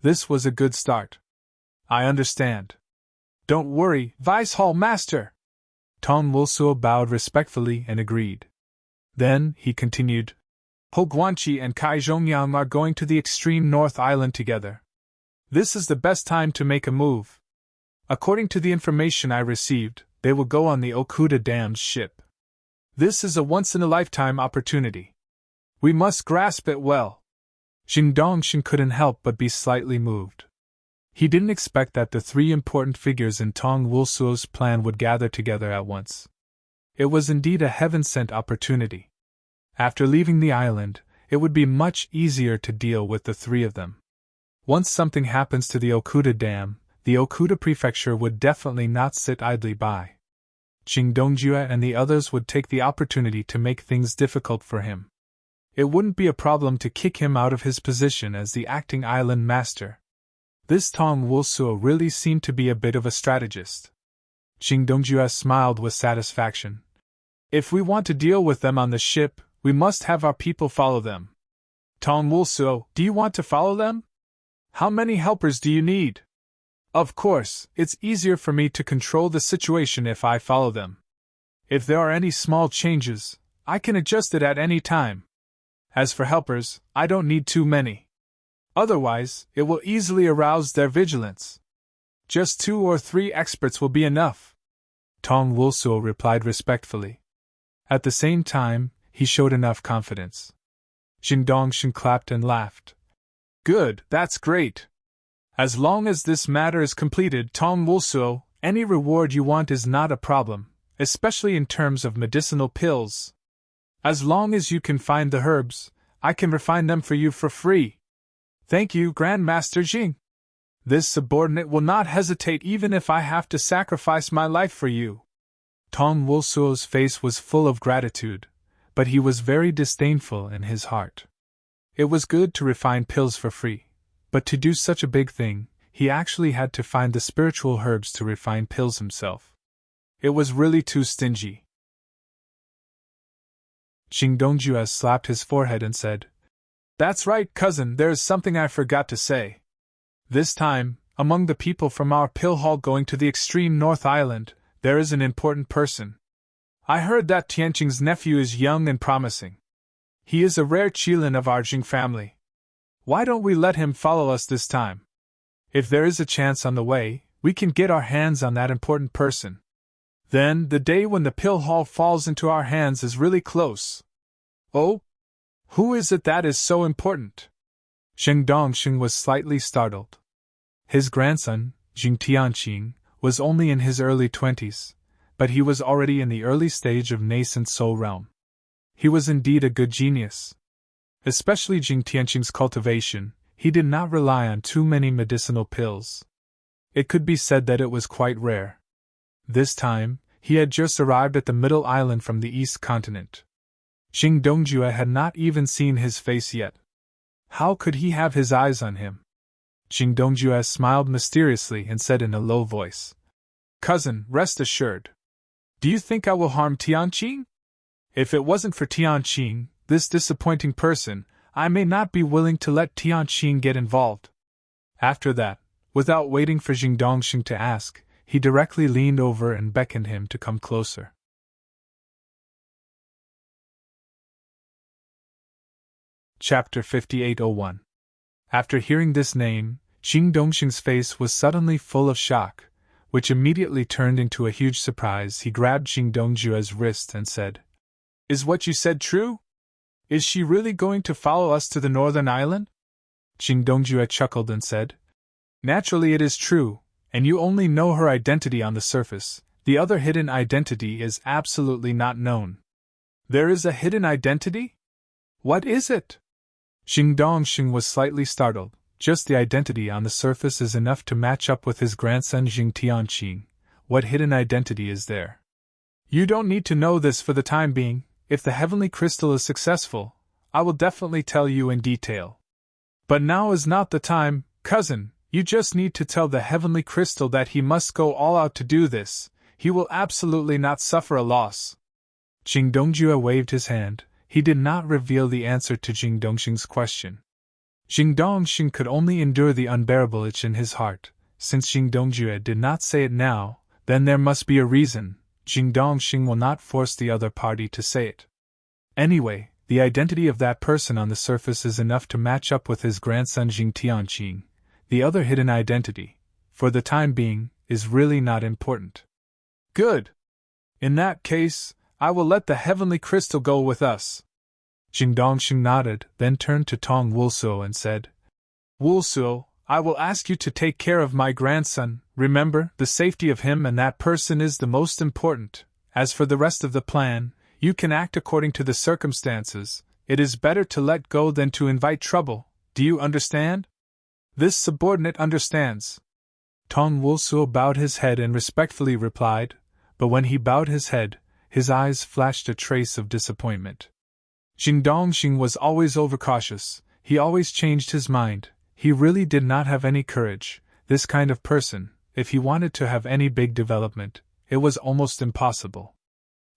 This was a good start. I understand. Don't worry, Vice Hall Master! Tong Wulsuo bowed respectfully and agreed. Then, he continued, Hou Guanqi and Kai Zhongyang are going to the extreme North Island together. This is the best time to make a move. According to the information I received, they will go on the Okuda Dam's ship. This is a once-in-a-lifetime opportunity. We must grasp it well. Xing Dongshin couldn't help but be slightly moved. He didn't expect that the three important figures in Tong Wulsuo's plan would gather together at once. It was indeed a heaven-sent opportunity. After leaving the island, it would be much easier to deal with the three of them. Once something happens to the Okuda Dam, the Okuda Prefecture would definitely not sit idly by. Xing Dongjue and the others would take the opportunity to make things difficult for him. It wouldn't be a problem to kick him out of his position as the acting island master. This Tong Wulsuo really seemed to be a bit of a strategist. Xing Dongjue smiled with satisfaction. If we want to deal with them on the ship, we must have our people follow them. Tong Wulsuo, do you want to follow them? How many helpers do you need? Of course, it's easier for me to control the situation if I follow them. If there are any small changes, I can adjust it at any time. As for helpers, I don't need too many. Otherwise, it will easily arouse their vigilance. Just 2 or 3 experts will be enough. Tong Wulsuo replied respectfully. At the same time, he showed enough confidence. Xing Dongshin clapped and laughed. Good, that's great. As long as this matter is completed, Tong Wulsuo, any reward you want is not a problem, especially in terms of medicinal pills. As long as you can find the herbs, I can refine them for you for free. Thank you, Grand Master Jing. This subordinate will not hesitate even if I have to sacrifice my life for you. Tong Wulsuo's face was full of gratitude, but he was very disdainful in his heart. It was good to refine pills for free, but to do such a big thing, he actually had to find the spiritual herbs to refine pills himself. It was really too stingy. Xing Dongjue slapped his forehead and said, That's right, cousin, there is something I forgot to say. This time, among the people from our pill hall going to the extreme North Island, there is an important person. I heard that Tianqing's nephew is young and promising. He is a rare Qilin of our Jing family. Why don't we let him follow us this time? If there is a chance on the way, we can get our hands on that important person. Then, the day when the pill hall falls into our hands is really close. Oh? Who is it that is so important? Xing Dongshin was slightly startled. His grandson, Jing Tianqing, was only in his early 20s, but he was already in the early stage of nascent soul realm. He was indeed a good genius. Especially Jing Tianqing's cultivation, he did not rely on too many medicinal pills. It could be said that it was quite rare. This time, he had just arrived at the middle island from the east continent. Xing Dongjue had not even seen his face yet. How could he have his eyes on him? Xing Dongjue smiled mysteriously and said in a low voice, Cousin, rest assured. Do you think I will harm Tianqing? If it wasn't for Tianqing, this disappointing person, I may not be willing to let Tianqing get involved. After that, without waiting for Xing Dongshin to ask, he directly leaned over and beckoned him to come closer. Chapter 5801. After hearing this name, Xing Dongshin's face was suddenly full of shock, which immediately turned into a huge surprise. He grabbed Xing Dongjue's wrist and said, Is what you said true? Is she really going to follow us to the northern island? Xing Dongjue chuckled and said, Naturally it is true, and you only know her identity on the surface. The other hidden identity is absolutely not known. There is a hidden identity? What is it? Xing Dongshin was slightly startled, Just the identity on the surface is enough to match up with his grandson Jing Tianqing. What hidden identity is there? You don't need to know this for the time being. If the heavenly crystal is successful, I will definitely tell you in detail. But now is not the time, cousin. You just need to tell the heavenly crystal that he must go all out to do this. He will absolutely not suffer a loss. Jing Dongjue waved his hand. He did not reveal the answer to Jing Dongxing's question. Jing Dongxing could only endure the unbearable itch in his heart. Since Jing Dongjue did not say it now, then there must be a reason. Jing Dongxing will not force the other party to say it. Anyway, the identity of that person on the surface is enough to match up with his grandson Jing Tianqing. The other hidden identity, for the time being, is really not important. Good. In that case, I will let the heavenly crystal go with us. Jing Dongxing nodded, then turned to Tong Wulsuo and said, Wulsuo, I will ask you to take care of my grandson. Remember, the safety of him and that person is the most important. As for the rest of the plan, you can act according to the circumstances. It is better to let go than to invite trouble. Do you understand? This subordinate understands. Tong Wulsuo bowed his head and respectfully replied, but when he bowed his head, his eyes flashed a trace of disappointment. Jing Dongxing was always overcautious. He always changed his mind. He really did not have any courage. This kind of person, if he wanted to have any big development, it was almost impossible.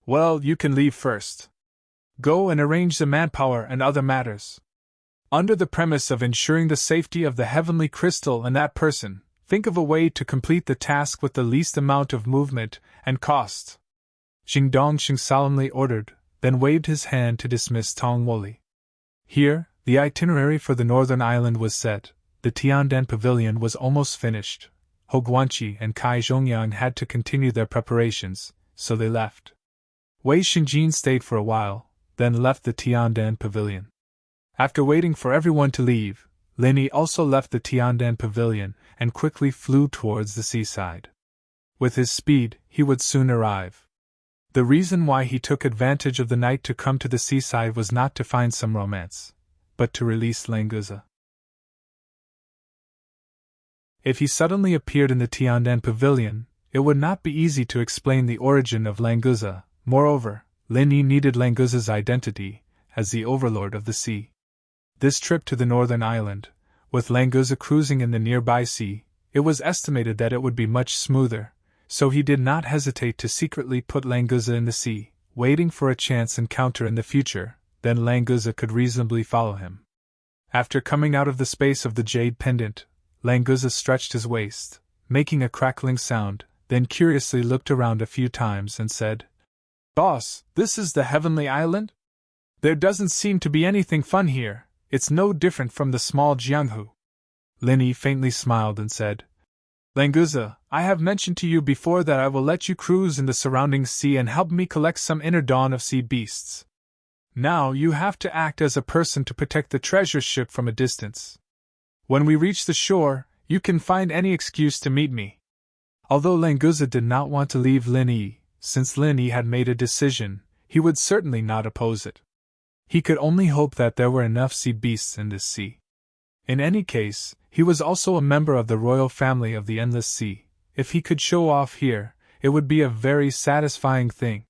Well, you can leave first. Go and arrange the manpower and other matters. Under the premise of ensuring the safety of the heavenly crystal and that person, think of a way to complete the task with the least amount of movement and cost. Jing Dongxing solemnly ordered, then waved his hand to dismiss Tong Woli. Here, the itinerary for the northern island was set. The Tiandan Pavilion was almost finished. Hou Guanqi and Kai Zhongyang had to continue their preparations, so they left. Wei Xinjin stayed for a while, then left the Tiandan Pavilion. After waiting for everyone to leave, Lin Yi also left the Tiandan Pavilion and quickly flew towards the seaside. With his speed, he would soon arrive. The reason why he took advantage of the night to come to the seaside was not to find some romance, but to release Languze. If he suddenly appeared in the Tiandan Pavilion, it would not be easy to explain the origin of Languze. Moreover, Lin Yi needed Languze's identity as the overlord of the sea. This trip to the northern island, with Languze cruising in the nearby sea, it was estimated that it would be much smoother, so he did not hesitate to secretly put Languze in the sea, waiting for a chance encounter in the future. Then Languze could reasonably follow him. After coming out of the space of the jade pendant, Languze stretched his waist, making a crackling sound, then curiously looked around a few times and said, Boss, this is the heavenly island? There doesn't seem to be anything fun here. It's no different from the small Jianghu. Lin Yi faintly smiled and said, Languze, I have mentioned to you before that I will let you cruise in the surrounding sea and help me collect some inner dawn of sea beasts. Now you have to act as a person to protect the treasure ship from a distance. When we reach the shore, you can find any excuse to meet me. Although Languze did not want to leave Lin Yi, since Lin Yi had made a decision, he would certainly not oppose it. He could only hope that there were enough sea beasts in this sea. In any case, he was also a member of the royal family of the Endless Sea. If he could show off here, it would be a very satisfying thing.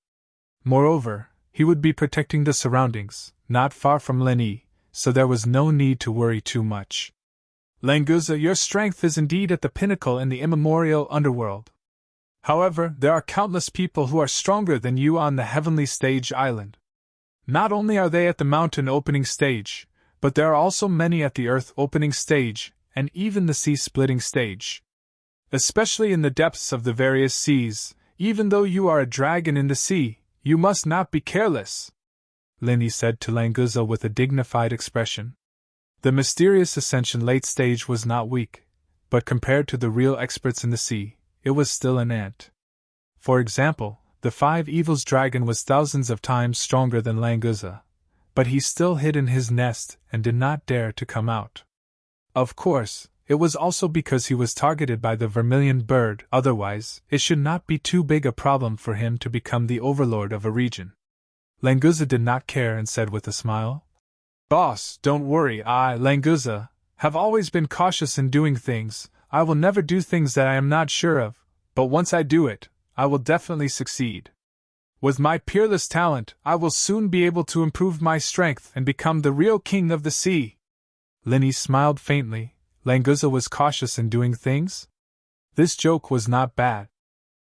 Moreover, he would be protecting the surroundings, not far from Lin Yi, so there was no need to worry too much. Languze, your strength is indeed at the pinnacle in the immemorial underworld. However, there are countless people who are stronger than you on the heavenly stage island. Not only are they at the mountain opening stage, but there are also many at the earth opening stage, and even the sea-splitting stage. Especially in the depths of the various seas, even though you are a dragon in the sea, you must not be careless, Lin Yi said to Languze with a dignified expression. The mysterious ascension late stage was not weak, but compared to the real experts in the sea, it was still an ant. For example, the Five Evils dragon was thousands of times stronger than Languze, but he still hid in his nest and did not dare to come out. Of course, it was also because he was targeted by the vermilion bird, otherwise, it should not be too big a problem for him to become the overlord of a region. Languze did not care and said with a smile, Boss, don't worry, I, Languze, have always been cautious in doing things. I will never do things that I am not sure of, but once I do it, I will definitely succeed. With my peerless talent, I will soon be able to improve my strength and become the real king of the sea." Linny smiled faintly. Languza was cautious in doing things? This joke was not bad.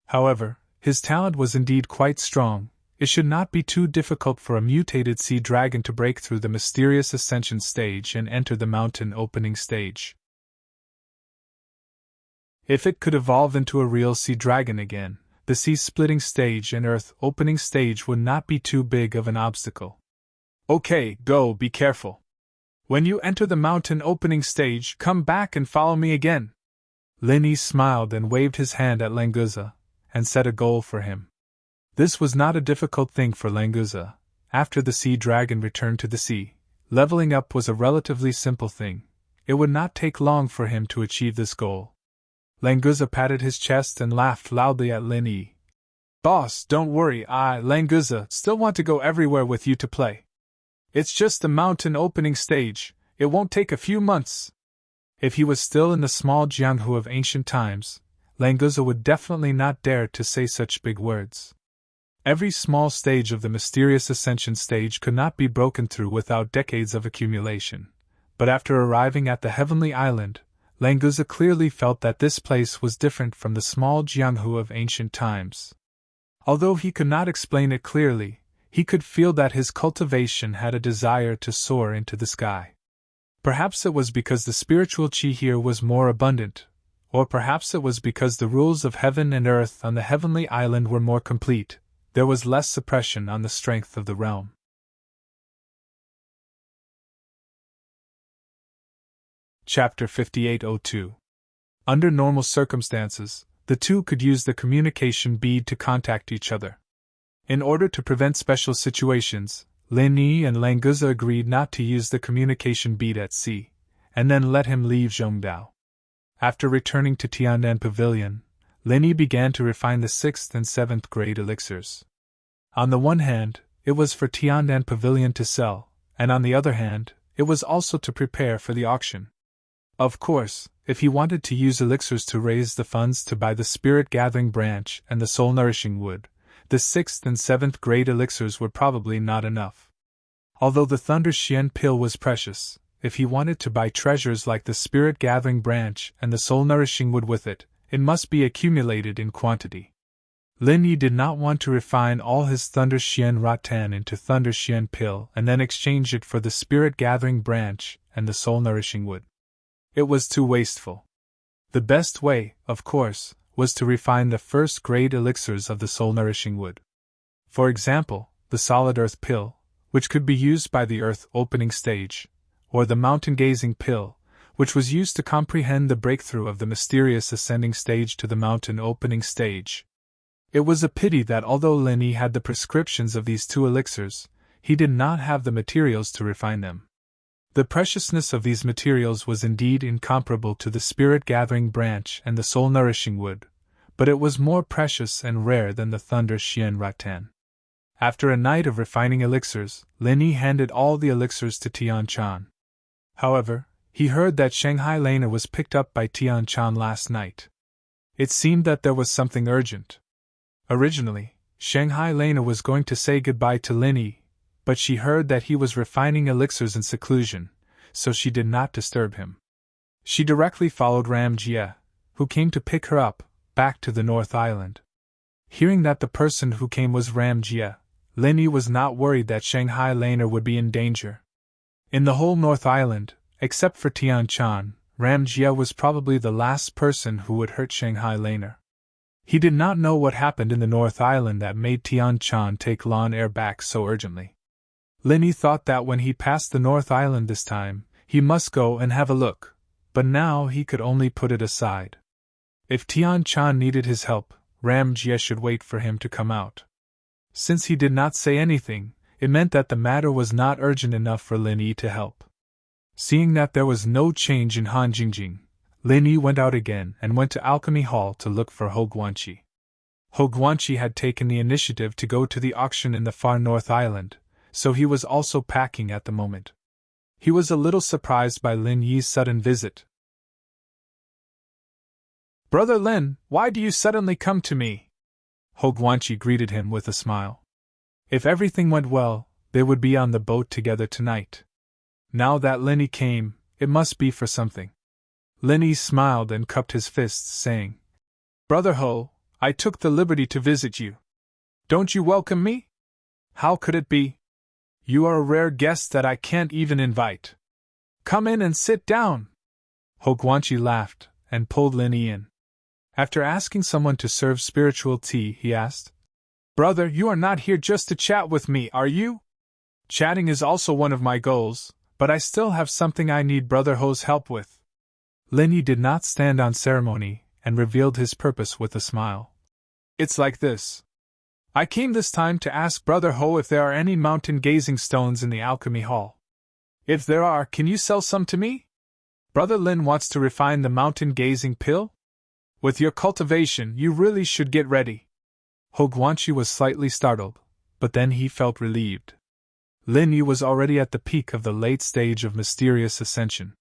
However, his talent was indeed quite strong. It should not be too difficult for a mutated sea dragon to break through the mysterious ascension stage and enter the mountain opening stage. If it could evolve into a real sea dragon again, the sea-splitting stage and earth-opening stage would not be too big of an obstacle. "Okay, go, be careful. When you enter the mountain-opening stage, come back and follow me again." Linny smiled and waved his hand at Languza, and set a goal for him. This was not a difficult thing for Languza. After the sea dragon returned to the sea, leveling up was a relatively simple thing. It would not take long for him to achieve this goal. Languza patted his chest and laughed loudly at Linny. "Boss, don't worry, I, Languza, still want to go everywhere with you to play. It's just the mountain opening stage, it won't take a few months." If he was still in the small Jianghu of ancient times, Languza would definitely not dare to say such big words. Every small stage of the mysterious ascension stage could not be broken through without decades of accumulation. But after arriving at the heavenly island, Languza clearly felt that this place was different from the small Jianghu of ancient times. Although he could not explain it clearly, he could feel that his cultivation had a desire to soar into the sky. Perhaps it was because the spiritual chi here was more abundant, or perhaps it was because the rules of heaven and earth on the heavenly island were more complete. There was less suppression on the strength of the realm. Chapter 5802. Under normal circumstances, the two could use the communication bead to contact each other. In order to prevent special situations, Linny and Languza agreed not to use the communication bead at sea, and then let him leave Zhongdao. After returning to Tiandan Pavilion, Linny began to refine the 6th and 7th grade elixirs. On the one hand, it was for Tiandan Pavilion to sell, and on the other hand, it was also to prepare for the auction. Of course, if he wanted to use elixirs to raise the funds to buy the spirit-gathering branch and the soul-nourishing wood, the 6th and 7th grade elixirs were probably not enough. Although the Thunder Xian pill was precious, if he wanted to buy treasures like the spirit-gathering branch and the soul-nourishing wood with it, it must be accumulated in quantity. Linny did not want to refine all his Thunder Xian rattan into Thunder Xian pill and then exchange it for the spirit-gathering branch and the soul-nourishing wood. It was too wasteful. The best way, of course, was to refine the first-grade elixirs of the soul-nourishing wood. For example, the solid earth pill, which could be used by the earth-opening stage, or the mountain-gazing pill, which was used to comprehend the breakthrough of the mysterious ascending stage to the mountain-opening stage. It was a pity that although Linny had the prescriptions of these two elixirs, he did not have the materials to refine them. The preciousness of these materials was indeed incomparable to the spirit-gathering branch and the soul-nourishing wood, but it was more precious and rare than the Thunder Xian rattan. After a night of refining elixirs, Linny handed all the elixirs to Tian Chan. However, he heard that Shanghai Lena was picked up by Tian Chan last night. It seemed that there was something urgent. Originally, Shanghai Lena was going to say goodbye to Linny, but she heard that he was refining elixirs in seclusion, so she did not disturb him. She directly followed Ram Jie, who came to pick her up, back to the North Island. Hearing that the person who came was Ram Jie, Linny was not worried that Shanghai Lena would be in danger. In the whole North Island, except for Tian Chan, Ram Jie was probably the last person who would hurt Shanghai Lena. He did not know what happened in the North Island that made Tian Chan take Lan Er back so urgently. Linny thought that when he passed the North Island this time, he must go and have a look, but now he could only put it aside. If Tian Chan needed his help, Ram Jie should wait for him to come out. Since he did not say anything, it meant that the matter was not urgent enough for Linny to help. Seeing that there was no change in Han Jingjing, Linny went out again and went to Alchemy Hall to look for Ho Guanqi. Ho Guanqi had taken the initiative to go to the auction in the far North Island, so he was also packing at the moment. He was a little surprised by Lin Yi's sudden visit. "Brother Lin, why do you suddenly come to me?" Ho Guanqi greeted him with a smile. If everything went well, they would be on the boat together tonight. Now that Lin Yi came, it must be for something. Lin Yi smiled and cupped his fists, saying, "Brother Ho, I took the liberty to visit you. Don't you welcome me? How could it be? You are a rare guest that I can't even invite. Come in and sit down." Ho Guanqi laughed and pulled Lin Yi in. After asking someone to serve spiritual tea, he asked, "Brother, you are not here just to chat with me, are you?" "Chatting is also one of my goals, but I still have something I need Brother Ho's help with." Lin Yi did not stand on ceremony and revealed his purpose with a smile. "It's like this. I came this time to ask Brother Ho if there are any mountain-gazing stones in the alchemy hall. If there are, can you sell some to me? Brother Lin wants to refine the mountain-gazing pill? With your cultivation, you really should get ready." Ho Guanqi was slightly startled, but then he felt relieved. Lin Yi was already at the peak of the late stage of mysterious ascension.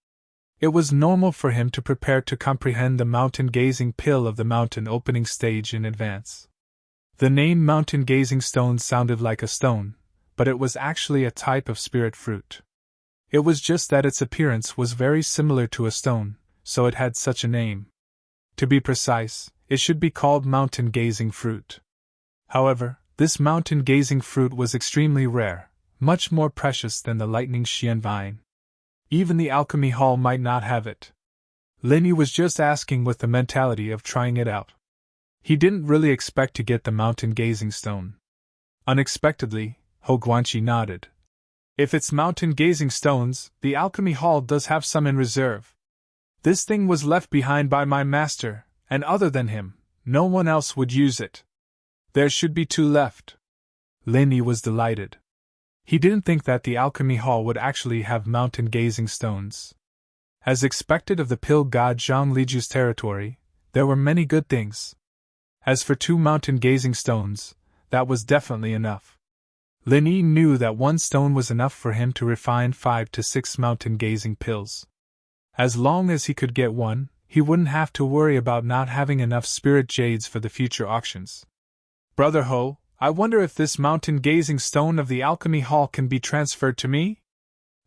It was normal for him to prepare to comprehend the mountain-gazing pill of the mountain opening stage in advance. The name mountain-gazing stone sounded like a stone, but it was actually a type of spirit fruit. It was just that its appearance was very similar to a stone, so it had such a name. To be precise, it should be called mountain-gazing fruit. However, this mountain-gazing fruit was extremely rare, much more precious than the lightning Xian vine. Even the alchemy hall might not have it. Lin Yi was just asking with the mentality of trying it out. He didn't really expect to get the mountain-gazing stone. Unexpectedly, Ho Guanqi nodded. "If it's mountain-gazing stones, the alchemy hall does have some in reserve. This thing was left behind by my master, and other than him, no one else would use it. There should be 2 left." Lin Yi was delighted. He didn't think that the alchemy hall would actually have mountain-gazing stones. As expected of the pill god Zhang Liju's territory, there were many good things. As for 2 mountain-gazing stones, that was definitely enough. Lin Yi knew that 1 stone was enough for him to refine 5 to 6 mountain-gazing pills. As long as he could get 1, he wouldn't have to worry about not having enough spirit jades for the future auctions. "Brother Ho, I wonder if this mountain-gazing stone of the alchemy hall can be transferred to me?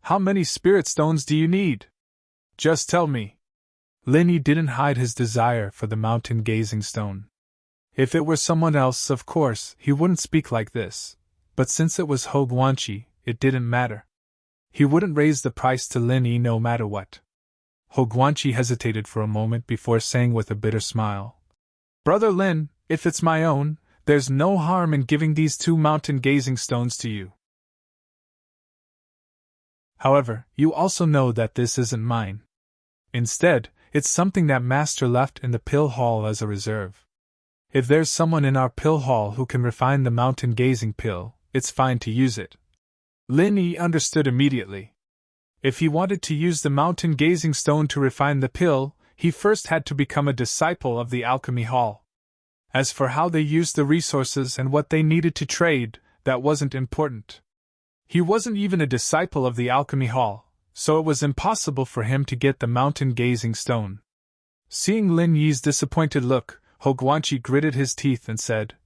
How many spirit stones do you need? Just tell me." Lin Yi didn't hide his desire for the mountain-gazing stone. If it were someone else, of course, he wouldn't speak like this, but since it was Ho Guanqi, it didn't matter. He wouldn't raise the price to Lin Yi no matter what. Ho Guanqi hesitated for a moment before saying with a bitter smile, "Brother Lin, if it's my own, there's no harm in giving these 2 mountain-gazing stones to you. However, you also know that this isn't mine. Instead, it's something that Master left in the pill hall as a reserve. If there's someone in our pill hall who can refine the mountain-gazing pill, it's fine to use it." Lin Yi understood immediately. If he wanted to use the mountain-gazing stone to refine the pill, he first had to become a disciple of the alchemy hall. As for how they used the resources and what they needed to trade, that wasn't important. He wasn't even a disciple of the alchemy hall, so it was impossible for him to get the mountain-gazing stone. Seeing Lin Yi's disappointed look, Ho Guanqi gritted his teeth and said,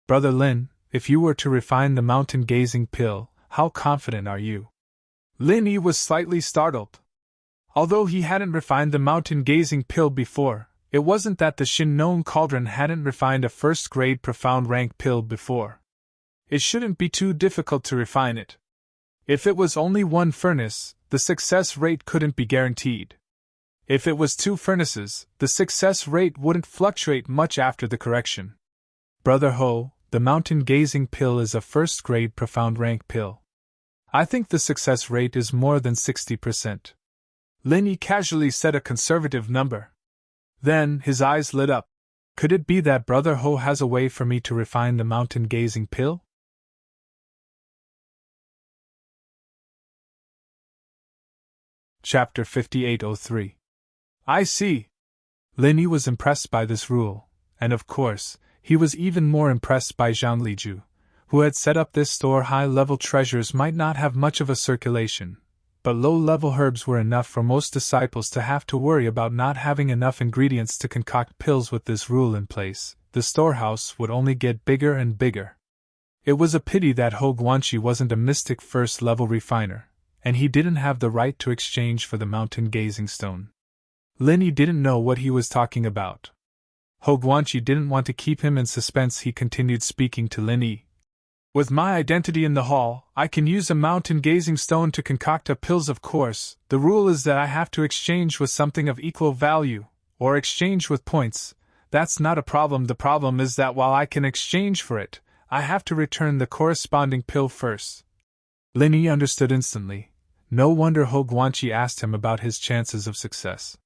"Brother Lin, if you were to refine the mountain-gazing pill, how confident are you?" Lin Yi was slightly startled. Although he hadn't refined the mountain-gazing pill before, it wasn't that the Shinnon Cauldron hadn't refined a first-grade profound rank pill before. It shouldn't be too difficult to refine it. If it was only 1 furnace, the success rate couldn't be guaranteed. If it was 2 furnaces, the success rate wouldn't fluctuate much after the correction. "Brother Ho, the mountain-gazing pill is a first-grade profound rank pill. I think the success rate is more than 60%. Lin Yi casually said a conservative number. Then, his eyes lit up. Could it be that Brother Ho has a way for me to refine the mountain-gazing pill? Chapter 5803. I see. Lin Yi was impressed by this rule, and of course, he was even more impressed by Zhang Liju, who had set up this store. High-level treasures might not have much of a circulation, but low-level herbs were enough for most disciples to have to worry about not having enough ingredients to concoct pills. With this rule in place, the storehouse would only get bigger and bigger. It was a pity that Hogwanshi wasn't a mystic first-level refiner, and he didn't have the right to exchange for the mountain-gazing stone. Linny didn't know what he was talking about. Hogwanshi didn't want to keep him in suspense. He continued speaking to Linny. With my identity in the hall, I can use a mountain-gazing stone to concoct a pills. Of course, the rule is that I have to exchange with something of equal value, or exchange with points. That's not a problem. The problem is that while I can exchange for it, I have to return the corresponding pill first. Linny understood instantly. No wonder Hogwanshi asked him about his chances of success.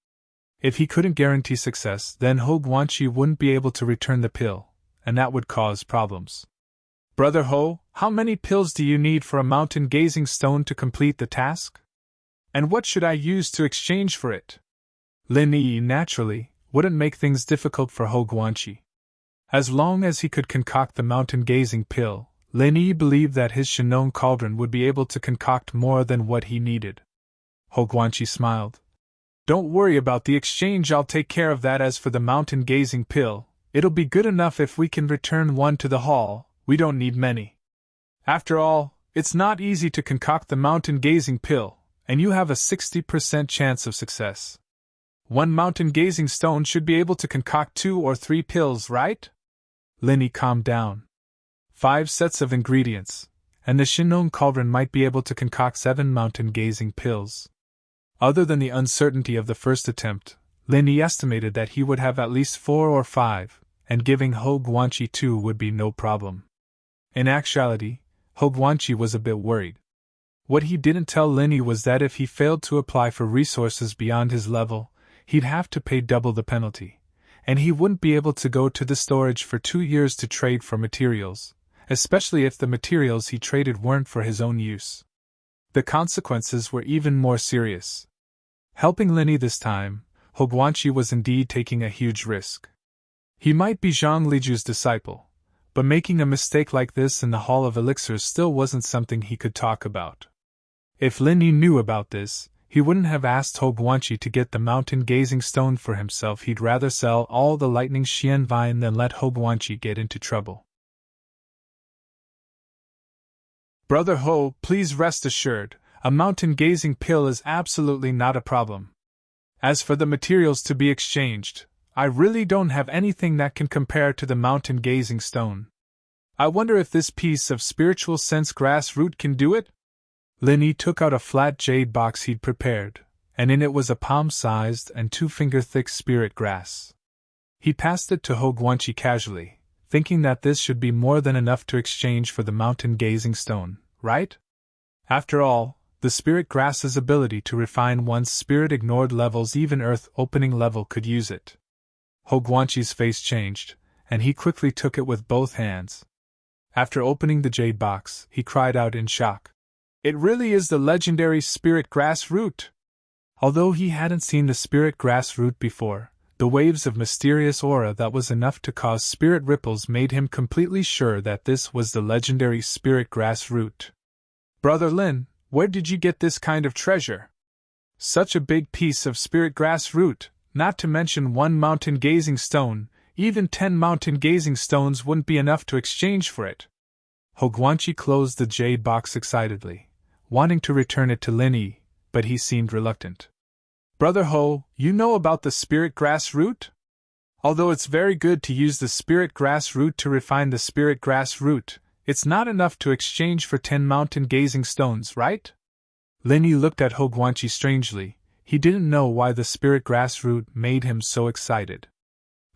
If he couldn't guarantee success, then Hogwanshi wouldn't be able to return the pill, and that would cause problems. Brother Ho, how many pills do you need for a mountain-gazing stone to complete the task? And what should I use to exchange for it? Linny, naturally, wouldn't make things difficult for Hogwanshi. As long as he could concoct the mountain-gazing pill, Linny believed that his Shinon cauldron would be able to concoct more than what he needed. Hogwanshi smiled. Don't worry about the exchange, I'll take care of that. As for the mountain-gazing pill, it'll be good enough if we can return one to the hall. We don't need many. After all, it's not easy to concoct the mountain-gazing pill, and you have a 60% chance of success. One mountain-gazing stone should be able to concoct 2 or 3 pills, right? Linny calmed down. 5 sets of ingredients, and the Shinon cauldron might be able to concoct 7 mountain-gazing pills. Other than the uncertainty of the first attempt, Linny estimated that he would have at least 4 or 5, and giving Hogwanshi 2 would be no problem. In actuality, Hogwanshi was a bit worried. What he didn't tell Linny was that if he failed to apply for resources beyond his level, he'd have to pay double the penalty, and he wouldn't be able to go to the storage for 2 years to trade for materials, especially if the materials he traded weren't for his own use. The consequences were even more serious. Helping Linny this time, Hogwanshi was indeed taking a huge risk. He might be Zhang Liju's disciple, but making a mistake like this in the Hall of Elixirs still wasn't something he could talk about. If Linny knew about this, he wouldn't have asked Hogwanshi to get the mountain-gazing stone for himself. He'd rather sell all the lightning Xian vine than let Hogwanshi get into trouble. Brother Ho, please rest assured, a mountain-gazing pill is absolutely not a problem. As for the materials to be exchanged, I really don't have anything that can compare to the mountain-gazing stone. I wonder if this piece of spiritual sense grass root can do it? Linny took out a flat jade box he'd prepared, and in it was a palm-sized and 2-finger-thick spirit grass. He passed it to Hogwanshi casually, thinking that this should be more than enough to exchange for the mountain-gazing stone, right? After all, the spirit grass's ability to refine one's spirit-ignored levels, even earth-opening level, could use it. Hogwanshi's face changed, and he quickly took it with both hands. After opening the jade box, he cried out in shock. It really is the legendary spirit grass root! Although he hadn't seen the spirit grass root before, the waves of mysterious aura that was enough to cause spirit ripples made him completely sure that this was the legendary spirit grass root. Brother Lin, where did you get this kind of treasure? Such a big piece of spirit grass root! Not to mention 1 mountain-gazing stone, even 10 mountain-gazing stones wouldn't be enough to exchange for it. Hogwanshi closed the jade box excitedly, wanting to return it to Linny, but he seemed reluctant. Brother Ho, you know about the spirit grass root? Although it's very good to use the spirit grass root to refine the spirit grass root, it's not enough to exchange for 10 mountain-gazing stones, right? Linny looked at Hogwanshi strangely. He didn't know why the spirit grass root made him so excited.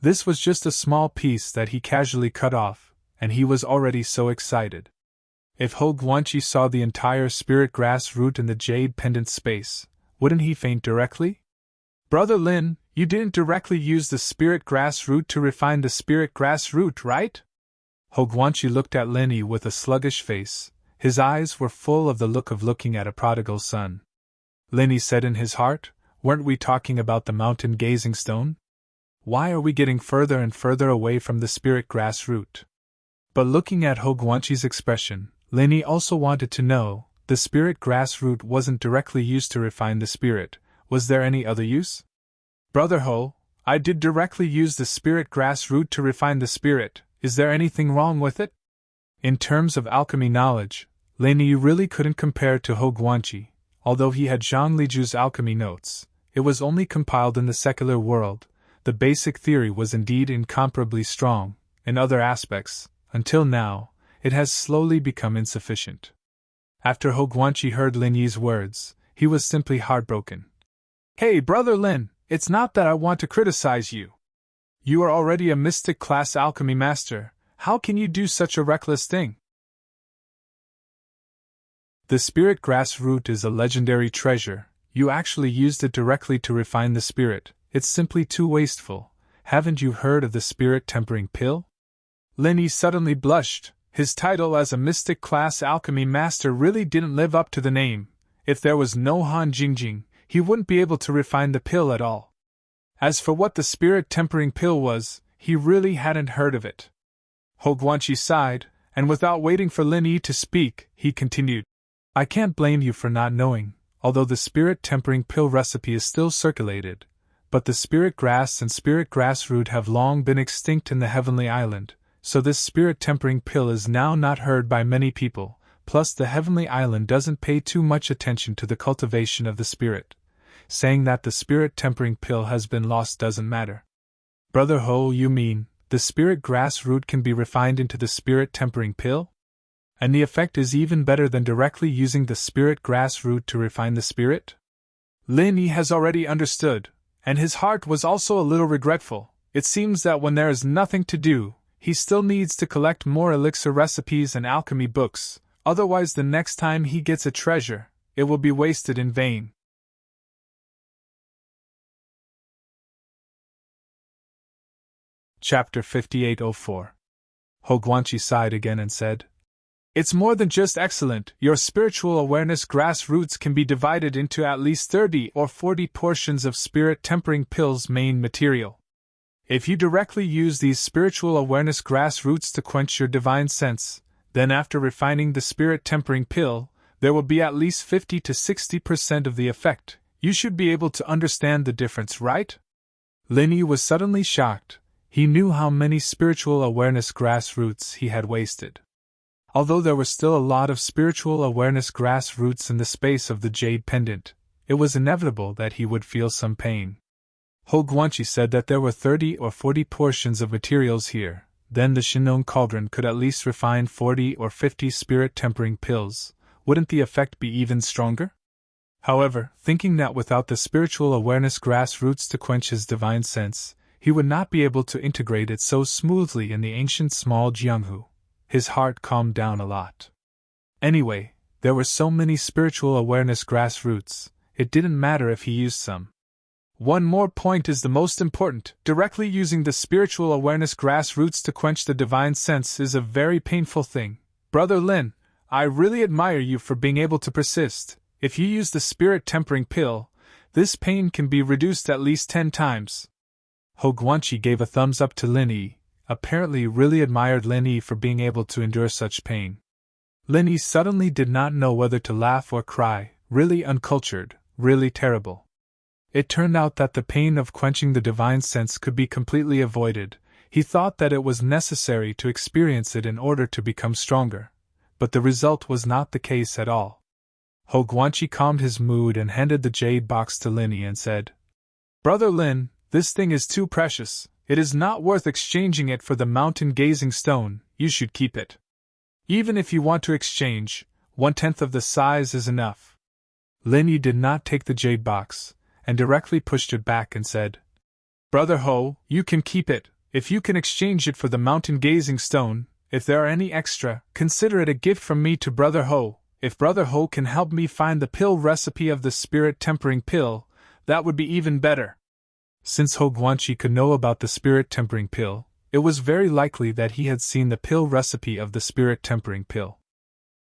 This was just a small piece that he casually cut off, and he was already so excited. If Hogwanshi saw the entire spirit grass root in the jade pendant space, wouldn't he faint directly? Brother Lin, you didn't directly use the spirit grass root to refine the spirit grass root, right? Hogwanshi looked at Linny with a sluggish face. His eyes were full of the look of looking at a prodigal son. Linny said in his heart, weren't we talking about the mountain-gazing stone? Why are we getting further and further away from the spirit grass root? But looking at Hogwanshi's expression, Linny also wanted to know, The spirit grass root wasn't directly used to refine the spirit. Was there any other use? Brother Ho, I did directly use the spirit grass root to refine the spirit. Is there anything wrong with it? In terms of alchemy knowledge, Lin Yi really couldn't compare to Ho Guanqi. Although he had Zhang Liju's alchemy notes, it was only compiled in the secular world. The basic theory was indeed incomparably strong. In other aspects, until now, it has slowly become insufficient. After Ho Guanqi heard Lin Yi's words, he was simply heartbroken. Hey, Brother Lin, it's not that I want to criticize you. You are already a mystic class alchemy master. How can you do such a reckless thing? The spirit grass root is a legendary treasure. You actually used it directly to refine the spirit. It's simply too wasteful. Haven't you heard of the spirit tempering pill? Lin Yi suddenly blushed. His title as a mystic class alchemy master really didn't live up to the name. If there was no Han Jingjing, he wouldn't be able to refine the pill at all. As for what the spirit tempering pill was, he really hadn't heard of it. Ho Guanqi sighed, and without waiting for Lin Yi to speak, he continued. I can't blame you for not knowing, although the spirit tempering pill recipe is still circulated, but the spirit grass and spirit grass root have long been extinct in the Heavenly Island, so this spirit tempering pill is now not heard by many people, plus the Heavenly Island doesn't pay too much attention to the cultivation of the spirit. Saying that the spirit tempering pill has been lost doesn't matter. Brother Ho, you mean, the spirit grass root can be refined into the spirit tempering pill? And the effect is even better than directly using the spirit grass root to refine the spirit? Lin Yi has already understood, and his heart was also a little regretful. It seems that when there is nothing to do, he still needs to collect more elixir recipes and alchemy books, otherwise the next time he gets a treasure, it will be wasted in vain. Chapter 5804. Ho Guanqi sighed again and said, It's more than just excellent. Your spiritual awareness grass roots can be divided into at least 30 or 40 portions of spirit tempering pill's main material. If you directly use these spiritual awareness grass roots to quench your divine sense, then after refining the spirit tempering pill, there will be at least 50 to 60% of the effect. You should be able to understand the difference, right? Lin Yi was suddenly shocked. He knew how many spiritual awareness grass roots he had wasted. Although there were still a lot of spiritual awareness grass roots in the space of the jade pendant, it was inevitable that he would feel some pain. Ho Guanqi said that there were 30 or 40 portions of materials here, then the Shinong cauldron could at least refine 40 or 50 spirit tempering pills. Wouldn't the effect be even stronger? However, thinking that without the spiritual awareness grass roots to quench his divine sense, he would not be able to integrate it so smoothly in the ancient small Jianghu, his heart calmed down a lot. Anyway, there were so many spiritual awareness grass roots, it didn't matter if he used some. One more point is the most important. Directly using the spiritual awareness grass roots to quench the divine sense is a very painful thing. Brother Lin, I really admire you for being able to persist. If you use the spirit tempering pill, this pain can be reduced at least 10 times. Ho Guanqi gave a thumbs up to Lin Yi, apparently really admired Lin Yi for being able to endure such pain. Lin Yi suddenly did not know whether to laugh or cry, really uncultured, really terrible. It turned out that the pain of quenching the divine sense could be completely avoided. He thought that it was necessary to experience it in order to become stronger, but the result was not the case at all. Ho Guanqi calmed his mood and handed the jade box to Lin Yi and said, Brother Lin, this thing is too precious. It is not worth exchanging it for the mountain gazing stone. You should keep it. Even if you want to exchange, 1/10 of the size is enough. Lin Yi did not take the jade box, and directly pushed it back and said, Brother Ho, you can keep it. If you can exchange it for the mountain gazing stone, if there are any extra, consider it a gift from me to Brother Ho. If Brother Ho can help me find the pill recipe of the spirit tempering pill, that would be even better. Since Ho Guanqi could know about the spirit tempering pill, it was very likely that he had seen the pill recipe of the spirit tempering pill.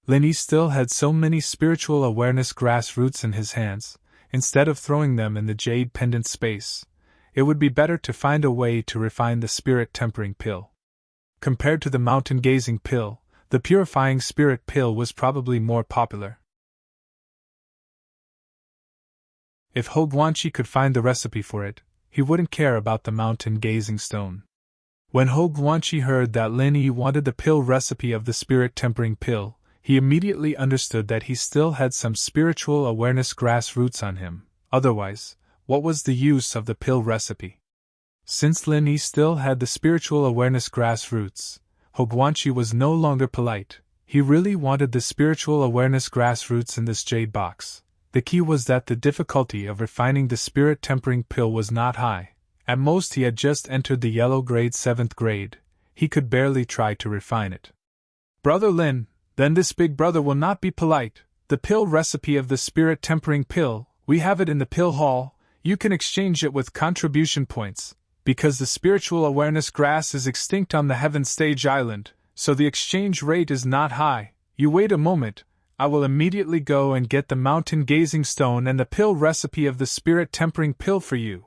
Lin Yi still had so many spiritual awareness grass roots in his hands. Instead of throwing them in the jade pendant space, it would be better to find a way to refine the spirit tempering pill. Compared to the mountain gazing pill, the purifying spirit pill was probably more popular. If Hogwanchi could find the recipe for it, he wouldn't care about the mountain-gazing stone. When Hogwanchi heard that Lin Yi wanted the pill recipe of the spirit-tempering pill, he immediately understood that he still had some spiritual awareness grassroots on him. Otherwise, what was the use of the pill recipe? Since Lin Yi still had the spiritual awareness grassroots, Hogwanchi was no longer polite. He really wanted the spiritual awareness grassroots in this jade box. The key was that the difficulty of refining the spirit-tempering pill was not high. At most he had just entered the yellow grade 7th grade. He could barely try to refine it. Brother Lin, then this big brother will not be polite. The pill recipe of the spirit-tempering pill, we have it in the pill hall. You can exchange it with contribution points. Because the spiritual awareness grass is extinct on the Heaven Stage Island, so the exchange rate is not high. You wait a moment, I will immediately go and get the mountain-gazing stone and the pill recipe of the spirit-tempering pill for you.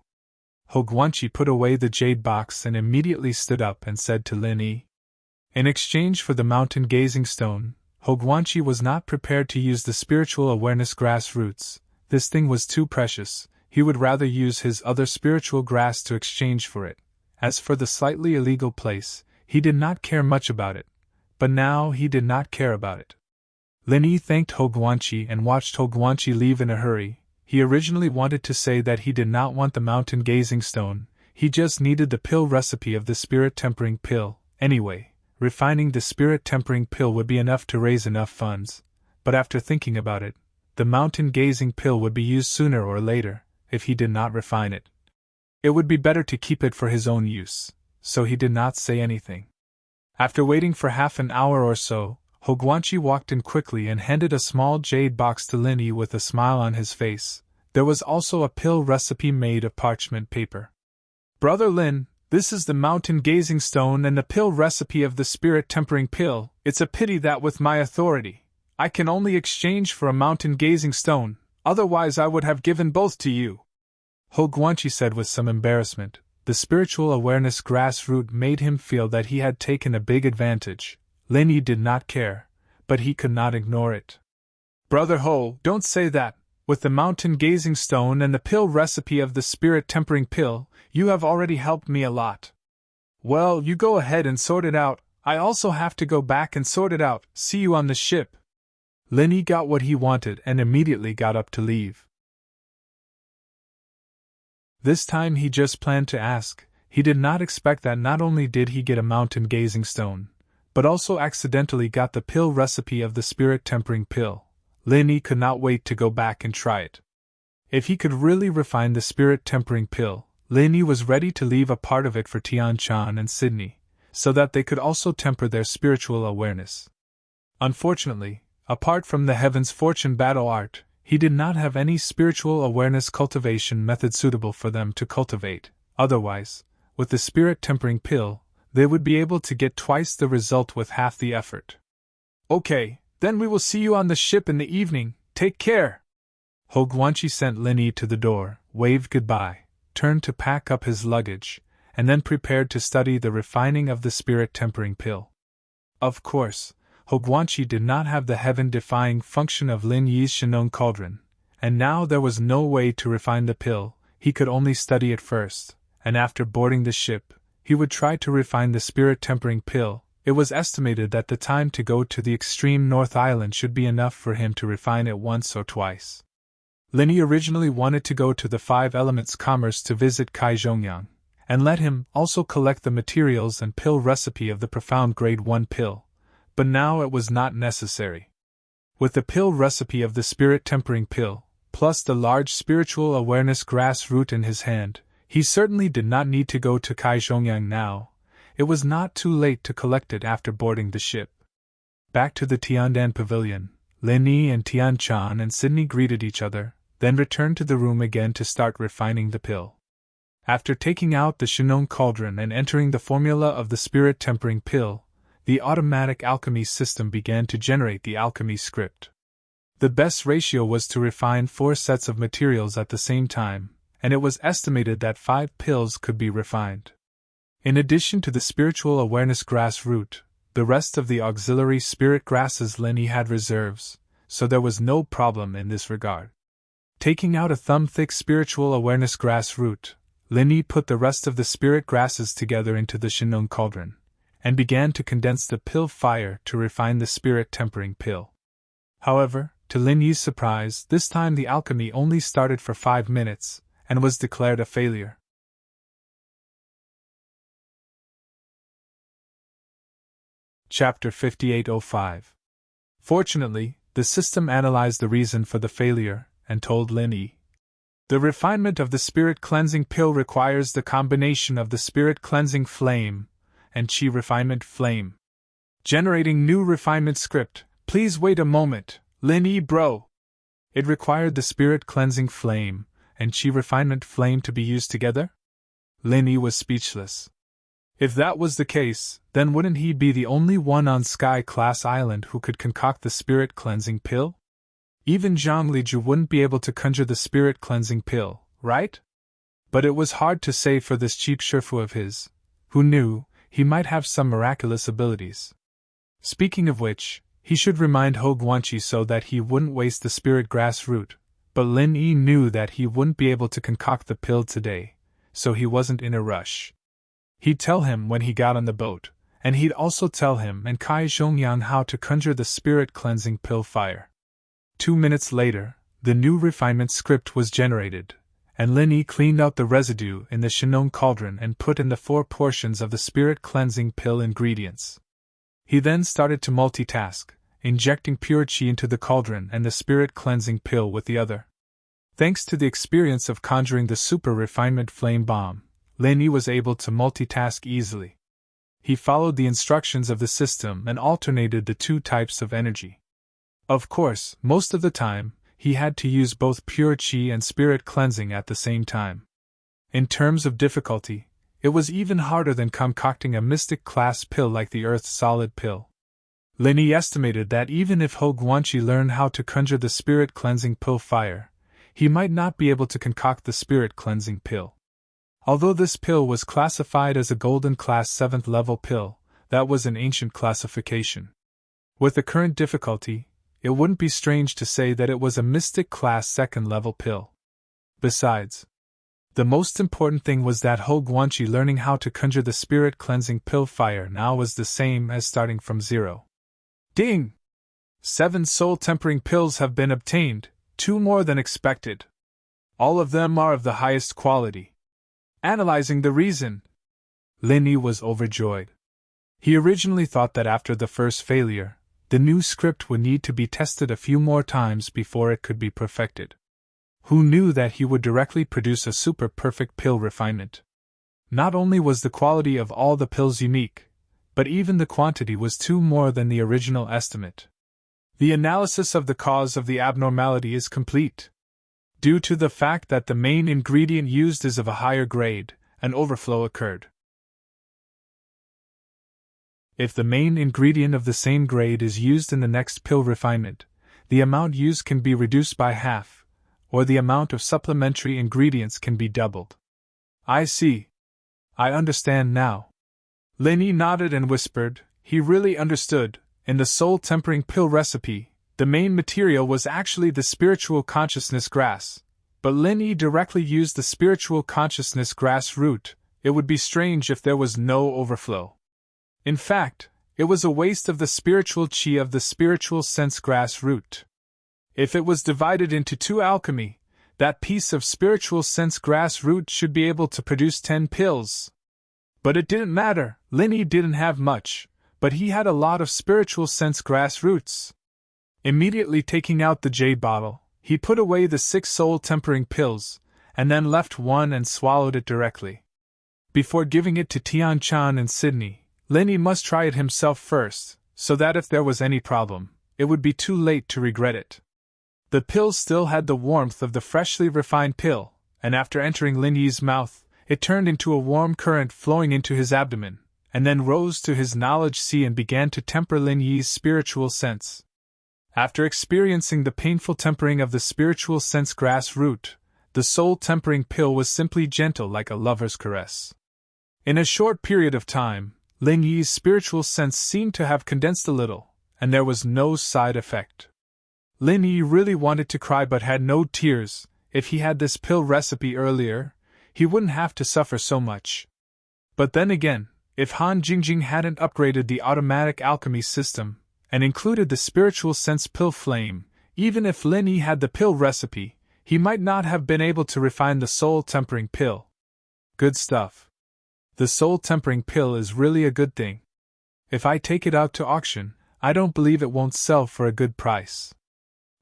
Hogwanchi put away the jade box and immediately stood up and said to Lin Yi. In exchange for the mountain-gazing stone, Hogwanchi was not prepared to use the spiritual awareness grassroots. This thing was too precious. He would rather use his other spiritual grass to exchange for it. As for the slightly illegal place, he did not care much about it. But now he did not care about it. Lin Yi thanked Hogwanchi and watched Hogwanchi leave in a hurry. He originally wanted to say that he did not want the mountain-gazing stone, he just needed the pill recipe of the spirit-tempering pill. Anyway, refining the spirit-tempering pill would be enough to raise enough funds. But after thinking about it, the mountain-gazing pill would be used sooner or later, if he did not refine it. It would be better to keep it for his own use, so he did not say anything. After waiting for half an hour or so, Hogwanchi walked in quickly and handed a small jade box to Lin Yi with a smile on his face. There was also a pill recipe made of parchment paper. Brother Lin, this is the mountain-gazing stone and the pill recipe of the spirit-tempering pill. It's a pity that with my authority, I can only exchange for a mountain-gazing stone, otherwise I would have given both to you. Hogwanchi said with some embarrassment. The spiritual awareness grassroot made him feel that he had taken a big advantage. Lin Yi did not care, but he could not ignore it. Brother Ho, don't say that. With the mountain-gazing stone and the pill recipe of the spirit-tempering pill, you have already helped me a lot. Well, you go ahead and sort it out. I also have to go back and sort it out. See you on the ship. Lin Yi got what he wanted and immediately got up to leave. This time he just planned to ask. He did not expect that not only did he get a mountain-gazing stone, but also accidentally got the pill recipe of the spirit-tempering pill. Lin Yi could not wait to go back and try it. If he could really refine the spirit-tempering pill, Lin Yi was ready to leave a part of it for Tian-chan and Sydney, so that they could also temper their spiritual awareness. Unfortunately, apart from the Heaven's Fortune battle art, he did not have any spiritual awareness cultivation method suitable for them to cultivate. Otherwise, with the spirit-tempering pill, they would be able to get twice the result with half the effort. Okay, then we will see you on the ship in the evening. Take care. Hogwanchi sent Lin Yi to the door, waved goodbye, turned to pack up his luggage, and then prepared to study the refining of the spirit-tempering pill. Of course, Hogwanchi did not have the heaven-defying function of Lin Yi's Shinong cauldron, and now there was no way to refine the pill. He could only study it first, and after boarding the ship, he would try to refine the spirit-tempering pill. It was estimated that the time to go to the extreme North Island should be enough for him to refine it once or twice. Lin Yi originally wanted to go to the Five Elements Commerce to visit Kai Zhongyang, and let him also collect the materials and pill recipe of the profound grade 1 pill, but now it was not necessary. With the pill recipe of the spirit-tempering pill, plus the large spiritual awareness grass root in his hand, he certainly did not need to go to Kai Zhongyang now. It was not too late to collect it after boarding the ship. Back to the Tiandan pavilion, Lin Yi and Tian-chan and Sydney greeted each other, then returned to the room again to start refining the pill. After taking out the Shinong cauldron and entering the formula of the spirit-tempering pill, the automatic alchemy system began to generate the alchemy script. The best ratio was to refine 4 sets of materials at the same time, and it was estimated that 5 pills could be refined. In addition to the spiritual awareness grass root, the rest of the auxiliary spirit grasses Lin Yi had reserves, so there was no problem in this regard. Taking out a thumb-thick spiritual awareness grass root, Lin Yi put the rest of the spirit grasses together into the Shinong cauldron, and began to condense the pill fire to refine the spirit tempering pill. However, to Lin Yi's surprise, this time the alchemy only started for 5 minutes, and was declared a failure. Chapter 5805. Fortunately, the system analyzed the reason for the failure, and told Lin Yi, "The refinement of the spirit cleansing pill requires the combination of the spirit cleansing flame and chi refinement flame. Generating new refinement script, please wait a moment, Lin Yi bro." It required the spirit cleansing flame and chi refinement flame to be used together? Lin Yi was speechless. If that was the case, then wouldn't he be the only one on Sky Class Island who could concoct the spirit cleansing pill? Even Zhang Liju wouldn't be able to conjure the spirit cleansing pill, right? But it was hard to say for this cheap shifu of his, who knew he might have some miraculous abilities. Speaking of which, he should remind Ho Guanqi so that he wouldn't waste the spirit grass root, but Lin Yi knew that he wouldn't be able to concoct the pill today, so he wasn't in a rush. He'd tell him when he got on the boat, and he'd also tell him and Kai Zhongyang how to conjure the spirit cleansing pill fire. 2 minutes later, the new refinement script was generated, and Lin Yi cleaned out the residue in the Shinong cauldron and put in the 4 portions of the spirit cleansing pill ingredients. He then started to multitask, injecting pure qi into the cauldron and the spirit cleansing pill with the other. Thanks to the experience of conjuring the super refinement flame bomb, Lin Yi was able to multitask easily. He followed the instructions of the system and alternated the 2 types of energy. Of course, most of the time, he had to use both pure qi and spirit cleansing at the same time. In terms of difficulty, it was even harder than concocting a mystic class pill like the Earth's solid pill. Lin Yi estimated that even if Ho Guanqi learned how to conjure the spirit cleansing pill fire, he might not be able to concoct the spirit cleansing pill. Although this pill was classified as a golden class 7th level pill, that was an ancient classification. With the current difficulty, it wouldn't be strange to say that it was a mystic class 2nd level pill. Besides, the most important thing was that Ho Guanqi learning how to conjure the spirit cleansing pill fire now was the same as starting from 0. Ding! 7 soul tempering pills have been obtained, 2 more than expected. All of them are of the highest quality. Analyzing the reason, Lin Yi was overjoyed. He originally thought that after the first failure, the new script would need to be tested a few more times before it could be perfected. Who knew that he would directly produce a super perfect pill refinement? Not only was the quality of all the pills unique, but even the quantity was 2 more than the original estimate. The analysis of the cause of the abnormality is complete. Due to the fact that the main ingredient used is of a higher grade, an overflow occurred. If the main ingredient of the same grade is used in the next pill refinement, the amount used can be reduced by half, or the amount of supplementary ingredients can be doubled. I see. I understand now. Lin Yi nodded and whispered, he really understood. In the soul tempering pill recipe, the main material was actually the spiritual consciousness grass, but Lin Yi directly used the spiritual consciousness grass root. It would be strange if there was no overflow. In fact, it was a waste of the spiritual qi of the spiritual sense grass root. If it was divided into 2 alchemy, that piece of spiritual sense grass root should be able to produce 10 pills. But it didn't matter. Lin Yi didn't have much, but he had a lot of spiritual sense grass roots. Immediately taking out the jade bottle, he put away the 6 soul tempering pills, and then left one and swallowed it directly. Before giving it to Tian Chan and Sydney, Lin Yi must try it himself first, so that if there was any problem, it would be too late to regret it. The pill still had the warmth of the freshly refined pill, and after entering Lin Yi's mouth, it turned into a warm current flowing into his abdomen, and then rose to his knowledge sea and began to temper Lin Yi's spiritual sense. After experiencing the painful tempering of the spiritual sense grass root, the soul tempering pill was simply gentle like a lover's caress. In a short period of time, Lin Yi's spiritual sense seemed to have condensed a little, and there was no side effect. Lin Yi really wanted to cry but had no tears, if he had this pill recipe earlier, he wouldn't have to suffer so much. But then again, if Han Jingjing hadn't upgraded the automatic alchemy system and included the spiritual sense pill flame, even if Lin Yi had the pill recipe, he might not have been able to refine the soul tempering pill. Good stuff. The soul tempering pill is really a good thing. If I take it out to auction, I don't believe it won't sell for a good price.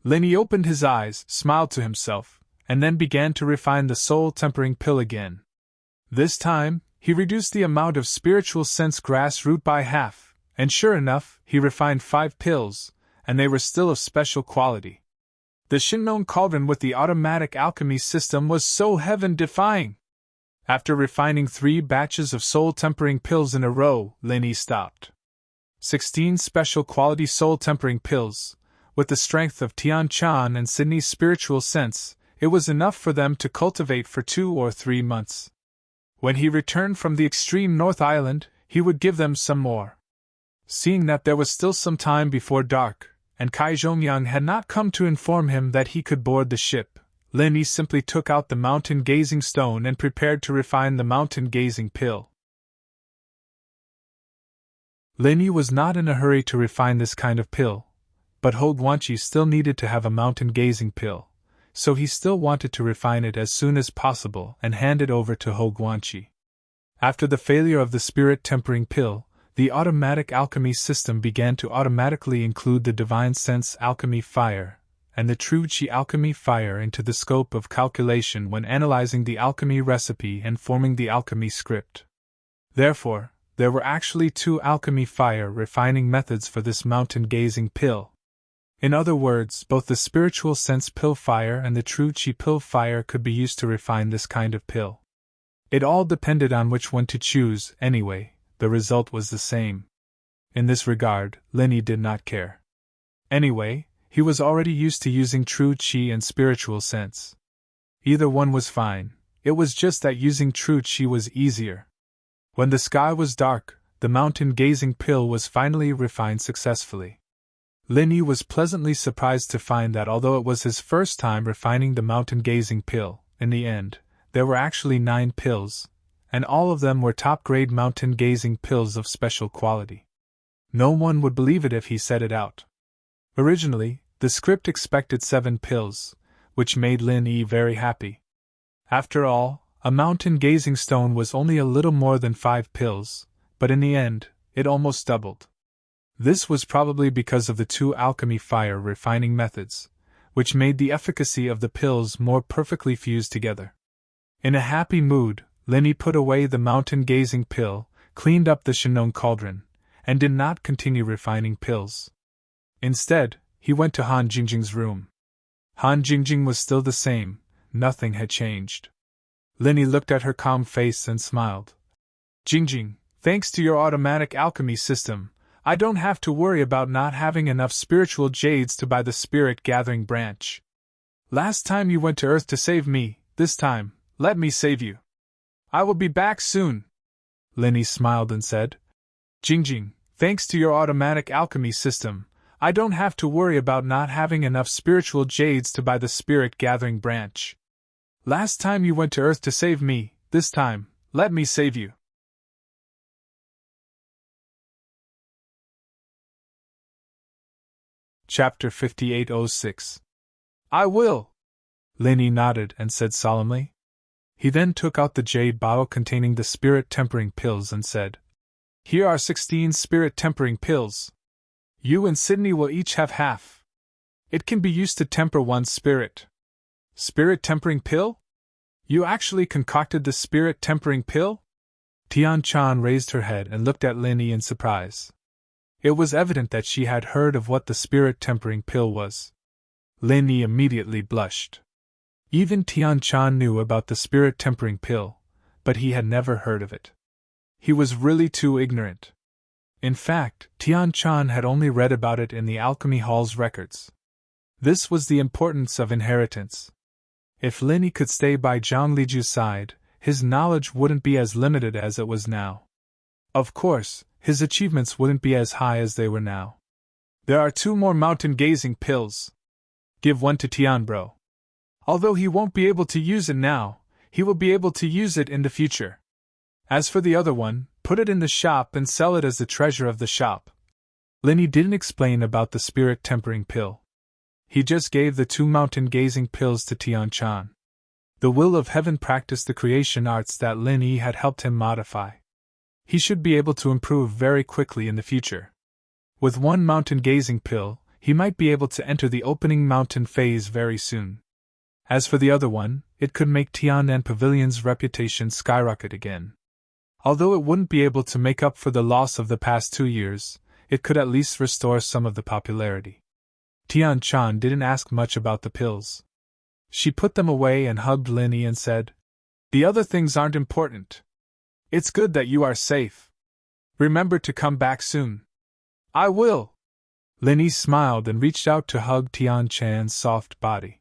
Lin Yi opened his eyes, smiled to himself, and then began to refine the soul tempering pill again. This time, he reduced the amount of spiritual sense grass root by half, and sure enough, he refined 5 pills, and they were still of special quality. The Shinnon cauldron with the automatic alchemy system was so heaven-defying. After refining 3 batches of soul-tempering pills in a row, Lin Yi stopped. 16 special quality soul-tempering pills, with the strength of Tian Chan and Sydney's spiritual sense, it was enough for them to cultivate for 2 or 3 months. When he returned from the extreme North Island, he would give them some more. Seeing that there was still some time before dark, and Kai Zhongyang had not come to inform him that he could board the ship, Lin Yi simply took out the mountain-gazing stone and prepared to refine the mountain-gazing pill. Lin Yi was not in a hurry to refine this kind of pill, but Ho Guanqi still needed to have a mountain-gazing pill, so he still wanted to refine it as soon as possible and hand it over to Ho Guanqi. After the failure of the spirit-tempering pill, the automatic alchemy system began to automatically include the divine sense alchemy fire and the true qi alchemy fire into the scope of calculation when analyzing the alchemy recipe and forming the alchemy script. Therefore, there were actually 2 alchemy fire refining methods for this mountain-gazing pill. In other words, both the spiritual sense pill fire and the true qi pill fire could be used to refine this kind of pill. It all depended on which one to choose, anyway, the result was the same. In this regard, Lin Yi did not care. Anyway, he was already used to using true qi and spiritual sense. Either one was fine, it was just that using true qi was easier. When the sky was dark, the mountain-gazing pill was finally refined successfully. Lin Yi was pleasantly surprised to find that although it was his first time refining the mountain-gazing pill, in the end, there were actually 9 pills, and all of them were top-grade mountain-gazing pills of special quality. No one would believe it if he said it out. Originally, the script expected 7 pills, which made Lin Yi very happy. After all, a mountain-gazing stone was only a little more than 5 pills, but in the end, it almost doubled. This was probably because of the 2 alchemy fire refining methods, which made the efficacy of the pills more perfectly fused together. In a happy mood, Lin Yi put away the mountain-gazing pill, cleaned up the Shinnon cauldron, and did not continue refining pills. Instead, he went to Han Jingjing's room. Han Jingjing was still the same, nothing had changed. Lin Yi looked at her calm face and smiled. Jingjing, thanks to your automatic alchemy system, I don't have to worry about not having enough spiritual jades to buy the spirit-gathering branch. Last time you went to Earth to save me, this time, let me save you. I will be back soon. Lin Yi smiled and said, Jingjing, thanks to your automatic alchemy system, I don't have to worry about not having enough spiritual jades to buy the spirit-gathering branch. Last time you went to Earth to save me, this time, let me save you. Chapter 5806. I will. Lin Yi nodded and said solemnly. He then took out the jade bottle containing the spirit-tempering pills and said, Here are 16 spirit-tempering pills. You and Sydney will each have half. It can be used to temper one's spirit. Spirit-tempering pill? You actually concocted the spirit-tempering pill? Tian Chan raised her head and looked at Lin Yi in surprise. It was evident that she had heard of what the spirit-tempering pill was. Lin Yi immediately blushed. Even Tian Chan knew about the spirit-tempering pill, but he had never heard of it. He was really too ignorant. In fact, Tian Chan had only read about it in the Alchemy Hall's records. This was the importance of inheritance. If Lin Yi could stay by Zhang Liju's side, his knowledge wouldn't be as limited as it was now. Of course, his achievements wouldn't be as high as they were now. There are 2 more mountain-gazing pills. Give one to Tian Bro. Although he won't be able to use it now, he will be able to use it in the future. As for the other one, put it in the shop and sell it as the treasure of the shop. Linny didn't explain about the spirit tempering pill. He just gave the 2 mountain gazing pills to Tian Chan. The will of heaven practiced the creation arts that Lin Yi had helped him modify. He should be able to improve very quickly in the future. With 1 mountain gazing pill, he might be able to enter the opening mountain phase very soon. As for the other one, it could make Tianan Pavilion's reputation skyrocket again. Although it wouldn't be able to make up for the loss of the past 2 years, it could at least restore some of the popularity. Tian Chan didn't ask much about the pills. She put them away and hugged Linny and said, "The other things aren't important. It's good that you are safe. Remember to come back soon." "I will." Linny smiled and reached out to hug Tian Chan's soft body.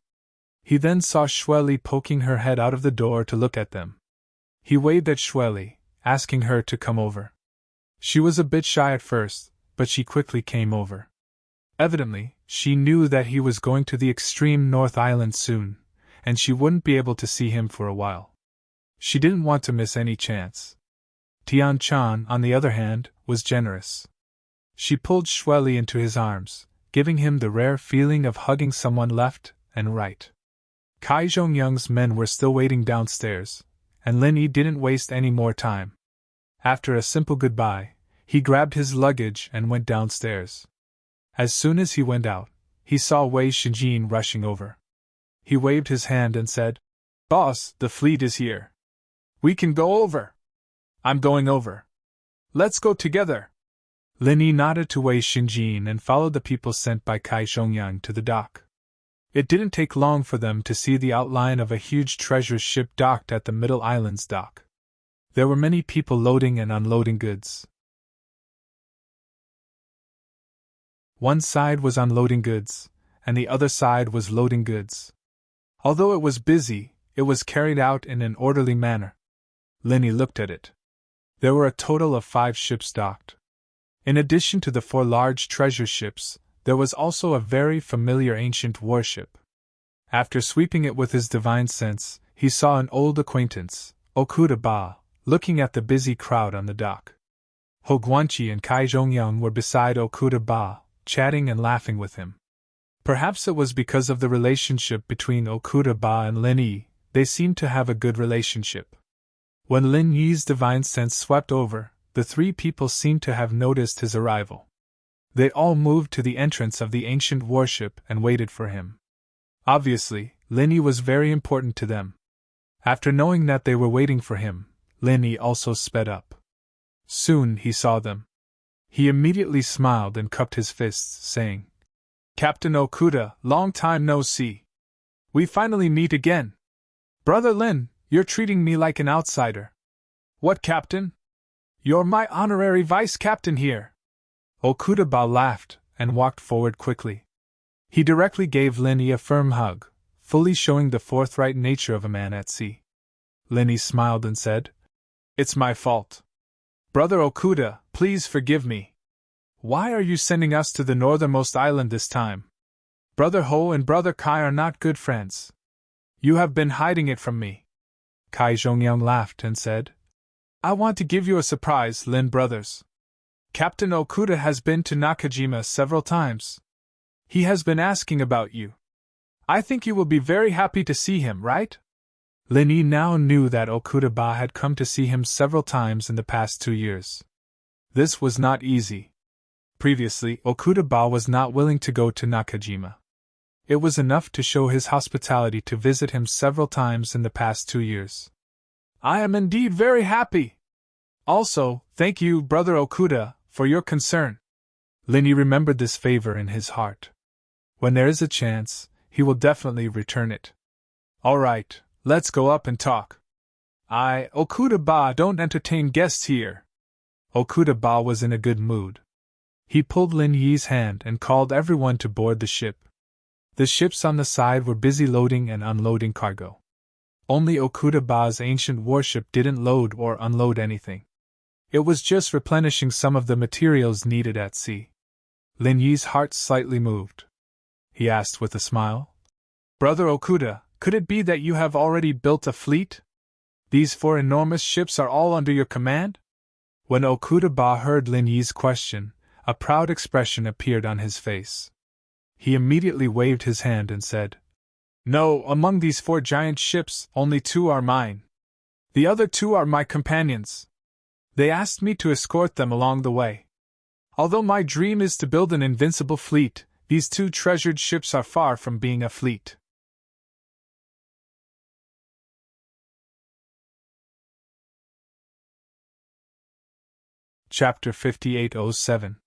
He then saw Shueli poking her head out of the door to look at them. He waved at Shueli, asking her to come over. She was a bit shy at first, but she quickly came over. Evidently, she knew that he was going to the extreme North Island soon, and she wouldn't be able to see him for a while. She didn't want to miss any chance. Tian Chan, on the other hand, was generous. She pulled Shueli into his arms, giving him the rare feeling of hugging someone left and right. Kai Zhongyang's men were still waiting downstairs, and Lin Yi didn't waste any more time. After a simple goodbye, he grabbed his luggage and went downstairs. As soon as he went out, he saw Wei Xinjin rushing over. He waved his hand and said, "Boss, the fleet is here. We can go over." "I'm going over. Let's go together." Lin Yi nodded to Wei Xinjin and followed the people sent by Kai Zhongyang to the dock. It didn't take long for them to see the outline of a huge treasure ship docked at the Middle Islands dock. There were many people loading and unloading goods. One side was unloading goods, and the other side was loading goods. Although it was busy, it was carried out in an orderly manner. Linny looked at it. There were a total of 5 ships docked. In addition to the 4 large treasure ships, there was also a very familiar ancient warship. After sweeping it with his divine sense, he saw an old acquaintance, Okuda Ba, looking at the busy crowd on the dock. Ho Guanqi and Kai Zhongyang were beside Okuda Ba, chatting and laughing with him. Perhaps it was because of the relationship between Okuda Ba and Lin Yi, they seemed to have a good relationship. When Lin Yi's divine sense swept over, the 3 people seemed to have noticed his arrival. They all moved to the entrance of the ancient warship and waited for him. Obviously, Lin Yi was very important to them. After knowing that they were waiting for him, Lin Yi also sped up. Soon he saw them. He immediately smiled and cupped his fists, saying, "Captain Okuda, long time no see. We finally meet again. Brother Lin, you're treating me like an outsider." "What, Captain? You're my honorary vice-captain here." Okuda Ba laughed and walked forward quickly. He directly gave Lin Yi a firm hug, fully showing the forthright nature of a man at sea. Lin Yi smiled and said, "It's my fault. Brother Okuda, please forgive me. Why are you sending us to the northernmost island this time? Brother Ho and Brother Kai are not good friends. You have been hiding it from me." Kai Zhongyang laughed and said, "I want to give you a surprise, Lin brothers. Captain Okuda has been to Nakajima several times. He has been asking about you. I think you will be very happy to see him, right?" Lin Yi now knew that Okuda Ba had come to see him several times in the past 2 years. This was not easy. Previously, Okuda Ba was not willing to go to Nakajima. It was enough to show his hospitality to visit him several times in the past 2 years. "I am indeed very happy. Also, thank you, Brother Okuda, for your concern." Lin Yi remembered this favor in his heart. When there is a chance, he will definitely return it. "All right, let's go up and talk. Okuda Ba, don't entertain guests here." Okuda Ba was in a good mood. He pulled Lin Yi's hand and called everyone to board the ship. The ships on the side were busy loading and unloading cargo. Only Okuda Ba's ancient warship didn't load or unload anything. It was just replenishing some of the materials needed at sea. Lin Yi's heart slightly moved. He asked with a smile, "Brother Okuda, Could it be that you have already built a fleet? These 4 enormous ships are all under your command? When Okuda-ba heard Lin Yi's question, a proud expression appeared on his face. He immediately waved his hand and said, "No, among these 4 giant ships, only 2 are mine. The other 2 are my companions. They asked me to escort them along the way. Although my dream is to build an invincible fleet, these 2 treasured ships are far from being a fleet." Chapter 5807.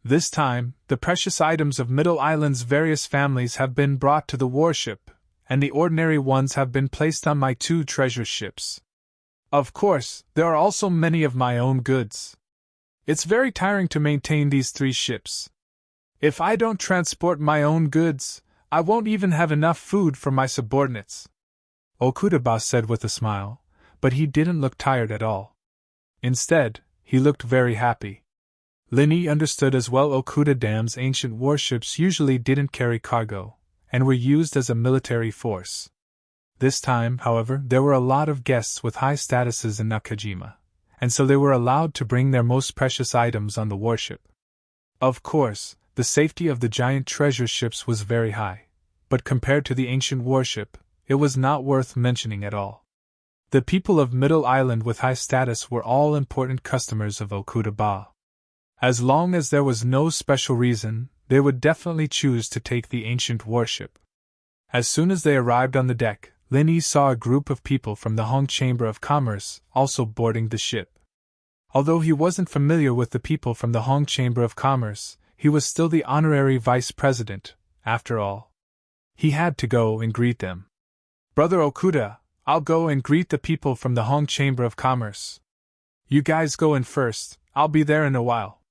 This time, the precious items of Middle Island's various families have been brought to the warship, and the ordinary ones have been placed on my 2 treasure ships. Of course, there are also many of my own goods. It's very tiring to maintain these 3 ships. If I don't transport my own goods, I won't even have enough food for my subordinates. Okuda-ba said with a smile, but he didn't look tired at all. Instead, he looked very happy. Lin Yi understood as well Okuda Dam's ancient warships usually didn't carry cargo, and were used as a military force. This time, however, there were a lot of guests with high statuses in Nakajima, and so they were allowed to bring their most precious items on the warship. Of course, the safety of the giant treasure ships was very high, but compared to the ancient warship, it was not worth mentioning at all. The people of Middle Island with high status were all important customers of Okuda-ba. As long as there was no special reason, they would definitely choose to take the ancient warship. As soon as they arrived on the deck, Lin Yi saw a group of people from the Hong Chamber of Commerce also boarding the ship. Although he wasn't familiar with the people from the Hong Chamber of Commerce, he was still the honorary vice president, after all. He had to go and greet them. "Brother Okuda, I'll go and greet the people from the Hong Chamber of Commerce. You guys go in first, I'll be there in a while."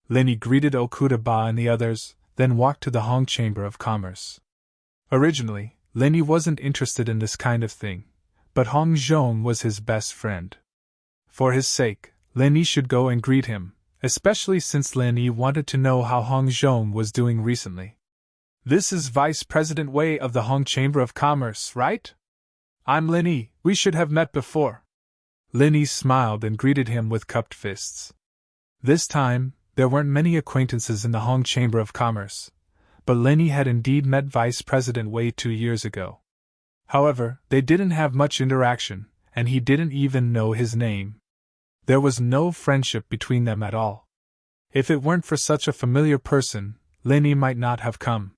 Lin Yi greeted Okuda-ba and the others, then walked to the Hong Chamber of Commerce. Originally, Lin Yi wasn't interested in this kind of thing, but Hong Zhong was his best friend. For his sake, Lin Yi should go and greet him, especially since Lin Yi wanted to know how Hong Zhong was doing recently. "This is Vice President Wei of the Hong Chamber of Commerce, right? I'm Lin Yi, we should have met before." Lin Yi smiled and greeted him with cupped fists. This time, there weren't many acquaintances in the Hong Chamber of Commerce, but Lin Yi had indeed met Vice President Wei 2 years ago. However, they didn't have much interaction, and he didn't even know his name. There was no friendship between them at all. If it weren't for such a familiar person, Lin Yi might not have come.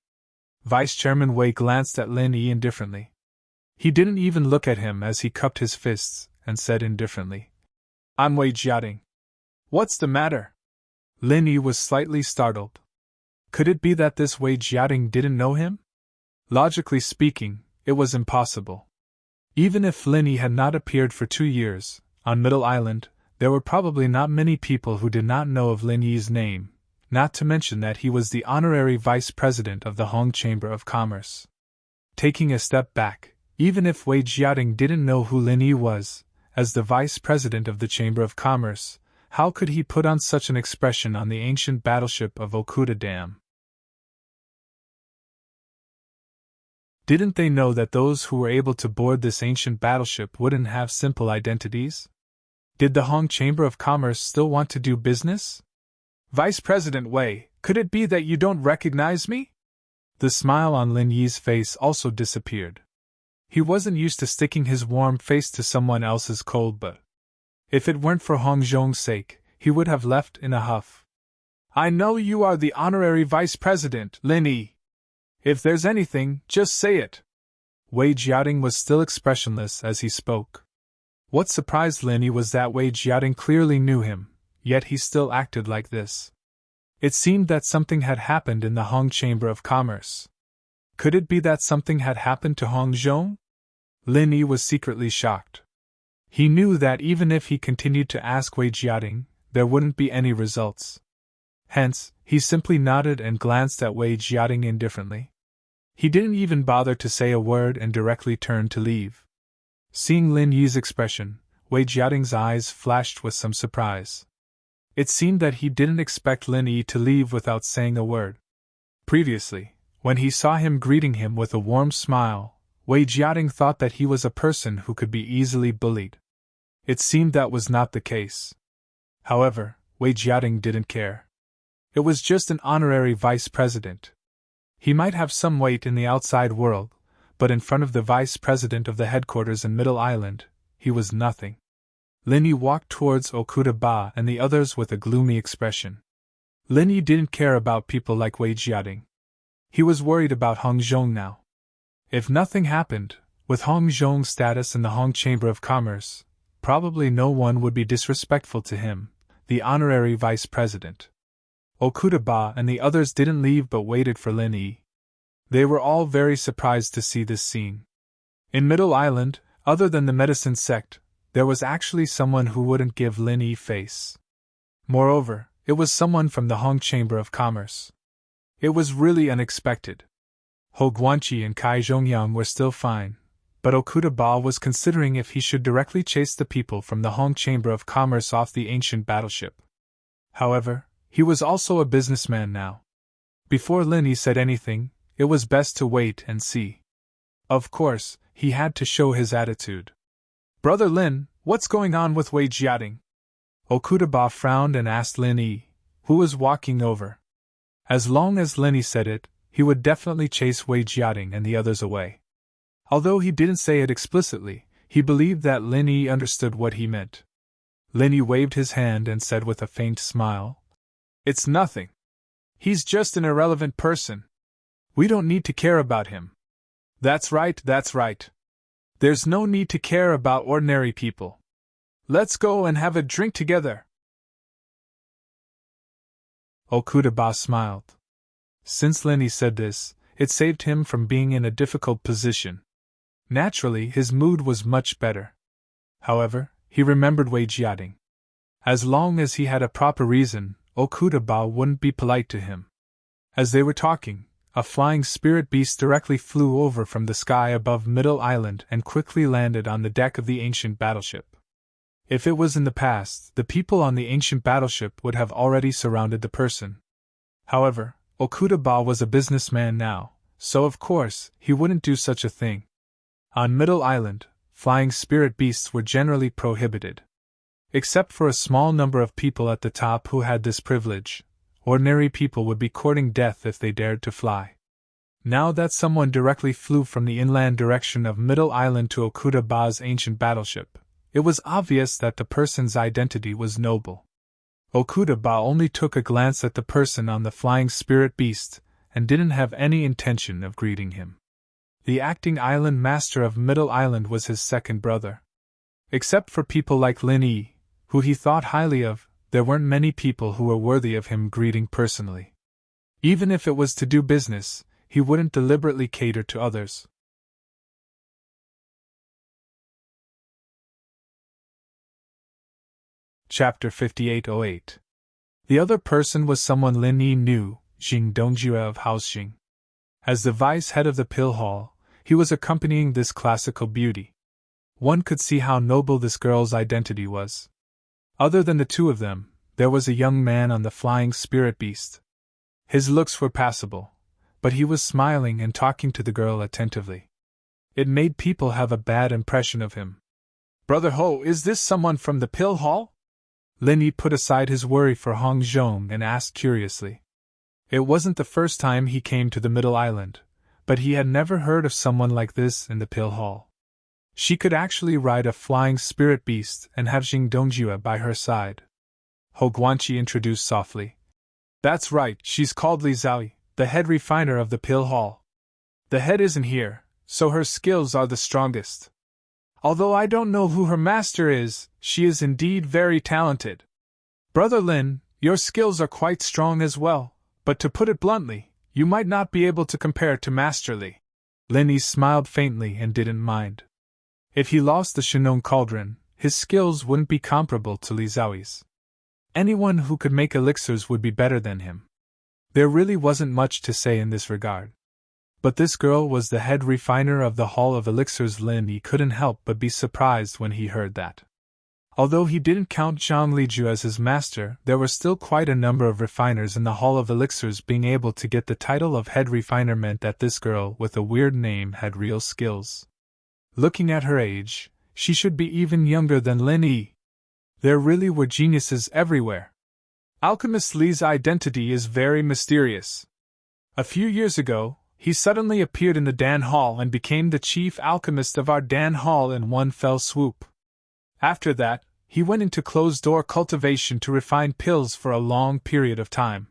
Vice Chairman Wei glanced at Lin Yi indifferently. He didn't even look at him as he cupped his fists, and said indifferently, "I'm Wei Jiating. What's the matter?" Lin Yi was slightly startled. Could it be that this Wei Jiating didn't know him? Logically speaking, it was impossible. Even if Lin Yi had not appeared for 2 years, on Middle Island, there were probably not many people who did not know of Lin Yi's name, not to mention that he was the honorary vice president of the Hong Chamber of Commerce. Taking a step back, even if Wei Jiating didn't know who Lin Yi was, as the vice president of the Chamber of Commerce, how could he put on such an expression on the ancient battleship of Okuda Dam? Didn't they know that those who were able to board this ancient battleship wouldn't have simple identities? Did the Hong Chamber of Commerce still want to do business? "Vice President Wei, could it be that you don't recognize me?" The smile on Lin Yi's face also disappeared. He wasn't used to sticking his warm face to someone else's cold butt. If it weren't for Hong Zhong's sake, he would have left in a huff. "I know you are the honorary vice president, Lin Yi. If there's anything, just say it." Wei Jiating was still expressionless as he spoke. What surprised Lin Yi was that Wei Jiating clearly knew him, yet he still acted like this. It seemed that something had happened in the Hong Chamber of Commerce. Could it be that something had happened to Hong Zhong? Lin Yi was secretly shocked. He knew that even if he continued to ask Wei Jiating, there wouldn't be any results. Hence, he simply nodded and glanced at Wei Jiating indifferently. He didn't even bother to say a word and directly turned to leave. Seeing Lin Yi's expression, Wei Jiating's eyes flashed with some surprise. It seemed that he didn't expect Lin Yi to leave without saying a word. Previously, when he saw him greeting him with a warm smile, Wei Jiating thought that he was a person who could be easily bullied. It seemed that was not the case. However, Wei Jiating didn't care. It was just an honorary vice president. He might have some weight in the outside world, but in front of the vice president of the headquarters in Middle Island, he was nothing. Lin Yi walked towards Okuda Ba and the others with a gloomy expression. Lin Yi didn't care about people like Wei Jiating. He was worried about Hong Zhong now. If nothing happened, with Hong Zhong's status in the Hong Chamber of Commerce, probably no one would be disrespectful to him, the honorary vice president. Okuda Ba and the others didn't leave but waited for Lin Yi. They were all very surprised to see this scene. In Middle Island, other than the medicine sect, there was actually someone who wouldn't give Lin Yi face. Moreover, it was someone from the Hong Chamber of Commerce. It was really unexpected. Ho Guanqi and Kai Zhongyang were still fine, but Okuda Ba was considering if he should directly chase the people from the Hong Chamber of Commerce off the ancient battleship. However, he was also a businessman now. Before Lin Yi said anything, it was best to wait and see. Of course, he had to show his attitude. "Brother Lin, what's going on with Wei Jiating?" Okuda Ba frowned and asked Lin Yi, who was walking over. As long as Lin Yi said it, he would definitely chase Wei Jiating and the others away. Although he didn't say it explicitly, he believed that Lin Yi understood what he meant. Lin Yi waved his hand and said with a faint smile, "It's nothing. He's just an irrelevant person. We don't need to care about him." That's right. There's no need to care about ordinary people. Let's go and have a drink together." Okuda Ba smiled. Since Lin Yi said this, it saved him from being in a difficult position. Naturally, his mood was much better. However, he remembered Wei Jiating. As long as he had a proper reason, Okuda Ba wouldn't be polite to him. As they were talking, a flying spirit beast directly flew over from the sky above Middle Island and quickly landed on the deck of the ancient battleship. If it was in the past, the people on the ancient battleship would have already surrounded the person. However, Okuda Ba was a businessman now, so of course, he wouldn't do such a thing. On Middle Island, flying spirit beasts were generally prohibited. Except for a small number of people at the top who had this privilege, ordinary people would be courting death if they dared to fly. Now that someone directly flew from the inland direction of Middle Island to Okuda Ba's ancient battleship, it was obvious that the person's identity was noble. Okuda Ba only took a glance at the person on the flying spirit beast and didn't have any intention of greeting him. The acting island master of Middle Island was his second brother. Except for people like Lin Yi, who he thought highly of, there weren't many people who were worthy of him greeting personally. Even if it was to do business, he wouldn't deliberately cater to others. Chapter 5808. The other person was someone Lin Yi knew, Jing Dongjue of Haoxing. As the vice head of the pill hall, he was accompanying this classical beauty. One could see how noble this girl's identity was. Other than the two of them, there was a young man on the flying spirit beast. His looks were passable, but he was smiling and talking to the girl attentively. It made people have a bad impression of him. "Brother Ho, is this someone from the pill hall?" Lin Yi put aside his worry for Hong Zhong and asked curiously. It wasn't the first time he came to the Middle Island, but he had never heard of someone like this in the pill hall. She could actually ride a flying spirit beast and have Jing Dongjue by her side. Ho Guanqi introduced softly. "That's right, she's called Li Zhaoyi, the head refiner of the pill hall. The head isn't here, so her skills are the strongest. Although I don't know who her master is, she is indeed very talented. Brother Lin, your skills are quite strong as well, but to put it bluntly, you might not be able to compare to Master Li." Lin Yi smiled faintly and didn't mind. If he lost the Shanong cauldron, his skills wouldn't be comparable to Li Zhaoyi's. Anyone who could make elixirs would be better than him. There really wasn't much to say in this regard. But this girl was the head refiner of the Hall of Elixirs. Lin Yi couldn't help but be surprised when he heard that. Although he didn't count Zhang Liju as his master, there were still quite a number of refiners in the Hall of Elixirs. Being able to get the title of head refiner meant that this girl with a weird name had real skills. Looking at her age, she should be even younger than Lin Yi. There really were geniuses everywhere. Alchemist Li's identity is very mysterious. A few years ago, he suddenly appeared in the Dan Hall and became the chief alchemist of our Dan Hall in one fell swoop. After that, he went into closed-door cultivation to refine pills for a long period of time.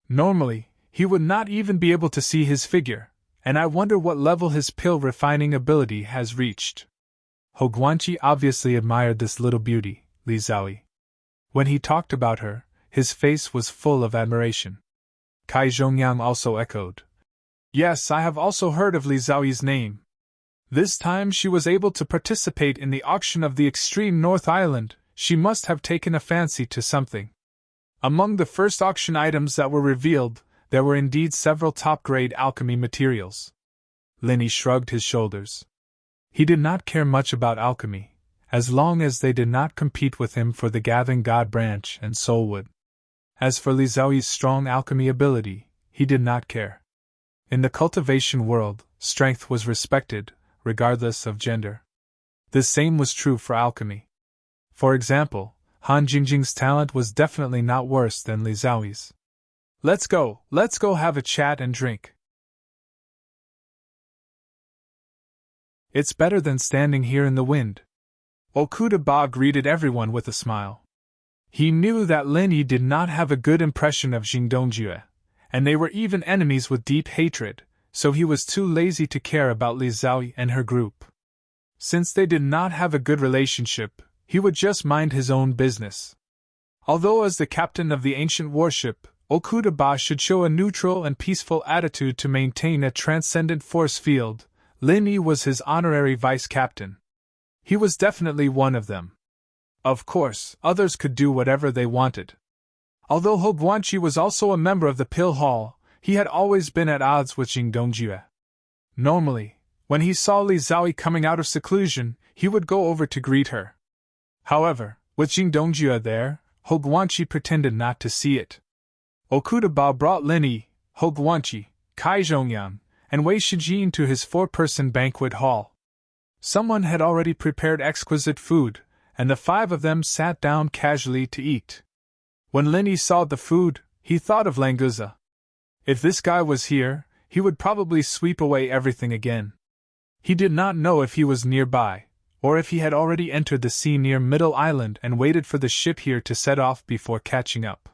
Normally, he would not even be able to see his figure, and I wonder what level his pill refining ability has reached. Hou Guanqi obviously admired this little beauty, Li Zhaoyi. When he talked about her, his face was full of admiration. Kai Zhongyang also echoed. Yes, I have also heard of Li Zhaoyi's name. This time she was able to participate in the auction of the extreme North Island. She must have taken a fancy to something. Among the first auction items that were revealed, there were indeed several top-grade alchemy materials. Lin Yi shrugged his shoulders. He did not care much about alchemy, as long as they did not compete with him for the Gathering God branch and Soulwood. As for Li Zhaoyi's strong alchemy ability, he did not care. In the cultivation world, strength was respected, regardless of gender. The same was true for alchemy. For example, Han Jingjing's talent was definitely not worse than Li Zhaoyi's. Let's go have a chat and drink. It's better than standing here in the wind. Okuda Ba greeted everyone with a smile. He knew that Lin Yi did not have a good impression of Jing Dongjue, and they were even enemies with deep hatred, so he was too lazy to care about Li Zhaoyi and her group. Since they did not have a good relationship, he would just mind his own business. Although as the captain of the ancient warship, Okuda Ba should show a neutral and peaceful attitude to maintain a transcendent force field, Lin Yi was his honorary vice-captain. He was definitely one of them. Of course, others could do whatever they wanted. Although Hou Guanqi was also a member of the Pill Hall, he had always been at odds with Jing Dongjue. Normally, when he saw Li Zhaoyi coming out of seclusion, he would go over to greet her. However, with Jing Dongjue there, Hou Guanqi pretended not to see it. Okuda Ba brought Lin Yi, Hou Guanqi, Kai Zhongyang, and Wei Shijin to his 4-person banquet hall. Someone had already prepared exquisite food, and the 5 of them sat down casually to eat. When Lin Yi saw the food, he thought of Languza. If this guy was here, he would probably sweep away everything again. He did not know if he was nearby, or if he had already entered the sea near Middle Island and waited for the ship here to set off before catching up.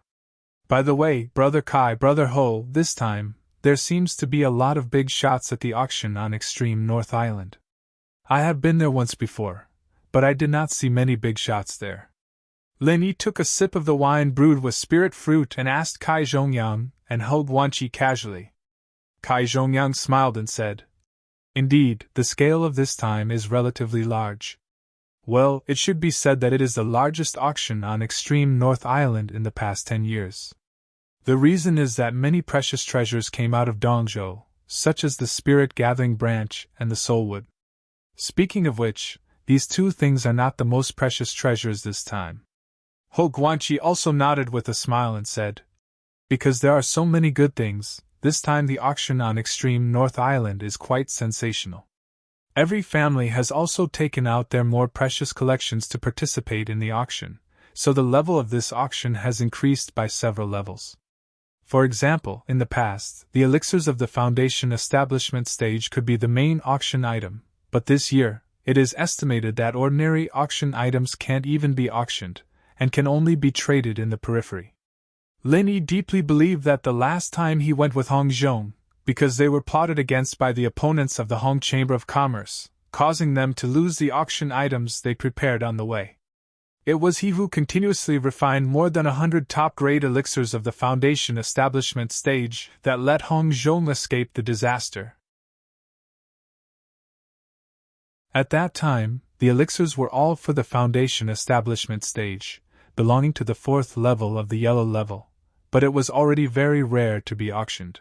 By the way, Brother Kai, Brother Ho, this time, there seems to be a lot of big shots at the auction on Extreme North Island. I have been there once before, but I did not see many big shots there. Lin Yi took a sip of the wine brewed with spirit fruit and asked Kai Zhongyang and Hou Guanqi casually. Kai Zhongyang smiled and said, Indeed, the scale of this time is relatively large. Well, it should be said that it is the largest auction on Extreme North Island in the past 10 years. The reason is that many precious treasures came out of Dongzhou, such as the Spirit Gathering Branch and the Soulwood. Speaking of which, these 2 things are not the most precious treasures this time. Hou Guanqi also nodded with a smile and said, Because there are so many good things, this time the auction on Extreme North Island is quite sensational. Every family has also taken out their more precious collections to participate in the auction, so the level of this auction has increased by several levels. For example, in the past, the elixirs of the Foundation establishment stage could be the main auction item, but this year, it is estimated that ordinary auction items can't even be auctioned, and can only be traded in the periphery. Lin Yi deeply believed that the last time he went with Hong Zhong, because they were plotted against by the opponents of the Hong Chamber of Commerce, causing them to lose the auction items they prepared on the way. It was he who continuously refined more than 100 top-grade elixirs of the Foundation establishment stage that let Hong Zhong escape the disaster. At that time, the elixirs were all for the Foundation establishment stage, belonging to the 4th level of the yellow level, but it was already very rare to be auctioned.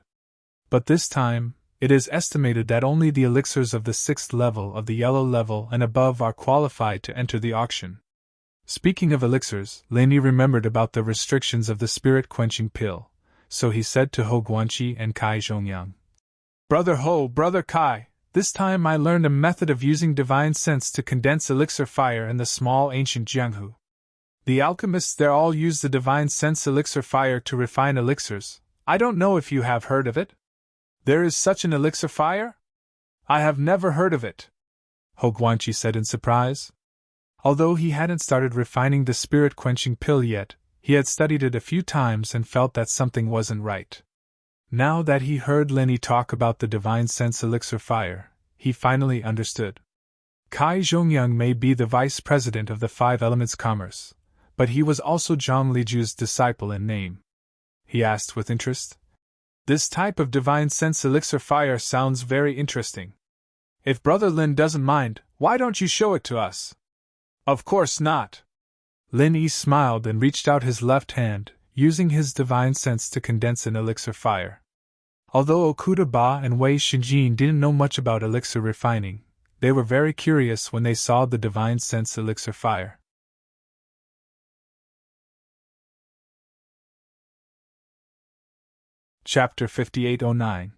But this time, it is estimated that only the elixirs of the 6th level of the yellow level and above are qualified to enter the auction. Speaking of elixirs, Lin Yi remembered about the restrictions of the spirit-quenching pill, so he said to Ho Guanqi and Kai Zhongyang, Brother Ho, Brother Kai, this time I learned a method of using divine sense to condense elixir fire in the small ancient Jianghu. The alchemists there all use the divine sense elixir fire to refine elixirs. I don't know if you have heard of it? There is such an elixir fire? I have never heard of it, Ho Guanqi said in surprise. Although he hadn't started refining the spirit-quenching pill yet, he had studied it a few times and felt that something wasn't right. Now that he heard Lin Yi talk about the divine sense elixir fire, he finally understood. Kai Zhongyang may be the vice president of the Five Elements Commerce, but he was also Zhang Liju's disciple in name. He asked with interest. This type of divine sense elixir fire sounds very interesting. If Brother Lin doesn't mind, why don't you show it to us? Of course not. Lin Yi smiled and reached out his left hand, using his divine sense to condense an elixir fire. Although Okuda Ba and Wei Xinjin didn't know much about elixir refining, they were very curious when they saw the divine sense elixir fire. Chapter 5809.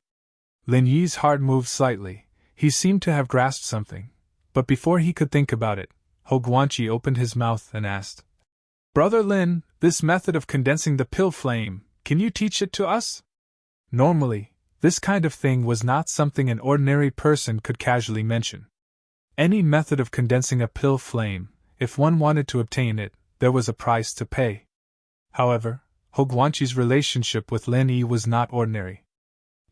Lin Yi's heart moved slightly. He seemed to have grasped something, but before he could think about it, Ho Guanqi opened his mouth and asked, Brother Lin, this method of condensing the pill flame, can you teach it to us? Normally, this kind of thing was not something an ordinary person could casually mention. Any method of condensing a pill flame, if one wanted to obtain it, there was a price to pay. However, Ho Guanqi's relationship with Lin Yi was not ordinary.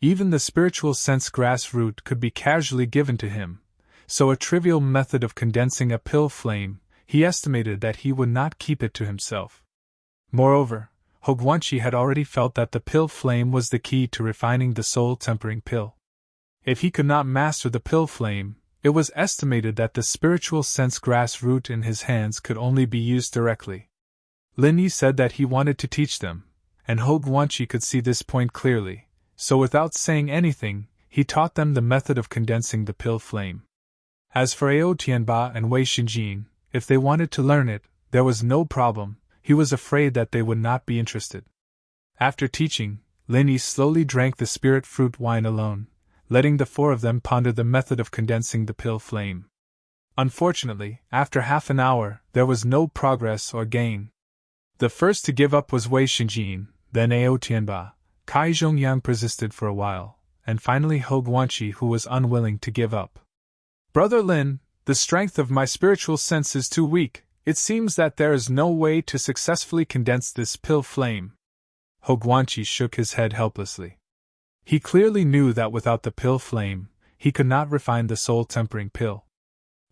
Even the spiritual sense grass root could be casually given to him, so a trivial method of condensing a pill flame, he estimated that he would not keep it to himself. Moreover, Ho Guanqi had already felt that the pill flame was the key to refining the soul-tempering pill. If he could not master the pill flame, it was estimated that the spiritual sense grass root in his hands could only be used directly. Lin Yi said that he wanted to teach them, and Ho Guanqi could see this point clearly, so without saying anything, he taught them the method of condensing the pill flame. As for Ao Tianba and Wei Xinjin, if they wanted to learn it, there was no problem. He was afraid that they would not be interested. After teaching, Lin Yi slowly drank the spirit fruit wine alone, letting the four of them ponder the method of condensing the pill flame. Unfortunately, after half an hour, there was no progress or gain. The first to give up was Wei Xinjin, then Ao Tianba. Kai Zhongyang persisted for a while, and finally Ho Guanqi, who was unwilling to give up. Brother Lin, the strength of my spiritual sense is too weak. It seems that there is no way to successfully condense this pill flame. Ho Guanqi shook his head helplessly. He clearly knew that without the pill flame, he could not refine the soul-tempering pill.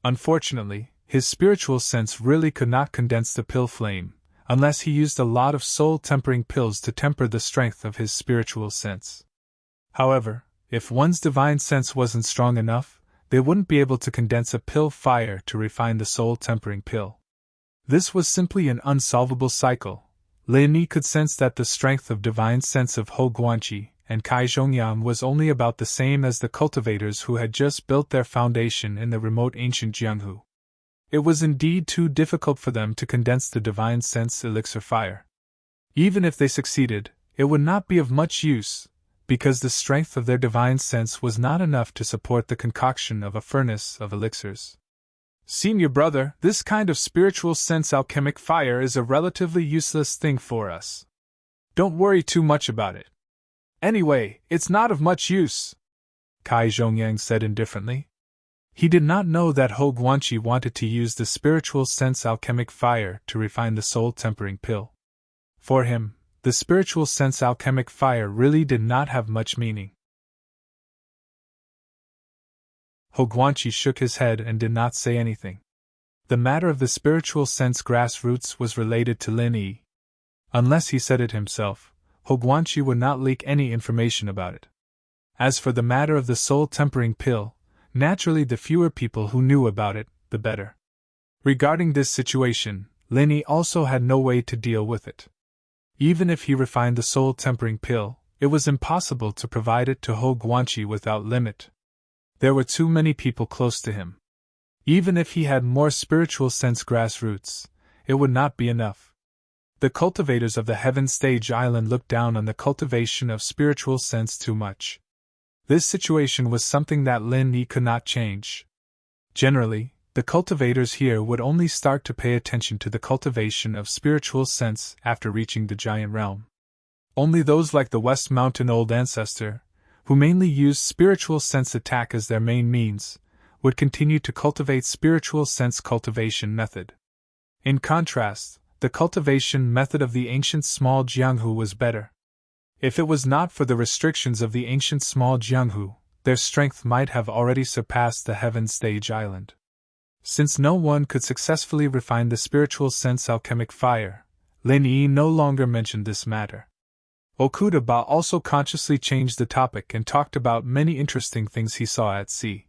Unfortunately, his spiritual sense really could not condense the pill flame, unless he used a lot of soul-tempering pills to temper the strength of his spiritual sense. However, if one's divine sense wasn't strong enough, they wouldn't be able to condense a pill fire to refine the soul-tempering pill. This was simply an unsolvable cycle. Lin Yi could sense that the strength of divine sense of Ho Guanqi and Kai Zhongyang was only about the same as the cultivators who had just built their foundation in the remote ancient Jianghu. It was indeed too difficult for them to condense the divine sense elixir fire. Even if they succeeded, it would not be of much use, because the strength of their divine sense was not enough to support the concoction of a furnace of elixirs. Senior brother, this kind of spiritual sense alchemic fire is a relatively useless thing for us. Don't worry too much about it. Anyway, it's not of much use, Kai Zhongyang said indifferently. He did not know that Ho Guanqi wanted to use the spiritual sense alchemic fire to refine the soul-tempering pill. For him, the spiritual sense alchemic fire really did not have much meaning. Ho Guanqi shook his head and did not say anything. The matter of the spiritual sense grass roots was related to Lin Yi. Unless he said it himself, Ho Guanqi would not leak any information about it. As for the matter of the soul-tempering pill, naturally the fewer people who knew about it, the better. Regarding this situation, Lin Yi also had no way to deal with it. Even if he refined the soul-tempering pill, it was impossible to provide it to Ho Guanqi without limit. There were too many people close to him. Even if he had more spiritual sense grass roots, it would not be enough. The cultivators of the Heaven Stage Island looked down on the cultivation of spiritual sense too much. This situation was something that Lin Yi could not change. Generally, the cultivators here would only start to pay attention to the cultivation of spiritual sense after reaching the giant realm. Only those like the West Mountain Old Ancestor, who mainly used spiritual sense attack as their main means, would continue to cultivate spiritual sense cultivation method. In contrast, the cultivation method of the ancient small Jianghu was better. If it was not for the restrictions of the ancient small Jianghu, their strength might have already surpassed the Heaven Stage Island. Since no one could successfully refine the spiritual sense alchemic fire, Lin Yi no longer mentioned this matter. Okuda-ba also consciously changed the topic and talked about many interesting things he saw at sea.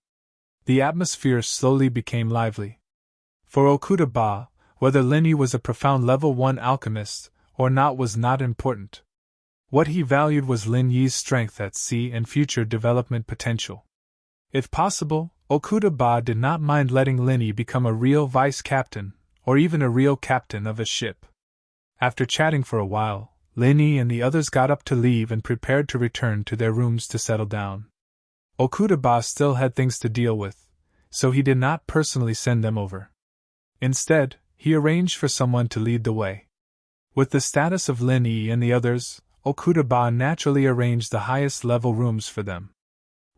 The atmosphere slowly became lively. For Okuda-ba, whether Lin Yi was a profound level 1 alchemist or not was not important. What he valued was Lin Yi's strength at sea and future development potential. If possible, Okuda-ba did not mind letting Lin Yi become a real vice captain, or even a real captain of a ship. After chatting for a while, Lin Yi and the others got up to leave and prepared to return to their rooms to settle down. Okuda-ba still had things to deal with, so he did not personally send them over. Instead, he arranged for someone to lead the way. With the status of Lin Yi and the others, Okuda-ba naturally arranged the highest level rooms for them.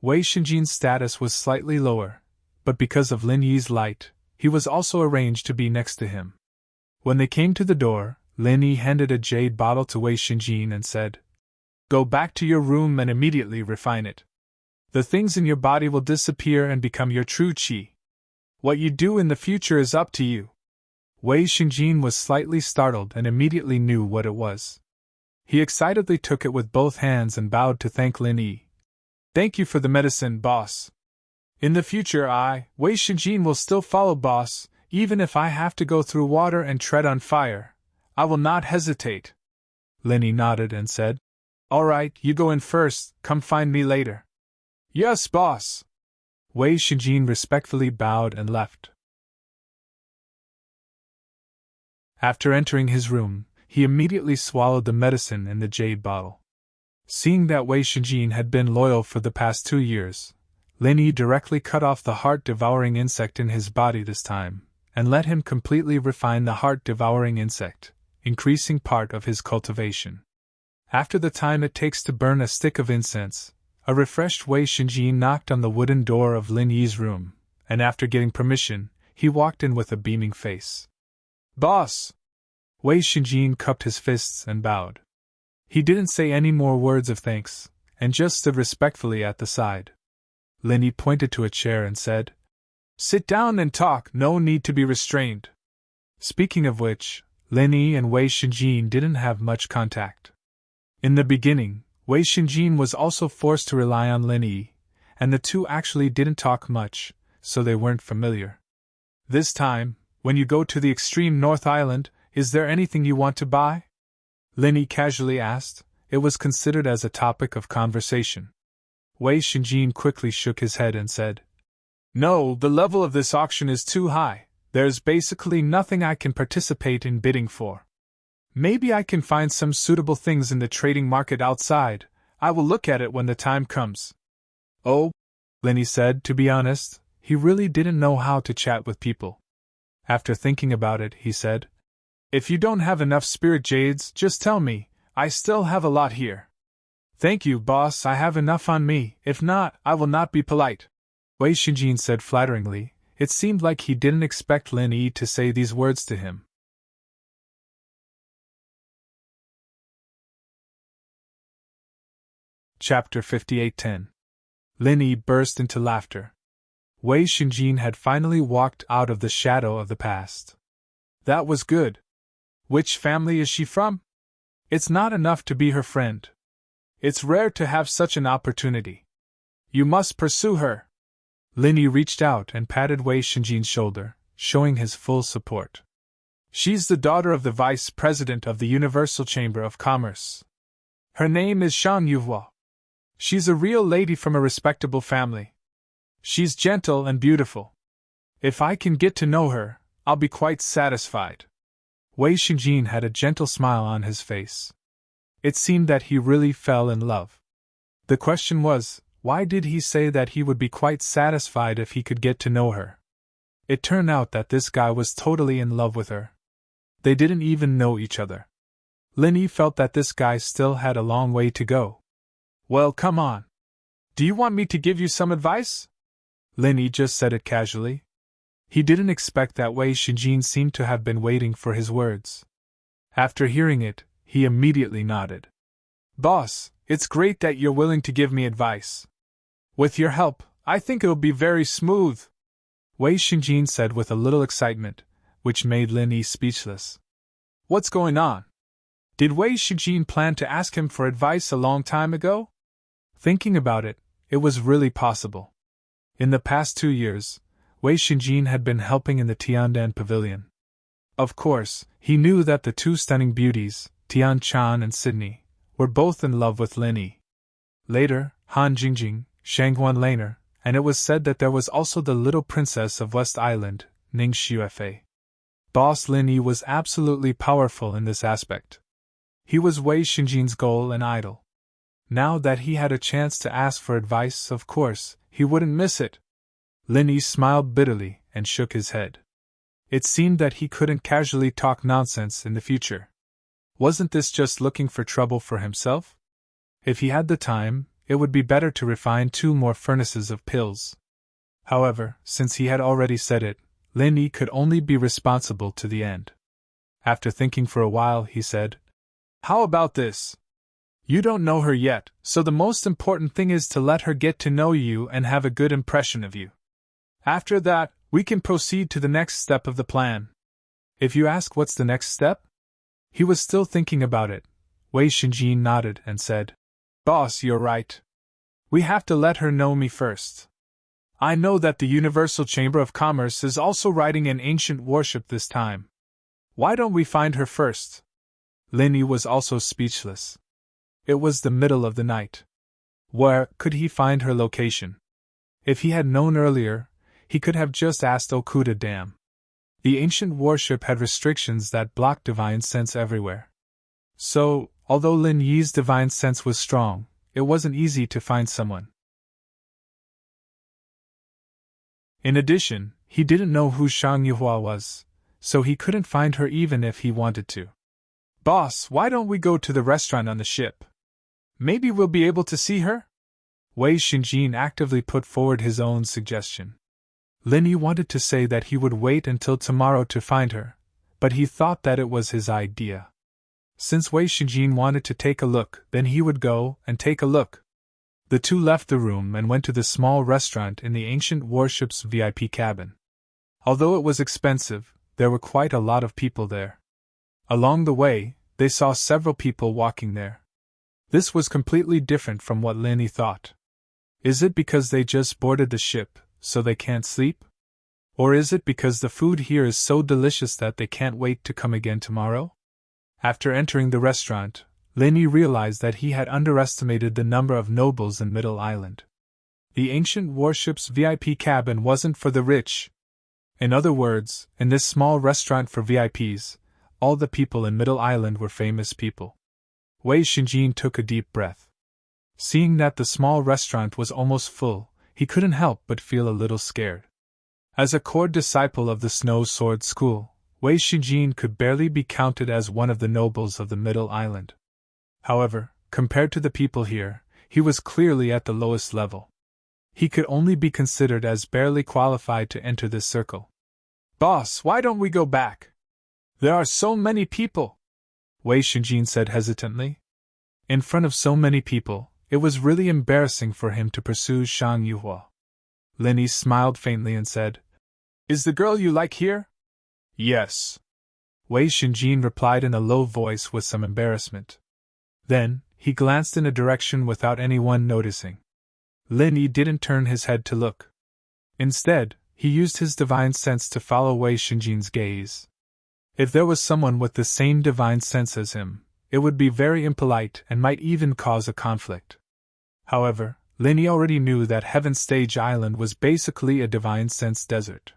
Wei Xinjin's status was slightly lower, but because of Lin Yi's light, he was also arranged to be next to him. When they came to the door, Lin Yi handed a jade bottle to Wei Xinjin and said, "Go back to your room and immediately refine it. The things in your body will disappear and become your true qi. What you do in the future is up to you." Wei Xinjin was slightly startled and immediately knew what it was. He excitedly took it with both hands and bowed to thank Lin Yi. "Thank you for the medicine, boss. In the future Wei Xinjin will still follow boss, even if I have to go through water and tread on fire. I will not hesitate." Lin Yi nodded and said, "All right, you go in first, come find me later." "Yes, boss." Wei Xinjin respectfully bowed and left. After entering his room, he immediately swallowed the medicine in the jade bottle. Seeing that Wei Xinjin had been loyal for the past 2 years, Lin Yi directly cut off the heart-devouring insect in his body this time, and let him completely refine the heart-devouring insect, increasing part of his cultivation. After the time it takes to burn a stick of incense, a refreshed Wei Xinjin knocked on the wooden door of Lin Yi's room, and after getting permission, he walked in with a beaming face. "Boss!" Wei Xinjin cupped his fists and bowed. He didn't say any more words of thanks, and just stood respectfully at the side. Lin Yi pointed to a chair and said, "Sit down and talk, no need to be restrained." Speaking of which, Lin Yi and Wei Xinjin didn't have much contact. In the beginning, Wei Xinjin was also forced to rely on Lin Yi, and the two actually didn't talk much, so they weren't familiar. "This time, when you go to the extreme North Island, is there anything you want to buy?" Lin Yi casually asked. It was considered as a topic of conversation. Wei Xinjin quickly shook his head and said, "No, the level of this auction is too high. There's basically nothing I can participate in bidding for. Maybe I can find some suitable things in the trading market outside. I will look at it when the time comes." "Oh," Lin Yi said. To be honest, he really didn't know how to chat with people. After thinking about it, he said, "If you don't have enough spirit jades, just tell me. I still have a lot here." "Thank you, boss, I have enough on me. If not, I will not be polite," Wei Xinjin said flatteringly. It seemed like he didn't expect Lin Yi to say these words to him. Chapter 58:10. Lin Yi burst into laughter. Wei Xinjin had finally walked out of the shadow of the past. "That was good. Which family is she from? It's not enough to be her friend. It's rare to have such an opportunity. You must pursue her." Lin Yi reached out and patted Wei Xinjin's shoulder, showing his full support. "She's the daughter of the vice president of the Universal Chamber of Commerce. Her name is Shang Yuhua. She's a real lady from a respectable family. She's gentle and beautiful. If I can get to know her, I'll be quite satisfied." Wei Xingjin had a gentle smile on his face. It seemed that he really fell in love. The question was, why did he say that he would be quite satisfied if he could get to know her? It turned out that this guy was totally in love with her. They didn't even know each other. Lin Yi felt that this guy still had a long way to go. Well, come on. Do you want me to give you some advice? Lin Yi just said it casually. He didn't expect that Wei Xingjin seemed to have been waiting for his words. After hearing it, he immediately nodded. Boss, it's great that you're willing to give me advice. With your help, I think it'll be very smooth, Wei Xingjin said with a little excitement, which made Lin Yi speechless. What's going on? Did Wei Xingjin plan to ask him for advice a long time ago? Thinking about it, it was really possible. In the past 2 years, Wei Xingjin had been helping in the Tiandan Pavilion. Of course, he knew that the two stunning beauties, Tian Chan and Sydney, were both in love with Lin Yi. Later, Han Jingjing, Shanghuan Laner, and it was said that there was also the little princess of West Island, Ning Xuefei. Boss Lin Yi was absolutely powerful in this aspect. He was Wei Xingjin's goal and idol. Now that he had a chance to ask for advice, of course, he wouldn't miss it. Lin Yi smiled bitterly and shook his head. It seemed that he couldn't casually talk nonsense in the future. Wasn't this just looking for trouble for himself? If he had the time, it would be better to refine 2 more furnaces of pills. However, since he had already said it, Lin Yi could only be responsible to the end. After thinking for a while, he said, How about this? You don't know her yet, so the most important thing is to let her get to know you and have a good impression of you. After that, we can proceed to the next step of the plan. If you ask what's the next step? He was still thinking about it. Wei Xingjin nodded and said, Boss, you're right. We have to let her know me first. I know that the Universal Chamber of Commerce is also writing an ancient worship this time. Why don't we find her first? Lin Yi was also speechless. It was the middle of the night. Where could he find her location? If he had known earlier, he could have just asked Okuda Dam. The ancient worship had restrictions that blocked divine sense everywhere. So, although Lin Yi's divine sense was strong, it wasn't easy to find someone. In addition, he didn't know who Shang Yuhua was, so he couldn't find her even if he wanted to. Boss, why don't we go to the restaurant on the ship? Maybe we'll be able to see her? Wei Xingjin actively put forward his own suggestion. Lin Yi wanted to say that he would wait until tomorrow to find her, but he thought that it was his idea. Since Wei Xingjin wanted to take a look, then he would go and take a look. The two left the room and went to the small restaurant in the ancient worship's VIP cabin. Although it was expensive, there were quite a lot of people there. Along the way, they saw several people walking there. This was completely different from what Lin Yi thought. Is it because they just boarded the ship, so they can't sleep? Or is it because the food here is so delicious that they can't wait to come again tomorrow? After entering the restaurant, Lin Yi realized that he had underestimated the number of nobles in Middle Island. The ancient worship's VIP cabin wasn't for the rich. In other words, in this small restaurant for VIPs, all the people in Middle Island were famous people. Wei Xingjin took a deep breath. Seeing that the small restaurant was almost full, he couldn't help but feel a little scared. As a core disciple of the Snow Sword School, Wei Xingjin could barely be counted as one of the nobles of the Middle Island. However, compared to the people here, he was clearly at the lowest level. He could only be considered as barely qualified to enter this circle. Boss, why don't we go back? There are so many people, Wei Xingjin said hesitantly. In front of so many people, it was really embarrassing for him to pursue Shang Yuhua. Lin Yi smiled faintly and said, Is the girl you like here? Yes. Wei Xingjin replied in a low voice with some embarrassment. Then, he glanced in a direction without anyone noticing. Lin Yi didn't turn his head to look. Instead, he used his divine sense to follow Wei Xingjin's gaze. If there was someone with the same divine sense as him, it would be very impolite and might even cause a conflict. However, Lin Yi already knew that Heaven Stage Island was basically a divine sense desert.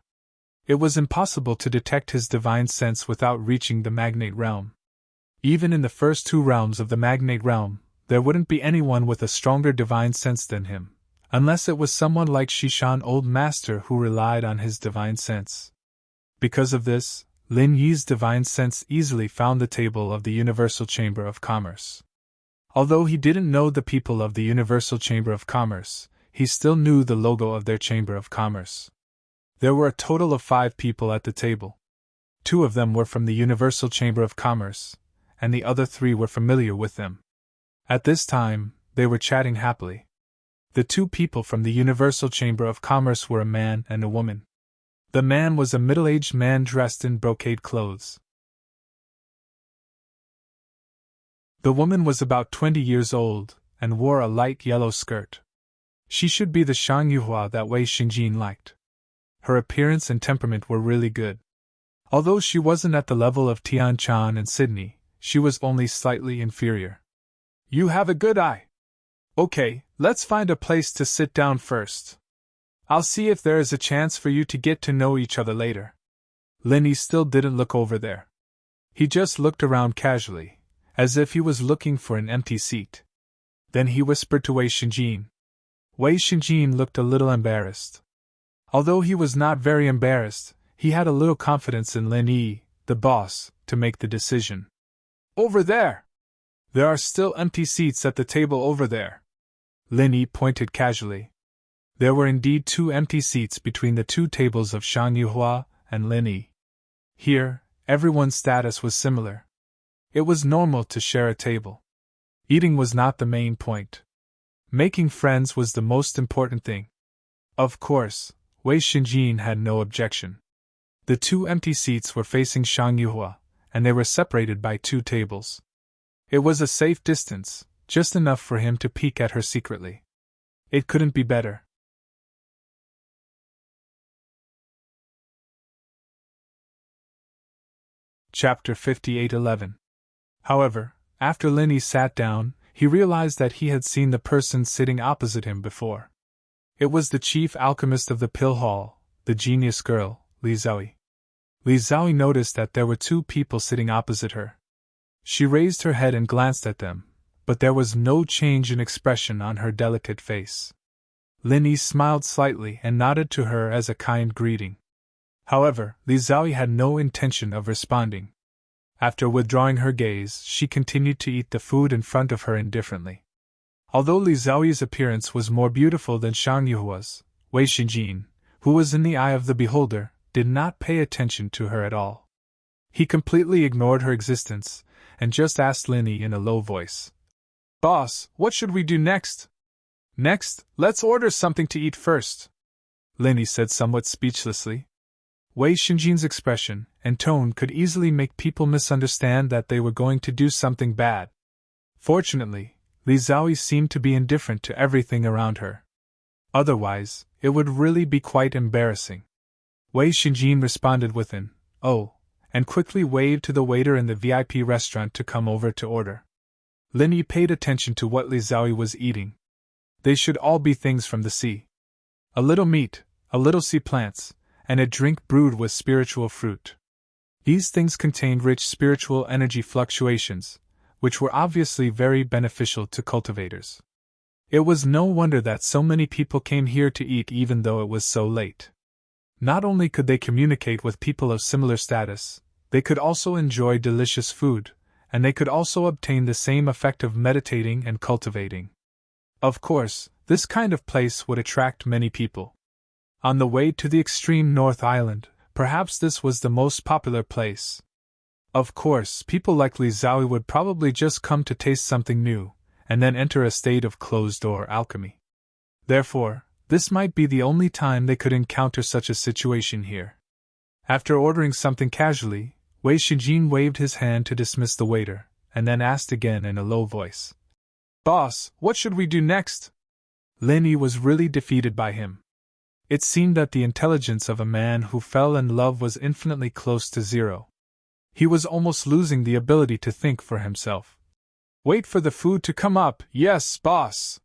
It was impossible to detect his divine sense without reaching the magnate realm. Even in the first two realms of the magnate realm, there wouldn't be anyone with a stronger divine sense than him, unless it was someone like Shishan Old Master who relied on his divine sense. Because of this, Lin Yi's divine sense easily found the table of the Universal Chamber of Commerce. Although he didn't know the people of the Universal Chamber of Commerce, he still knew the logo of their Chamber of Commerce. There were a total of 5 people at the table. 2 of them were from the Universal Chamber of Commerce, and the other 3 were familiar with them. At this time, they were chatting happily. The 2 people from the Universal Chamber of Commerce were a man and a woman. The man was a middle-aged man dressed in brocade clothes. The woman was about 20 years old, and wore a light yellow skirt. She should be the Shang Yuhua that Wei Xinjin liked. Her appearance and temperament were really good. Although she wasn't at the level of Tian Chan and Sydney, she was only slightly inferior. You have a good eye. Okay, let's find a place to sit down first. I'll see if there is a chance for you to get to know each other later. Lin Yi still didn't look over there. He just looked around casually, as if he was looking for an empty seat. Then he whispered to Wei Xinjin. Wei Xinjin looked a little embarrassed. Although he was not very embarrassed, he had a little confidence in Lin Yi, the boss, to make the decision. Over there! There are still empty seats at the table over there. Lin Yi pointed casually. There were indeed 2 empty seats between the 2 tables of Shang Yuhua and Lin Yi. Here, everyone's status was similar. It was normal to share a table. Eating was not the main point. Making friends was the most important thing. Of course, Wei Xinjin had no objection. The 2 empty seats were facing Shang Yuhua, and they were separated by 2 tables. It was a safe distance, just enough for him to peek at her secretly. It couldn't be better. Chapter 58:11. However, after Lin Yi sat down, he realized that he had seen the person sitting opposite him before. It was the chief alchemist of the Pill Hall, the genius girl, Li Zhaoyi. Li Zhaoyi noticed that there were 2 people sitting opposite her. She raised her head and glanced at them, but there was no change in expression on her delicate face. Lin Yi smiled slightly and nodded to her as a kind greeting. However, Li Zhaoyi had no intention of responding. After withdrawing her gaze, she continued to eat the food in front of her indifferently. Although Li Zhaoyi's appearance was more beautiful than Shang Yuhua's, Wei Xinjin, who was in the eye of the beholder, did not pay attention to her at all. He completely ignored her existence, and just asked Lin Yi in a low voice. Boss, what should we do next? Next, let's order something to eat first, Lin Yi said somewhat speechlessly. Wei Xinjin's expression and tone could easily make people misunderstand that they were going to do something bad. Fortunately, Li Zhaoyi seemed to be indifferent to everything around her. Otherwise, it would really be quite embarrassing. Wei Xinjin responded with an, "Oh," and quickly waved to the waiter in the VIP restaurant to come over to order. Lin Yi paid attention to what Li Zhaoyi was eating. They should all be things from the sea. A little meat, a little sea plants, and a drink brewed with spiritual fruit. These things contained rich spiritual energy fluctuations, which were obviously very beneficial to cultivators. It was no wonder that so many people came here to eat even though it was so late. Not only could they communicate with people of similar status, they could also enjoy delicious food, and they could also obtain the same effect of meditating and cultivating. Of course, this kind of place would attract many people. On the way to the extreme North Island, perhaps this was the most popular place. Of course, people like Li Zhaoyi would probably just come to taste something new, and then enter a state of closed-door alchemy. Therefore, this might be the only time they could encounter such a situation here. After ordering something casually, Wei Xinjin waved his hand to dismiss the waiter, and then asked again in a low voice. Boss, what should we do next? Lin Yi was really defeated by him. It seemed that the intelligence of a man who fell in love was infinitely close to zero. He was almost losing the ability to think for himself. Wait for the food to come up, yes, boss.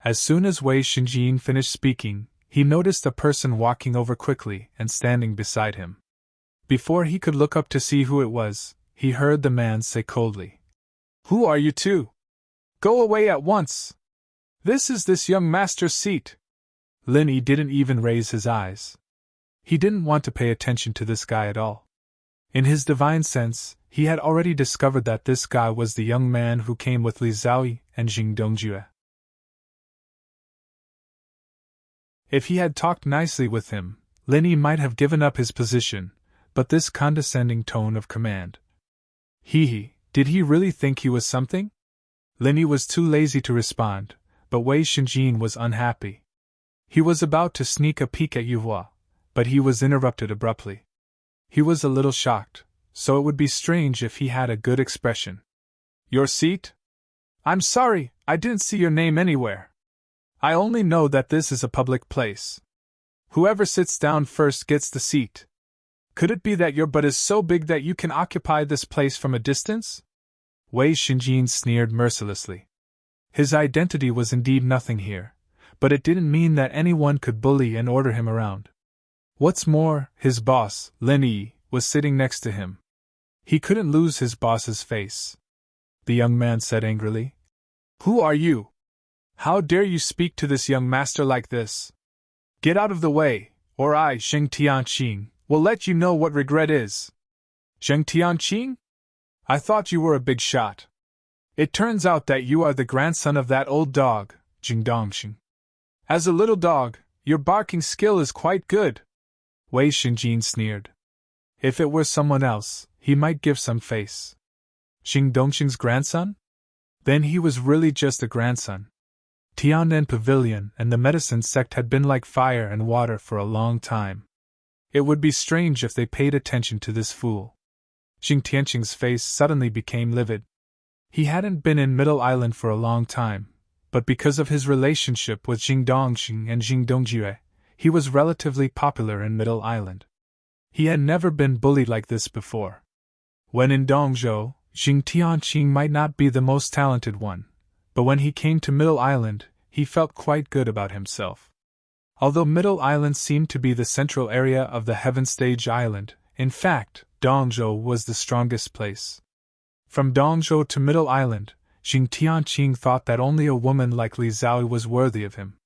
As soon as Wei Xinjin finished speaking, he noticed a person walking over quickly and standing beside him. Before he could look up to see who it was, he heard the man say coldly, "Who are you two? Go away at once! This is this young master's seat." Linny didn't even raise his eyes. He didn't want to pay attention to this guy at all. In his divine sense, he had already discovered that this guy was the young man who came with Li Xiaoyi and Jing Dongjue. If he had talked nicely with him, Linny might have given up his position, but this condescending tone of command. Did he really think he was something? Linny was too lazy to respond, but Wei Shinjin was unhappy. He was about to sneak a peek at Yuhua, but he was interrupted abruptly. He was a little shocked, so it would be strange if he had a good expression. "Your seat? I'm sorry, I didn't see your name anywhere. I only know that this is a public place. Whoever sits down first gets the seat. Could it be that your butt is so big that you can occupy this place from a distance?" Wei Shinjin sneered mercilessly. His identity was indeed nothing here, but it didn't mean that anyone could bully and order him around. What's more, his boss, Lin Yi, was sitting next to him. He couldn't lose his boss's face. The young man said angrily, "Who are you? How dare you speak to this young master like this? Get out of the way, or I, Sheng Tianqing, will let you know what regret is." "Sheng Tianqing? I thought you were a big shot. It turns out that you are the grandson of that old dog, Jing Dongxing. As a little dog, your barking skill is quite good." Wei Shinjin sneered. If it were someone else, he might give some face. Jing Dongxing's grandson? Then he was really just a grandson. Tianan Pavilion and the medicine sect had been like fire and water for a long time. It would be strange if they paid attention to this fool. Jing Tianqing's face suddenly became livid. He hadn't been in Middle Island for a long time, but because of his relationship with Jing Dongxing and Jing Dongjue, he was relatively popular in Middle Island. He had never been bullied like this before. When in Dongzhou, Jing Tianqing might not be the most talented one, but when he came to Middle Island, he felt quite good about himself. Although Middle Island seemed to be the central area of the Heaven Stage Island, in fact, Dongzhou was the strongest place. From Dongzhou to Middle Island, Jing Tianqing thought that only a woman like Li Xiaoyi was worthy of him.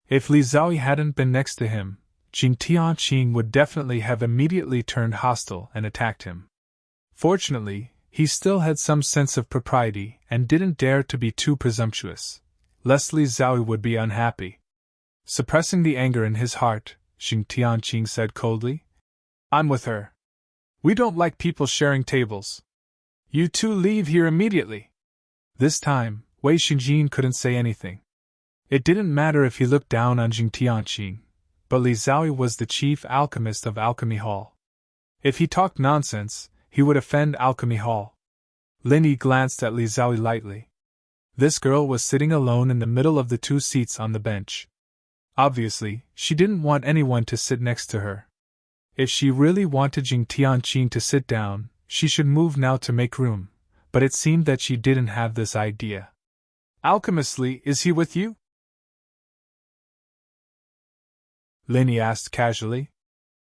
If Li Xiaoyi hadn't been next to him, Jing Tianqing would definitely have immediately turned hostile and attacked him. Fortunately, he still had some sense of propriety and didn't dare to be too presumptuous, lest Li Xiaoyi would be unhappy. Suppressing the anger in his heart, Jing Tianqing said coldly, "I'm with her. We don't like people sharing tables. You two leave here immediately." This time, Wei Shinjin couldn't say anything. It didn't matter if he looked down on Jing Tianqing, but Li Xiaoyi was the chief alchemist of Alchemy Hall. If he talked nonsense, he would offend Alchemy Hall. Lin Yi glanced at Li Xiaoyi lightly. This girl was sitting alone in the middle of the two seats on the bench. Obviously, she didn't want anyone to sit next to her. If she really wanted Jing Tianqing to sit down, she should move now to make room, but it seemed that she didn't have this idea. "Alchemist Li, is he with you?" Lin Yi asked casually.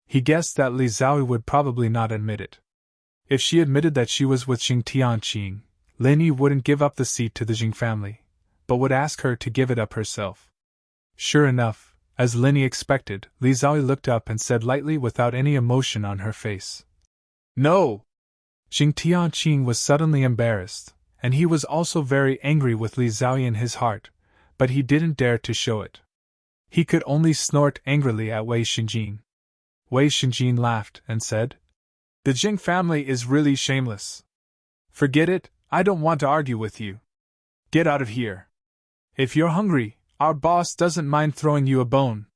He guessed that Li Xiaoyi would probably not admit it. If she admitted that she was with Jing Tianqing, Lin Yi wouldn't give up the seat to the Jing family, but would ask her to give it up herself. Sure enough, as Lin Yi expected, Li Xiaoyi looked up and said lightly without any emotion on her face, "No!" Jing Tianqing was suddenly embarrassed, and he was also very angry with Li Xiaoyi in his heart, but he didn't dare to show it. He could only snort angrily at Wei Shinjin. Wei Shinjin laughed and said, "The Jing family is really shameless. Forget it, I don't want to argue with you. Get out of here. If you're hungry, our boss doesn't mind throwing you a bone."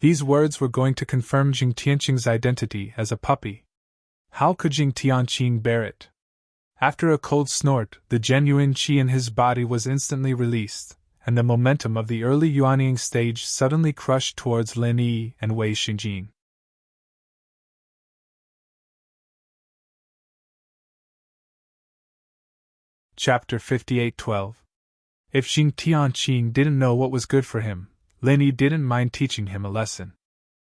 These words were going to confirm Jing Tianqing's identity as a puppy. How could Jing Tianqing bear it? After a cold snort, the genuine qi in his body was instantly released, and the momentum of the early Yuanying stage suddenly crushed towards Lin Yi and Wei Shinjin. Chapter 58:12. If Jing Tianqing didn't know what was good for him, Lin Yi didn't mind teaching him a lesson.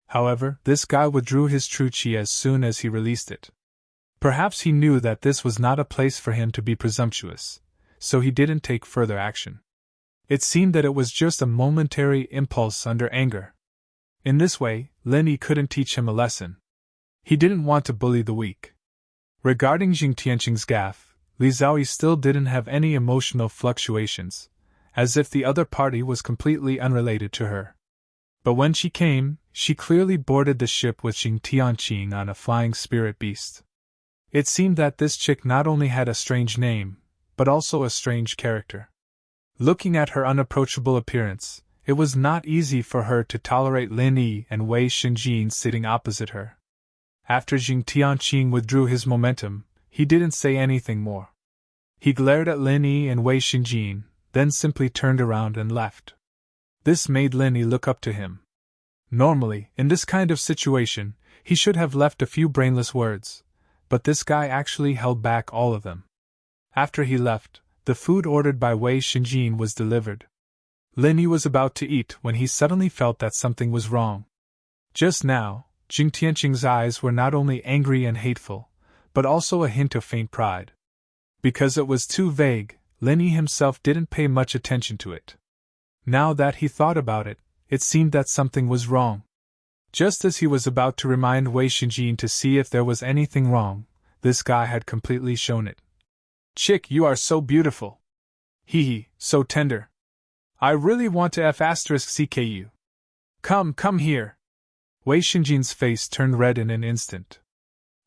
However, this guy withdrew his true qi as soon as he released it. Perhaps he knew that this was not a place for him to be presumptuous, so he didn't take further action. It seemed that it was just a momentary impulse under anger. In this way, Lin Yi couldn't teach him a lesson. He didn't want to bully the weak. Regarding Jing Tianqing's gaffe, Li Xiaoyi still didn't have any emotional fluctuations, as if the other party was completely unrelated to her. But when she came, she clearly boarded the ship with Jing Tianqing on a flying spirit beast. It seemed that this chick not only had a strange name, but also a strange character. Looking at her unapproachable appearance, it was not easy for her to tolerate Lin Yi and Wei Xinjin sitting opposite her. After Jing Tianqing withdrew his momentum, he didn't say anything more. He glared at Lin Yi and Wei Xinjin, then simply turned around and left. This made Lin Yi look up to him. Normally, in this kind of situation, he should have left a few brainless words, but this guy actually held back all of them. After he left, the food ordered by Wei Xinjin was delivered. Lin Yi was about to eat when he suddenly felt that something was wrong. Just now, Jing Tianqing's eyes were not only angry and hateful, but also a hint of faint pride. Because it was too vague, Lin Yi himself didn't pay much attention to it. Now that he thought about it, it seemed that something was wrong. Just as he was about to remind Wei Xinjin to see if there was anything wrong, this guy had completely shown it. "Chick, you are so beautiful. Hee hee, so tender. I really want to *CK you. Come here." Wei Xinjin's face turned red in an instant.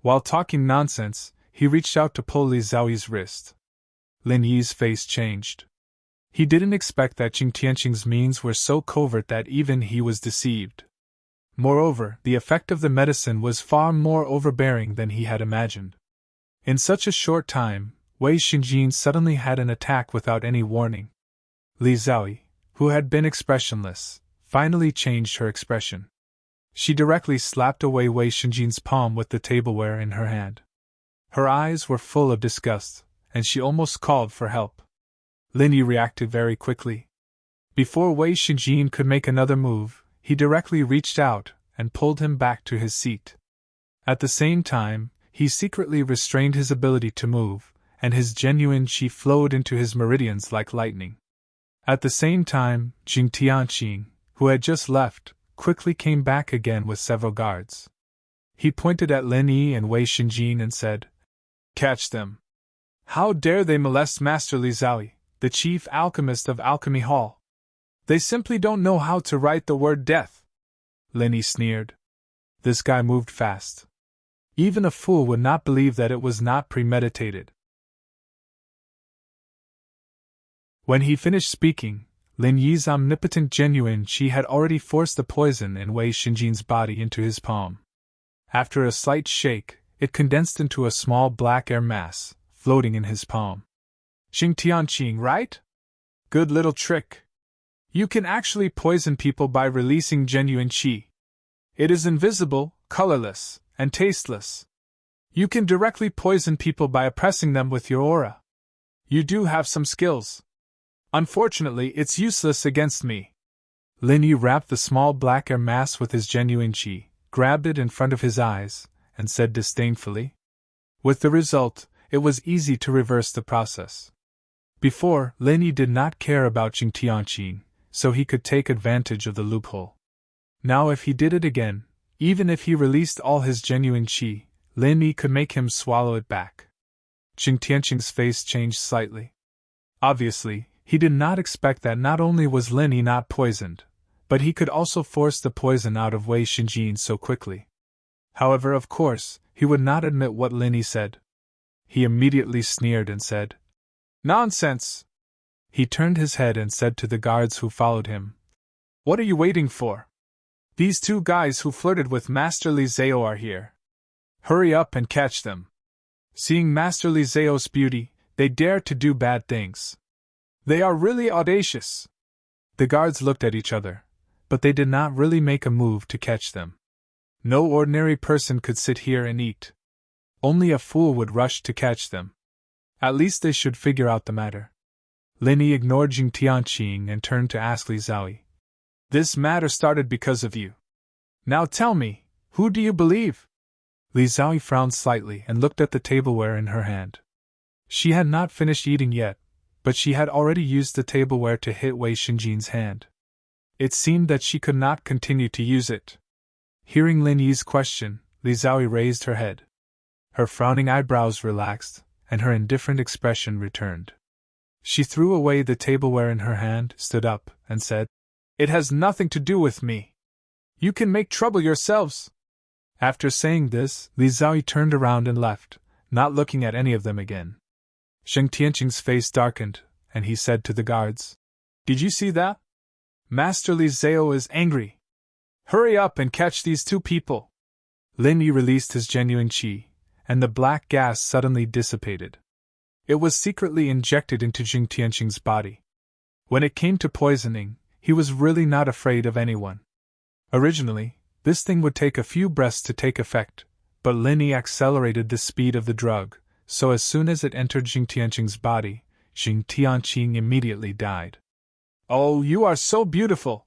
While talking nonsense, he reached out to pull Li Xiaoyi's wrist. Lin Yi's face changed. He didn't expect that Jing Tianqing's means were so covert that even he was deceived. Moreover, the effect of the medicine was far more overbearing than he had imagined. In such a short time, Wei Xinjin suddenly had an attack without any warning. Li Xiaoyi, who had been expressionless, finally changed her expression. She directly slapped away Wei Xinjin's palm with the tableware in her hand. Her eyes were full of disgust, and she almost called for help. Lin Yi reacted very quickly. Before Wei Xinjin could make another move, he directly reached out and pulled him back to his seat. At the same time, he secretly restrained his ability to move, and his genuine qi flowed into his meridians like lightning. At the same time, Jing Tianqing, who had just left, quickly came back again with several guards. He pointed at Lin Yi and Wei Xinjin and said, "Catch them. How dare they molest Master Li Xiaoyi, the chief alchemist of Alchemy Hall? They simply don't know how to write the word death." Lin Yi sneered. This guy moved fast. Even a fool would not believe that it was not premeditated. When he finished speaking, Lin Yi's omnipotent genuine qi had already forced the poison in Wei Xinjin's body into his palm. After a slight shake, it condensed into a small black air mass, floating in his palm. "Jing Tianqing, right? Good little trick. You can actually poison people by releasing genuine qi. It is invisible, colorless, and tasteless. You can directly poison people by oppressing them with your aura. You do have some skills. Unfortunately, it's useless against me." Lin Yi wrapped the small black air mass with his genuine qi, grabbed it in front of his eyes, and said disdainfully. With the result, it was easy to reverse the process. Before, Lin Yi did not care about Jing Tianqing, so he could take advantage of the loophole. Now if he did it again, even if he released all his genuine qi, Lin Yi could make him swallow it back. Jing Tianqing's face changed slightly. Obviously, he did not expect that not only was Lin Yi not poisoned, but he could also force the poison out of Wei Xinjin so quickly. However, of course, he would not admit what Lin Yi said. He immediately sneered and said, "Nonsense!" He turned his head and said to the guards who followed him, "What are you waiting for? These two guys who flirted with Master Li Xiao are here. Hurry up and catch them." Seeing Master Li Xiao's beauty, they dare to do bad things. They are really audacious. The guards looked at each other, but they did not really make a move to catch them. No ordinary person could sit here and eat. Only a fool would rush to catch them. At least they should figure out the matter. Lin Yi ignored Jing Tianqing and turned to ask Li Xiaoyi, This matter started because of you. Now tell me, who do you believe? Li Xiaoyi frowned slightly and looked at the tableware in her hand. She had not finished eating yet, but she had already used the tableware to hit Wei Xinjin's hand. It seemed that she could not continue to use it. Hearing Lin Yi's question, Li Xiaoyi raised her head. Her frowning eyebrows relaxed, and her indifferent expression returned. She threw away the tableware in her hand, stood up, and said, "It has nothing to do with me. You can make trouble yourselves." After saying this, Li Xiaoyi turned around and left, not looking at any of them again. Sheng Tianqing's face darkened, and he said to the guards, "Did you see that? Master Li Xiao is angry. Hurry up and catch these two people." Lin Yi released his genuine qi, and the black gas suddenly dissipated. It was secretly injected into Sheng Tianqing's body. When it came to poisoning, he was really not afraid of anyone. Originally, this thing would take a few breaths to take effect, but Lin Yi accelerated the speed of the drug, so as soon as it entered Sheng Tianqing's body, Sheng Tianqing immediately died. "Oh, you are so beautiful!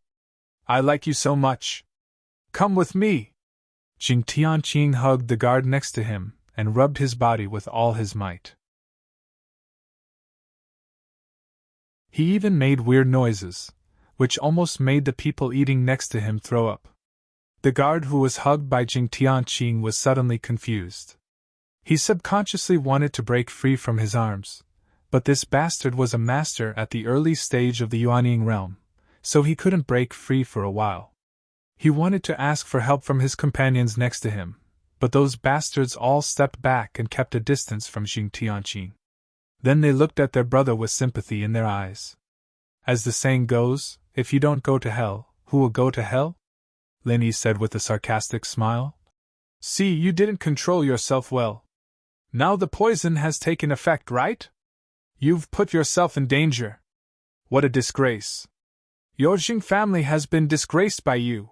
I like you so much! Come with me!" Sheng Tianqing hugged the guard next to him and rubbed his body with all his might. He even made weird noises, which almost made the people eating next to him throw up. The guard who was hugged by Sheng Tianqing was suddenly confused. He subconsciously wanted to break free from his arms, but this bastard was a master at the early stage of the Yuanying realm, so he couldn't break free for a while. He wanted to ask for help from his companions next to him, but those bastards all stepped back and kept a distance from Sheng Tianqing. Then they looked at their brother with sympathy in their eyes. As the saying goes, if you don't go to hell, who will go to hell? Lin Yi said with a sarcastic smile. See, you didn't control yourself well. Now the poison has taken effect, right? You've put yourself in danger. What a disgrace. Your Jing family has been disgraced by you.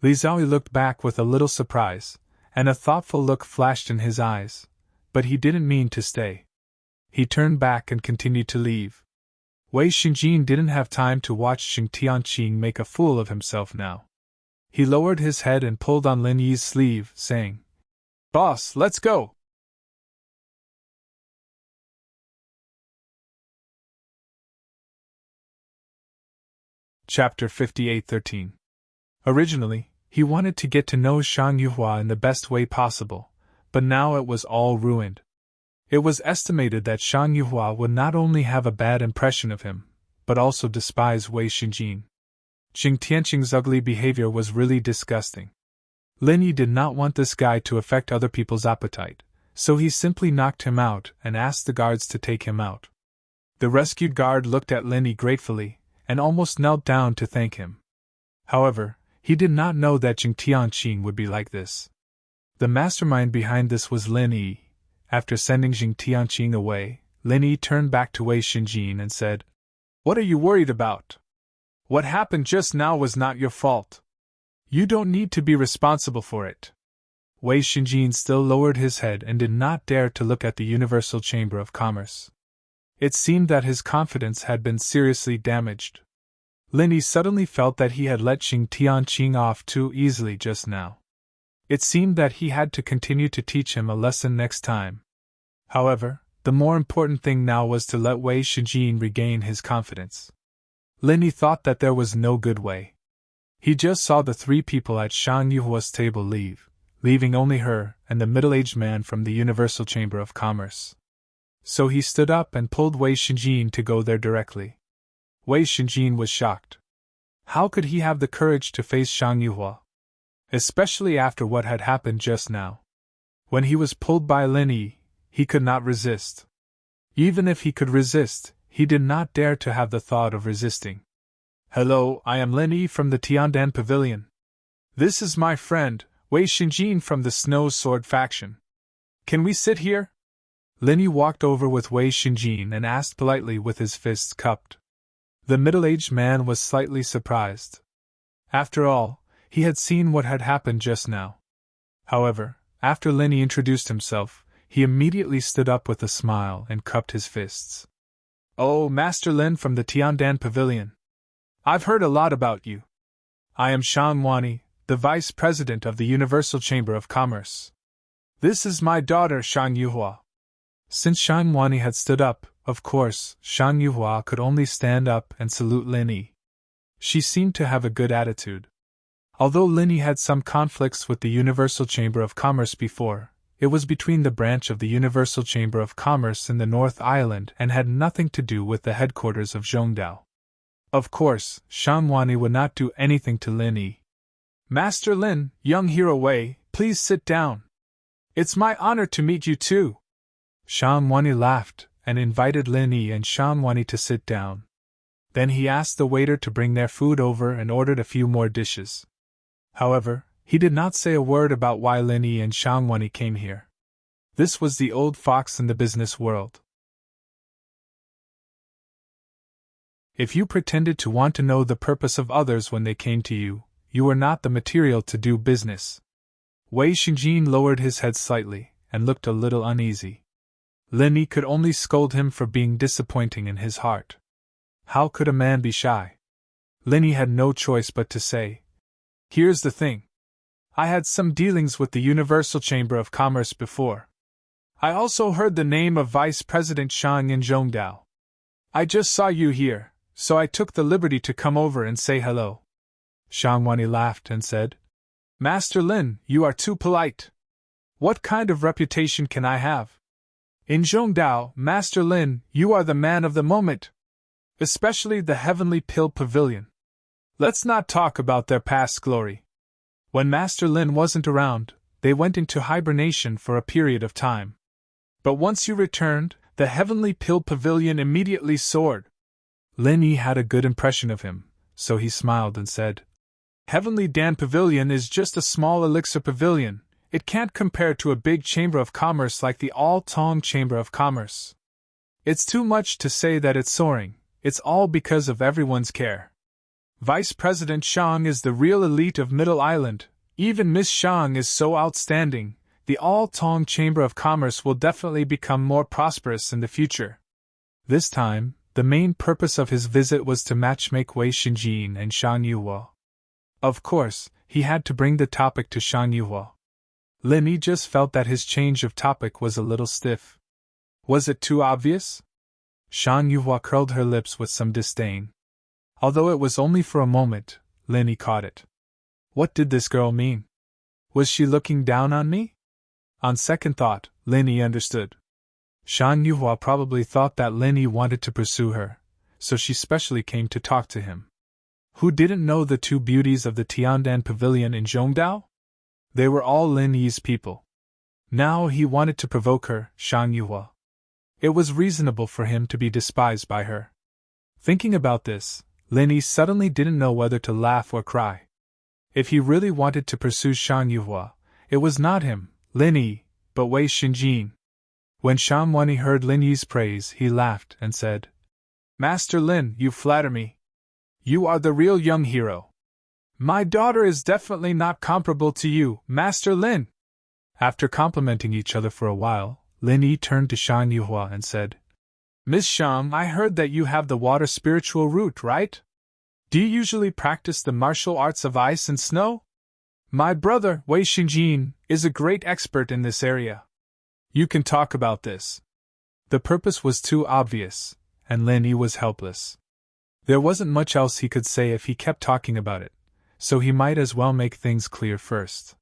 Li Xiaoyi looked back with a little surprise, and a thoughtful look flashed in his eyes, but he didn't mean to stay. He turned back and continued to leave. Wei Xinjin didn't have time to watch Sheng Tianqing make a fool of himself now. He lowered his head and pulled on Lin Yi's sleeve, saying, "Boss, let's go!" Chapter 58:13. Originally, he wanted to get to know Shang Yuhua in the best way possible, but now it was all ruined. It was estimated that Shang Yuhua would not only have a bad impression of him, but also despise Wei Xinjin. Sheng Tianqing's ugly behavior was really disgusting. Lin Yi did not want this guy to affect other people's appetite, so he simply knocked him out and asked the guards to take him out. The rescued guard looked at Lin Yi gratefully, and almost knelt down to thank him. However, he did not know that Sheng Tianqing would be like this. The mastermind behind this was Lin Yi. After sending Sheng Tianqing away, Lin Yi turned back to Wei Xinjin and said, "What are you worried about? What happened just now was not your fault. You don't need to be responsible for it." Wei Xinjin still lowered his head and did not dare to look at the Universal Chamber of Commerce. It seemed that his confidence had been seriously damaged. Lin Yi suddenly felt that he had let Sheng Tianqing off too easily just now. It seemed that he had to continue to teach him a lesson next time. However, the more important thing now was to let Wei Xinjin regain his confidence. Lin Yi thought that there was no good way. He just saw the three people at Shang Yuhua's table leave, leaving only her and the middle-aged man from the Universal Chamber of Commerce. So he stood up and pulled Wei Xinjin to go there directly. Wei Xinjin was shocked. How could he have the courage to face Shang Yuhua? Especially after what had happened just now. When he was pulled by Lin Yi, he could not resist. Even if he could resist, he did not dare to have the thought of resisting. "Hello, I am Lin Yi from the Tiandan Pavilion. This is my friend, Wei Xinjin from the Snow Sword faction. Can we sit here?" Lin Yi walked over with Wei Xinjin and asked politely with his fists cupped. The middle-aged man was slightly surprised. After all, he had seen what had happened just now. However, after Lin Yi introduced himself, he immediately stood up with a smile and cupped his fists. "Oh, Master Lin from the Tiandan Pavilion. I've heard a lot about you. I am Shang Wani, the Vice President of the Universal Chamber of Commerce. This is my daughter Shang Yuhua. Since Shang Wani had stood up, of course, Shang Yuhua could only stand up and salute Lin Yi. She seemed to have a good attitude. Although Lin Yi had some conflicts with the Universal Chamber of Commerce before, it was between the branch of the Universal Chamber of Commerce in the North Island and had nothing to do with the headquarters of Zhongdao. Of course, Shang Wani would not do anything to Lin Yi. Master Lin, young hero Wei, please sit down. It's my honor to meet you too. Shang Wani laughed and invited Lin Yi and Shang Wani to sit down. Then he asked the waiter to bring their food over and ordered a few more dishes. However, he did not say a word about why Lin Yi and Shang Wani came here. This was the old fox in the business world. If you pretended to want to know the purpose of others when they came to you, you were not the material to do business. Wei Xingjin lowered his head slightly and looked a little uneasy. Lin Yi could only scold him for being disappointing in his heart. How could a man be shy? Lin Yi had no choice but to say, "Here's the thing. I had some dealings with the Universal Chamber of Commerce before. I also heard the name of Vice President Shang in Zhongdao. I just saw you here, so I took the liberty to come over and say hello." Shang Wani laughed and said, "Master Lin, you are too polite. What kind of reputation can I have? In Zhongdao, Master Lin, you are the man of the moment. Especially the Heavenly Pill Pavilion. Let's not talk about their past glory. When Master Lin wasn't around, they went into hibernation for a period of time. But once you returned, the Heavenly Pill Pavilion immediately soared." Lin Yi had a good impression of him, so he smiled and said, "Heavenly Dan Pavilion is just a small elixir pavilion. It can't compare to a big chamber of commerce like the All-Tong Chamber of Commerce. It's too much to say that it's soaring, it's all because of everyone's care. Vice President Shang is the real elite of Middle Island, even Miss Shang is so outstanding, the All-Tong Chamber of Commerce will definitely become more prosperous in the future." This time, the main purpose of his visit was to matchmake Wei Xingjin and Shang Yuhua. Of course, he had to bring the topic to Shang Yuhua. Lin Yi just felt that his change of topic was a little stiff. Was it too obvious? Shang Yuhua curled her lips with some disdain. Although it was only for a moment, Lin Yi caught it. What did this girl mean? Was she looking down on me? On second thought, Lin Yi understood. Shang Yuhua probably thought that Lin Yi wanted to pursue her, so she specially came to talk to him. Who didn't know the two beauties of the Tiandan Pavilion in Zhongdao? They were all Lin Yi's people. Now he wanted to provoke her, Shang Yuhua. It was reasonable for him to be despised by her. Thinking about this, Lin Yi suddenly didn't know whether to laugh or cry. If he really wanted to pursue Shang Yuhua, it was not him, Lin Yi, but Wei Xingjin. When Shang Wani heard Lin Yi's praise, he laughed and said, "Master Lin, you flatter me. You are the real young hero. My daughter is definitely not comparable to you, Master Lin." After complimenting each other for a while, Lin Yi turned to Shang Yuhua and said, "Miss Shang, I heard that you have the water spiritual root, right? Do you usually practice the martial arts of ice and snow? My brother, Wei Xingjin, is a great expert in this area. You can talk about this." The purpose was too obvious, and Lin Yi was helpless. There wasn't much else he could say if he kept talking about it, so he might as well make things clear first.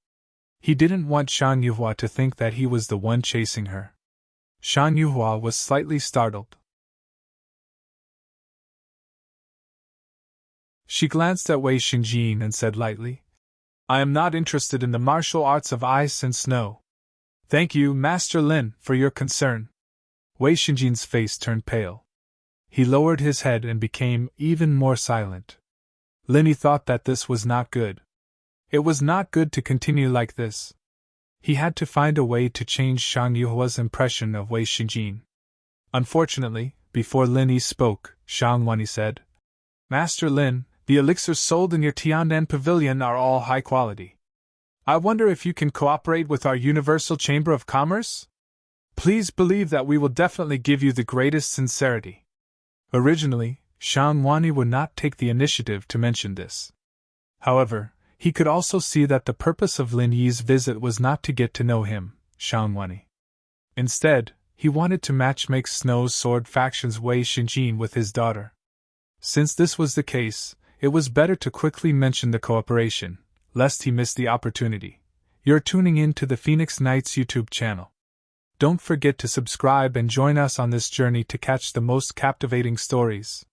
He didn't want Shang Yuhua to think that he was the one chasing her. Shang Yuhua was slightly startled. She glanced at Wei Xingjin and said lightly, "I am not interested in the martial arts of ice and snow. Thank you, Master Lin, for your concern." Wei Xingjin's face turned pale. He lowered his head and became even more silent. Lin Yi thought that this was not good. It was not good to continue like this. He had to find a way to change Shang Yuhua's impression of Wei Xingjin. Unfortunately, before Lin Yi spoke, Shang Wani said, "Master Lin, the elixirs sold in your Tiandan Pavilion are all high quality. I wonder if you can cooperate with our Universal Chamber of Commerce? Please believe that we will definitely give you the greatest sincerity." Originally, Shang Wani would not take the initiative to mention this. However, he could also see that the purpose of Lin Yi's visit was not to get to know him, Xiangwenyi. Instead, he wanted to matchmake Snow's sword faction's Wei Xinjin with his daughter. Since this was the case, it was better to quickly mention the cooperation, lest he miss the opportunity. You're tuning in to the Phoenix Knights YouTube channel. Don't forget to subscribe and join us on this journey to catch the most captivating stories.